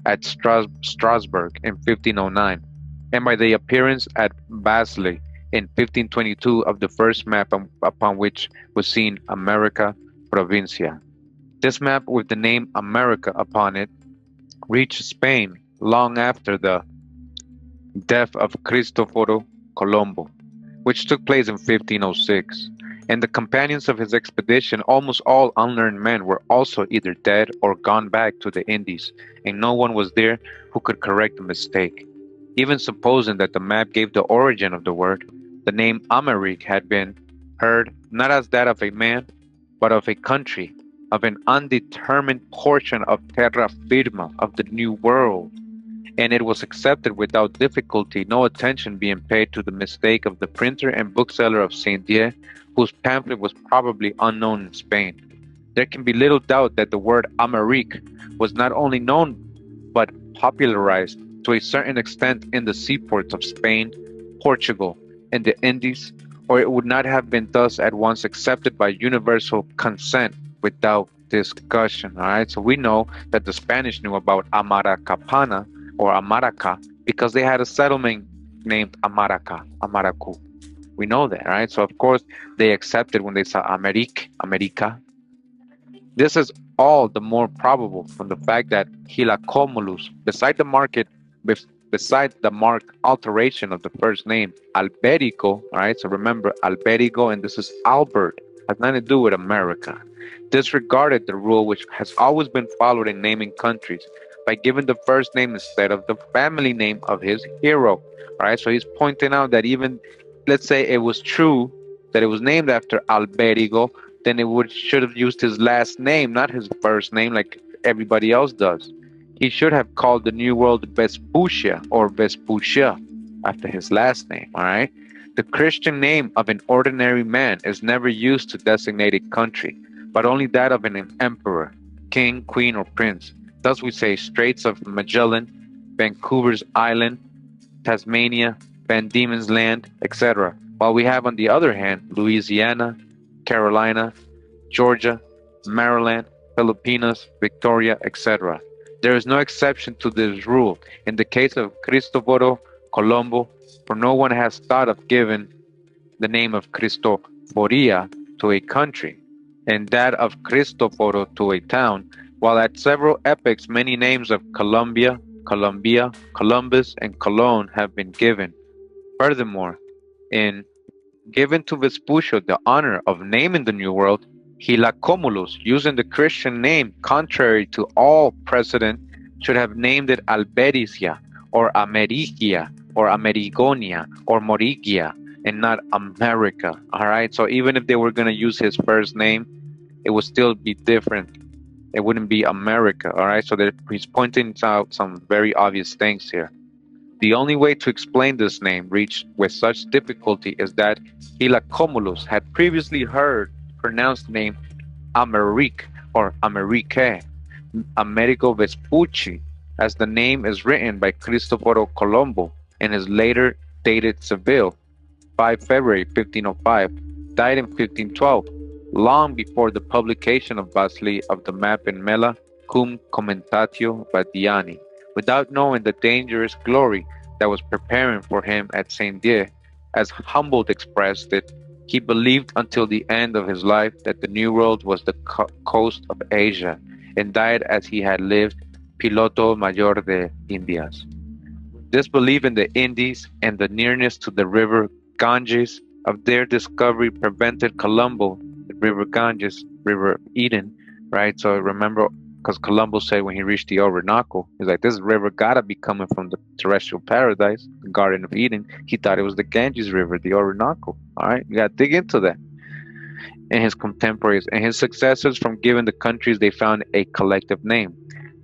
at Strasbourg in 1509, and by the appearance at Basel in 1522 of the first map upon which was seen America Provincia. This map with the name America upon it reached Spain long after the death of Cristoforo Colombo, which took place in 1506, and the companions of his expedition, almost all unlearned men, were also either dead or gone back to the Indies, and no one was there who could correct the mistake. Even supposing that the map gave the origin of the word, the name Amérique had been heard not as that of a man, but of a country, of an undetermined portion of terra firma, of the New World, and it was accepted without difficulty, no attention being paid to the mistake of the printer and bookseller of Saint-Dié, whose pamphlet was probably unknown in Spain. There can be little doubt that the word Amérique was not only known but popularized to a certain extent in the seaports of Spain, Portugal, and the Indies, or it would not have been thus at once accepted by universal consent without discussion. All right, so we know that the Spanish knew about Amaracapana or Amaraca because they had a settlement named Amaraca, Amaracu. We know that, right? So of course they accepted when they saw Amerrique, America. This is all the more probable from the fact that Hylacomelus, beside the marked alteration of the first name, Alberico, all right? So remember Alberico, and this is Albert, has nothing to do with America. Disregarded the rule which has always been followed in naming countries by giving the first name instead of the family name of his hero. All right, so he's pointing out that even, let's say it was true that it was named after Alberigo, then it should have used his last name, not his first name like everybody else does. He should have called the New World Vespuccia or Vespuccia after his last name, all right? The Christian name of an ordinary man is never used to designate a country, but only that of an emperor, king, queen, or prince. Thus we say Straits of Magellan, Vancouver's Island, Tasmania, Van Diemen's Land, etc. While we have, on the other hand, Louisiana, Carolina, Georgia, Maryland, Filipinas, Victoria, etc. There is no exception to this rule. In the case of Cristoforo Colombo, for no one has thought of giving the name of Cristoforia to a country, and that of Cristoforo to a town, while at several epochs many names of Colombia, Colombia, Columbus, and Cologne have been given. Furthermore, in given to Vespuccio the honor of naming the New World, Hylacomelus, using the Christian name contrary to all precedent, should have named it Albericia, or Amerigia, or Amerigonia, or Morigia, and not America. All right, so even if they were going to use his first name, it would still be different. It wouldn't be America. All right, so he's pointing out some very obvious things here. The only way to explain this name reached with such difficulty is that Hylacomelus had previously heard pronounced the name Amerrique or Amerique, Amerigo Vespucci, as the name is written by Cristoforo Colombo in his later dated Seville, 5 February 1505, died in 1512, long before the publication of Basli of the map in Mela cum commentatio Vadiani, without knowing the dangerous glory that was preparing for him at Saint-Dié. As Humboldt expressed it, he believed until the end of his life that the New World was the coast of Asia, and died as he had lived, Piloto Mayor de Indias. This belief in the Indies and the nearness to the river Ganges of their discovery prevented Colombo, the river Ganges, river Eden, right? So remember, because Colombo said when he reached the Orinoco, he's like, this river gotta be coming from the terrestrial paradise, the Garden of Eden. He thought it was the Ganges River, the Orinoco. All right, you gotta dig into that. And his contemporaries and his successors, from giving the countries, they found a collective name.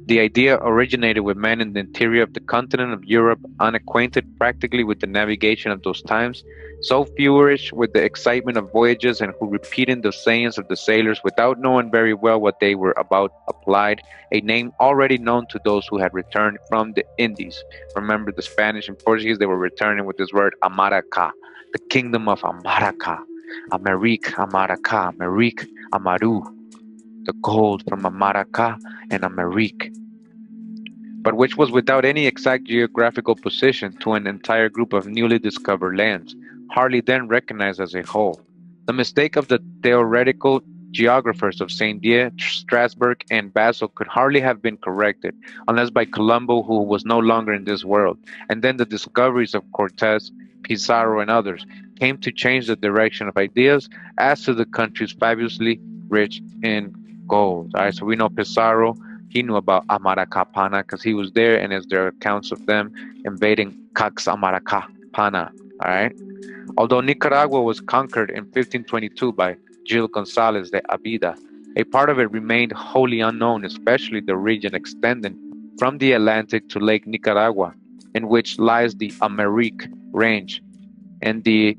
The idea originated with men in the interior of the continent of Europe, unacquainted practically with the navigation of those times, so feverish with the excitement of voyages, and who repeated the sayings of the sailors without knowing very well what they were about, applied a name already known to those who had returned from the Indies. Remember, the Spanish and Portuguese, they were returning with this word Amaraca, the kingdom of Amaraca, Amerrique, Amaraca, Amerrique, Amaru, the gold from Amaraca and Amerrique, but which was without any exact geographical position to an entire group of newly discovered lands, hardly then recognized as a whole. The mistake of the theoretical geographers of St. Dié, Strasbourg, and Basel could hardly have been corrected, unless by Colombo, who was no longer in this world, and then the discoveries of Cortes, Pizarro, and others came to change the direction of ideas as to the countries fabulously rich in gold. All right, so we know Pizarro, he knew about Amaracapana because he was there, and as there are accounts of them invading Cax Amaracapana. All right, although Nicaragua was conquered in 1522 by Gil Gonzalez de Avida, a part of it remained wholly unknown, especially the region extending from the Atlantic to Lake Nicaragua, in which lies the Amerrique range, and the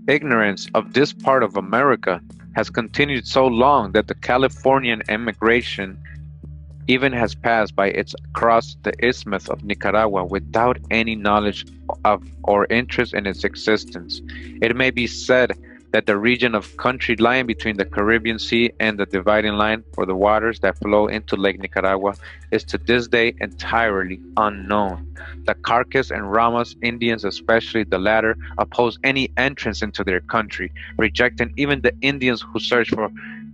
ignorance of this part of America has continued so long that the Californian emigration even has passed by its across the isthmus of Nicaragua without any knowledge of or interest in its existence. It may be said that the region of country lying between the Caribbean Sea and the dividing line for the waters that flow into Lake Nicaragua is to this day entirely unknown. The Carcas and Ramas Indians, especially the latter, oppose any entrance into their country, rejecting even the Indians who search for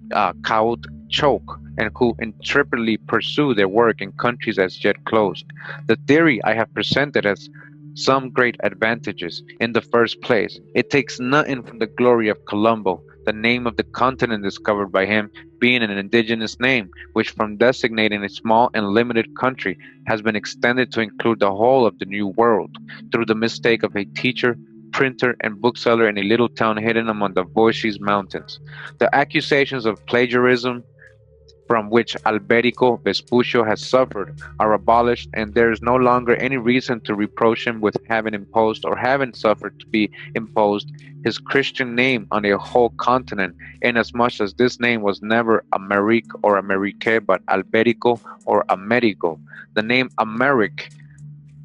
caoutchouc and who intrepidly pursue their work in countries as yet closed. The theory I have presented has some great advantages. In the first place, it takes nothing from the glory of Colombo, the name of the continent discovered by him being an indigenous name, which from designating a small and limited country has been extended to include the whole of the New World, through the mistake of a teacher, printer, and bookseller in a little town hidden among the Vosges Mountains. The accusations of plagiarism from which Alberico Vespucci has suffered are abolished, and there is no longer any reason to reproach him with having imposed or having suffered to be imposed his Christian name on a whole continent, inasmuch as this name was never Amérique or Amerrique, but Alberico or Amerigo. The name Amérique,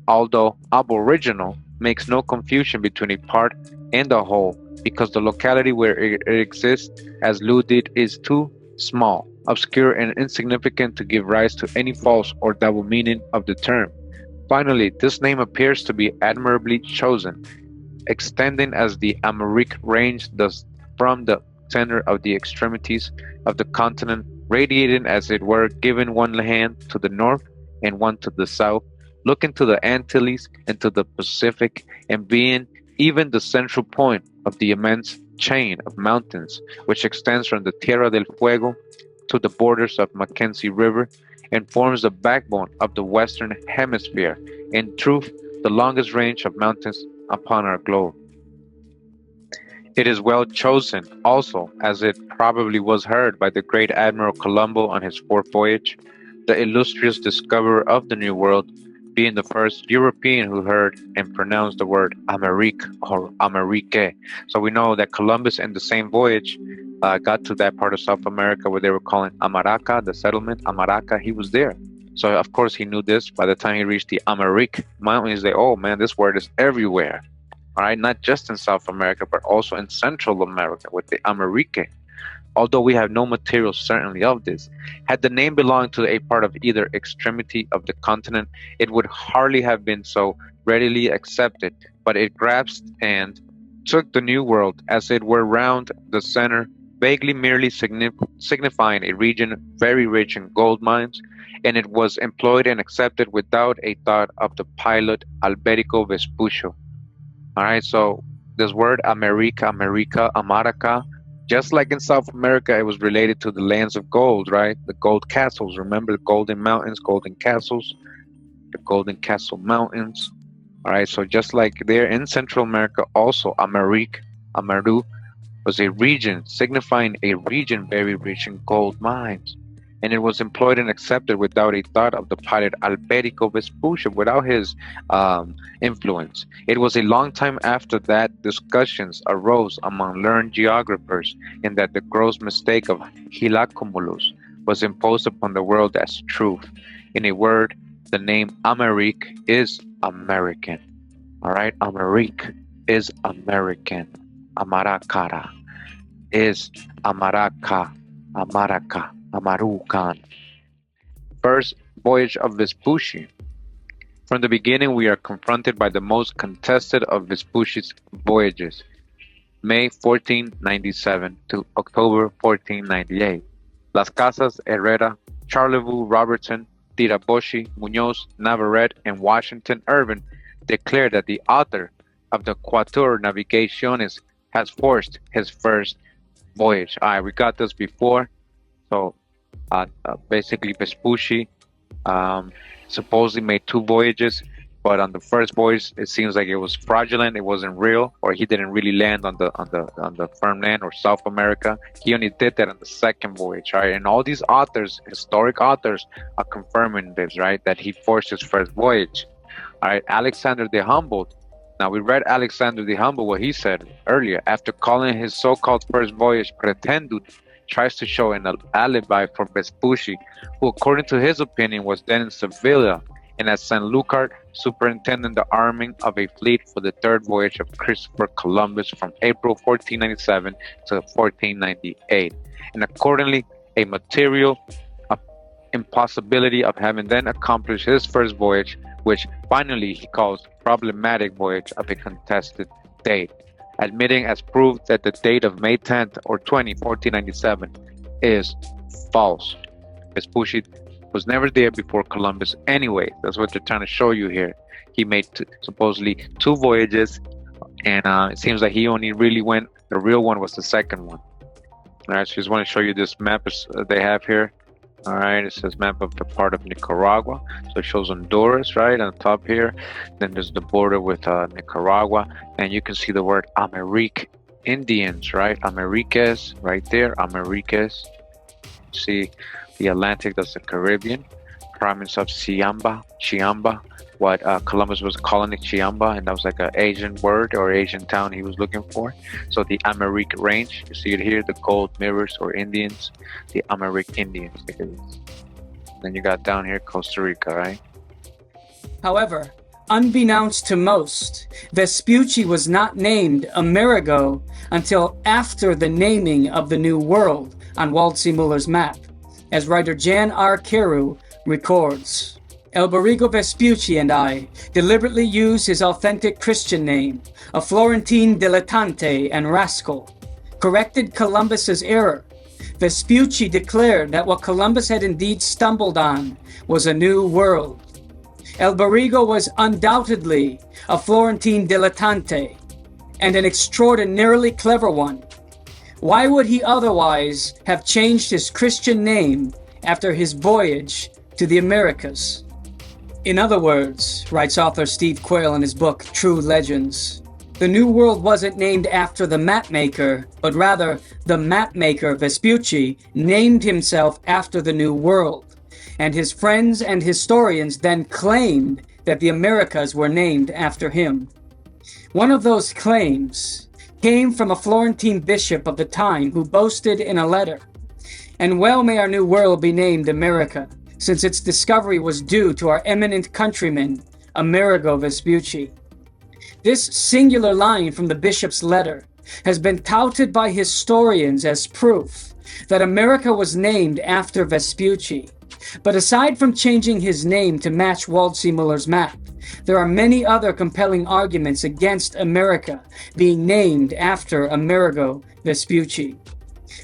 although aboriginal, makes no confusion between a part and a whole, because the locality where it exists, as Lou did, is too small, obscure, and insignificant to give rise to any false or double meaning of the term. Finally, this name appears to be admirably chosen, extending as the Amerrique range does from the center of the extremities of the continent, radiating as it were, giving one hand to the north and one to the south, looking to the Antilles and to the Pacific, and being even the central point of the immense chain of mountains which extends from the Tierra del Fuego to the borders of Mackenzie River, and forms the backbone of the Western Hemisphere, in truth, the longest range of mountains upon our globe. It is well chosen, also, as it probably was heard by the great Admiral Colombo on his fourth voyage, the illustrious discoverer of the New World, being the first European who heard and pronounced the word Amérique or Amerrique. So we know that Columbus in the same voyage got to that part of South America where they were calling Amaraca, the settlement, Amaraca. He was there. So of course he knew this. By the time he reached the Amerrique mountains, they, oh man, this word is everywhere. All right, not just in South America, but also in Central America with the Amerrique. Although we have no material certainly of this. Had the name belonged to a part of either extremity of the continent, it would hardly have been so readily accepted, but it grasped and took the New World as it were round the center, vaguely merely signifying a region very rich in gold mines, and it was employed and accepted without a thought of the pilot Alberico Vespucci. All right, so this word America, Amaraca, just like in South America, it was related to the lands of gold, right? The gold castles. Remember the golden mountains, golden castles, the golden castle mountains. All right, so just like there in Central America, also Amerrique, Amaru, was a region signifying a region very rich in gold mines. and it was employed and accepted without a thought of the pilot Alberico Vespucci, without his influence. It was a long time after that discussions arose among learned geographers in that the gross mistake of Hilacumulus was imposed upon the world as truth. In a word, the name Amérique is American. All right, Amérique is American. Amaraca is Amaraca, Amaraca, Amarucan. First voyage of Vespucci. From the beginning, we are confronted by the most contested of Vespucci's voyages, May 1497 to October 1498. Las Casas, Herrera, Charlevoix, Robertson, Tiraboshi, Munoz, Navarrete, and Washington Irving declared that the author of the Quator Navigaciones has forced his first voyage. All right, we got this before. So basically Vespucci supposedly made 2 voyages, but on the first voyage it seems like it was fraudulent, it wasn't real, or he didn't really land on the firm land or South America. He only did that on the second voyage, right? And all these authors, historic authors, are confirming this, right? That he forced his first voyage. All right, Alexander the Humboldt. Now we read Alexander the Humble, what he said earlier. After calling his so-called first voyage pretended, tries to show an alibi for Vespucci, who according to his opinion was then in Sevilla and at San Lucar superintending the arming of a fleet for the third voyage of Christopher Columbus from April 1497 to 1498, and accordingly a material impossibility of having then accomplished his first voyage, which finally he calls problematic voyage of a contested date, admitting as proof that the date of May 10th or 20, 1497 is false. Vespucci was never there before Columbus anyway. That's what they're trying to show you here. He made supposedly 2 voyages, and it seems like he only really went, the real one was the second one. All right, so just want to show you this map they have here. All right, it says map of the part of Nicaragua. So it shows Honduras, right, on top here. Then there's the border with Nicaragua, and you can see the word Amerrique Indians, right? Ameriques, right there, Ameriques. See the Atlantic, that's the Caribbean. Province of Chiamba, what Columbus was calling it Chiamba, and that was like an Asian word or Asian town he was looking for. So the Amerique Range, you see it here, the gold mirrors or Indians, the Amerique Indians. Then you got down here Costa Rica, right? However, unbeknownst to most, Vespucci was not named Amerigo until after the naming of the New World on Waldseemüller's map, as writer Jan R. Carew records. Alberico Vespucci and I deliberately use his authentic Christian name, a Florentine dilettante and rascal, corrected Columbus's error. Vespucci declared that what Columbus had indeed stumbled on was a new world. Alberico was undoubtedly a Florentine dilettante, and an extraordinarily clever one. Why would he otherwise have changed his Christian name after his voyage to the Americas? In other words, writes author Steve Quayle in his book True Legends, the New World wasn't named after the mapmaker, but rather the mapmaker Vespucci named himself after the New World, and his friends and historians then claimed that the Americas were named after him. One of those claims came from a Florentine bishop of the time who boasted in a letter, "And well may our new world be named America, since its discovery was due to our eminent countryman, Amerigo Vespucci." This singular line from the bishop's letter has been touted by historians as proof that America was named after Vespucci. But aside from changing his name to match Waldseemüller's map, there are many other compelling arguments against America being named after Amerigo Vespucci.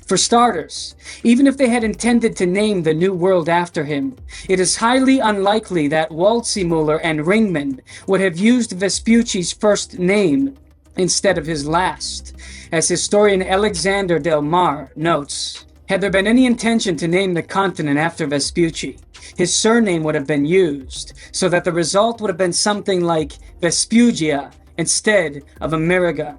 For starters, even if they had intended to name the New World after him, it is highly unlikely that Waldseemüller and Ringman would have used Vespucci's first name instead of his last. As historian Alexander Del Mar notes, had there been any intention to name the continent after Vespucci, his surname would have been used, so that the result would have been something like Vespugia instead of America.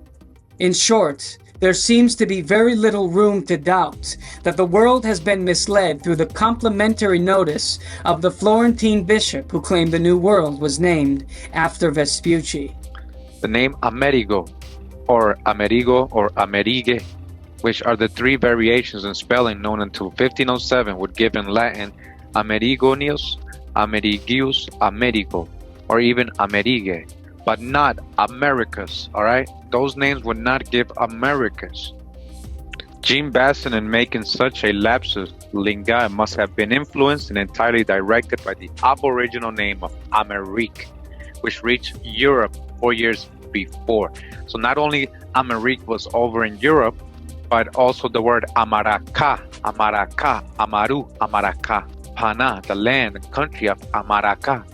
In short, there seems to be very little room to doubt that the world has been misled through the complimentary notice of the Florentine bishop who claimed the New World was named after Vespucci. The name Amerigo, or Amerigo, or Amerigue, which are the three variations in spelling known until 1507, would give in Latin Amerigonius, Amerigius, Amerigo, or even Amerigue, but not Americas, alright? Those names would not give Americas. Jean Basson, in making such a lapsus linguae, must have been influenced and entirely directed by the aboriginal name of Amerrique, which reached Europe 4 years before. So not only Amerique was over in Europe, but also the word Amaraca, Amaraca, Amaru, AMARACAPANA, the land, the country of Amaraca.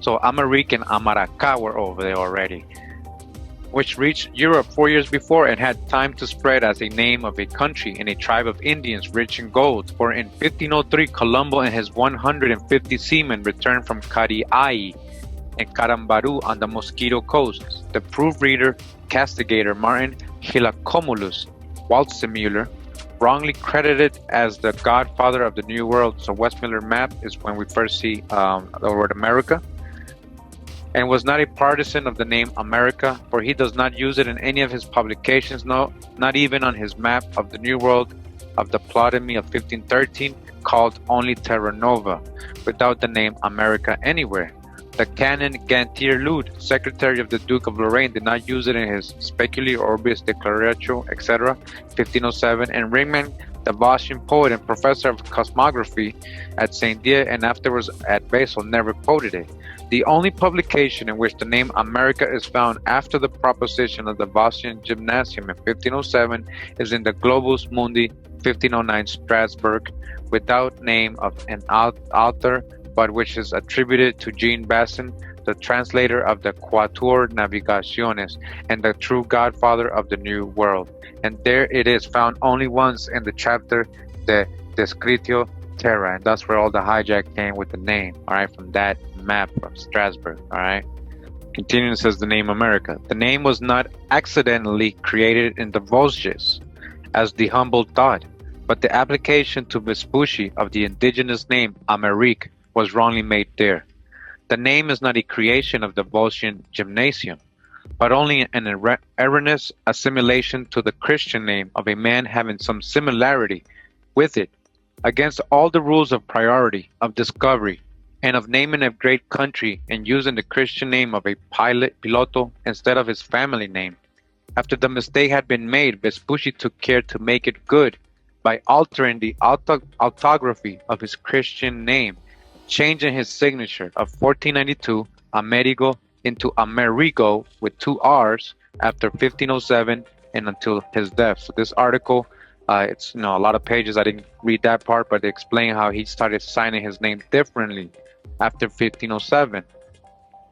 So Amerique and Amaraca were over there already, which reached Europe 4 years before and had time to spread as a name of a country and a tribe of Indians rich in gold. For in 1503, Colombo and his 150 seamen returned from Cariay and Carambaru on the Mosquito Coast. The proofreader, castigator Martin Hilacomulus Waldseemüller, wrongly credited as the godfather of the New World. So Westmiller map is when we first see the word America, and was not a partisan of the name America, for he does not use it in any of his publications, no, not even on his map of the New World of the Ptolemy of 1513, called only Terra Nova, without the name America anywhere. The canon Gantier Lude, secretary of the Duke of Lorraine, did not use it in his Speculi Orbis Declaratio, etc., 1507, and Ringman, the Bosnian poet and professor of cosmography at St. Dié and afterwards at Basel, never quoted it. The only publication in which the name America is found after the proposition of the Bosnian Gymnasium in 1507 is in the Globus Mundi 1509 Strasbourg, without name of an author, but which is attributed to Jean Basson, the translator of the Quatuor Navigaciones and the true godfather of the New World. And there it is found only once in the chapter De Descritio Terra, and that's where all the hijack came with the name, all right, from that map of Strasbourg, all right. Continuing, says the name America. The name was not accidentally created in the Vosges, as the humble thought, but the application to Vespucci of the indigenous name Amerrique was wrongly made there. The name is not a creation of the Bosnian Gymnasium, but only an erroneous assimilation to the Christian name of a man having some similarity with it, against all the rules of priority, of discovery, and of naming a great country and using the Christian name of a piloto instead of his family name. After the mistake had been made, Vespucci took care to make it good by altering the orthography of his Christian name, changing his signature of 1492 Amerigo into Amerigo with 2 R's after 1507 and until his death. So this article, it's a lot of pages. I didn't read that part, but they explain how he started signing his name differently after 1507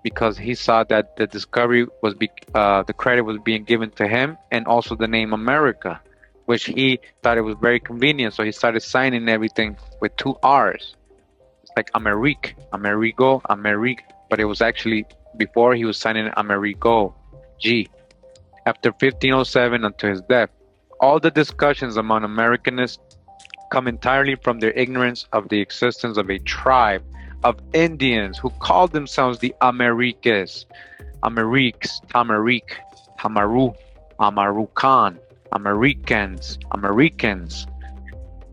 because he saw that the discovery was the credit was being given to him, and also the name America, which he thought it was very convenient. So he started signing everything with 2 R's. Like Amerrique, Amerigo, Amerrique, but it was actually before he was signing Amerigo, G. After 1507 until his death, all the discussions among Americanists come entirely from their ignorance of the existence of a tribe of Indians who called themselves the Ameriques, Ameriques, Tamarique, Amaru, Amarucan, Americans.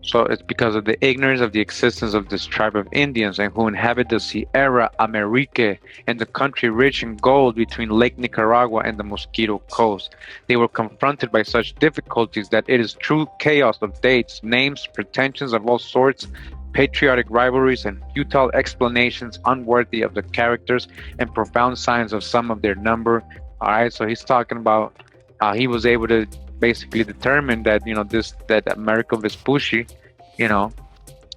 So it's because of the ignorance of the existence of this tribe of Indians and who inhabit the Sierra Amerrique and the country rich in gold between Lake Nicaragua and the Mosquito Coast. They were confronted by such difficulties that it is true chaos of dates, names, pretensions of all sorts, patriotic rivalries, and futile explanations unworthy of the characters and profound signs of some of their number. All right, so he's talking about he was able to basically determined that that Amerigo Vespucci,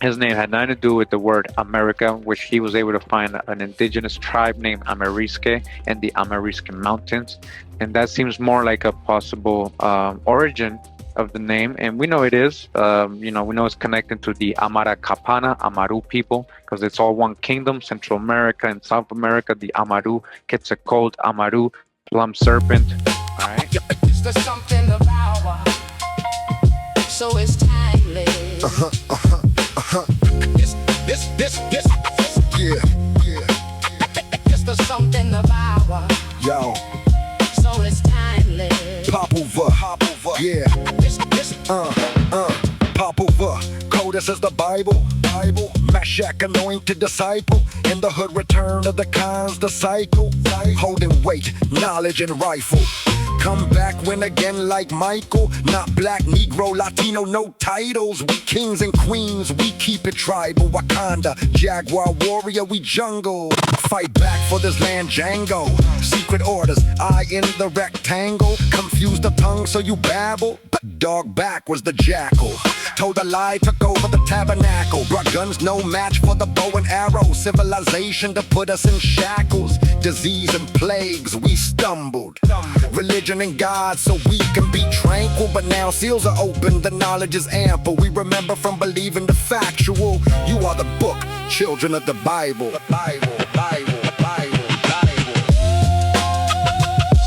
his name had nothing to do with the word America, which he was able to find an indigenous tribe named AMERRISQUE and the AMERRISQUE Mountains, and that seems more like a possible origin of the name. And we know it is, we know it's connected to the AMARACAPANA, Amaru people, because it's all one kingdom, Central America and South America. The Amaru, Quetzalcoatl, Amaru, plum serpent. All right. There's something about so it's timeless. This, Yeah, yeah. it's the something about our Yo, so it's timeless. pop over. Yeah. This, Pop over. Coldest as the Bible. Meshach anointed disciple. In the hood, return of the cons, the cycle. Holding weight, knowledge, and rifle. Come back, win again like Michael. Not black, Negro, Latino, no titles. We kings and queens, we keep it tribal. Wakanda, Jaguar warrior, we jungle. Fight back for this land, Django. Secret orders, eye in the rectangle. Confuse the tongue so you babble. But dog back was the jackal. Told a lie, took over the tabernacle. Brought guns, no match for the bow and arrow. Civilization to put us in shackles. Disease and plagues, we stumbled. Religion and God so we can be tranquil. But now seals are open, the knowledge is ample. We remember from believing the factual. You are the book, children of the Bible.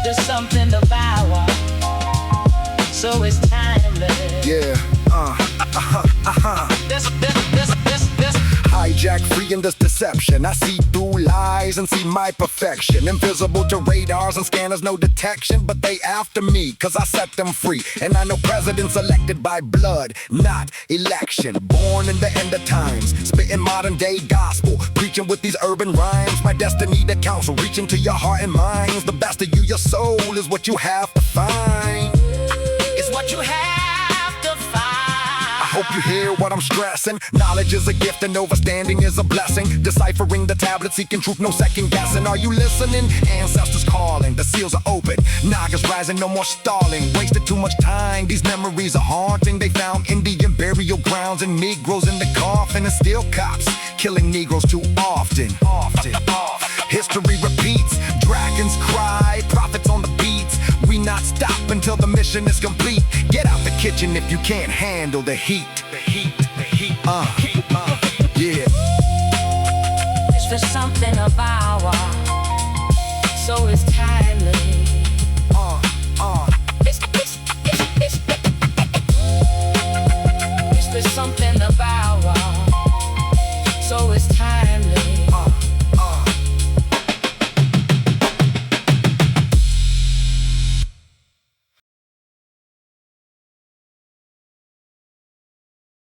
there's something about so it's timeless. Yeah, This. hijack free in this deception. I see through lies and see my perfection. Invisible to radars and scanners, no detection. But they after me, cause I set them free. And I know presidents elected by blood, not election. Born in the end of times, spitting modern day gospel. Preaching with these urban rhymes, my destiny to counsel. Reaching to your heart and minds. The best of you, your soul, is what you have to find. It's what you have to find. I hope you hear what I'm stressing. Knowledge is a gift and overstanding is a blessing. Deciphering the tablet, seeking truth, no second guessing. Are you listening? Ancestors calling, the seals are open. Nagas rising, no more stalling. Wasted too much time, these memories are haunting. They found Indian burial grounds and Negroes in the coffin. And still cops killing Negroes too often. History repeats, dragons cry, prophets on the beats. We not stop until the mission is complete. Get out the kitchen if you can't handle the heat. It's just something about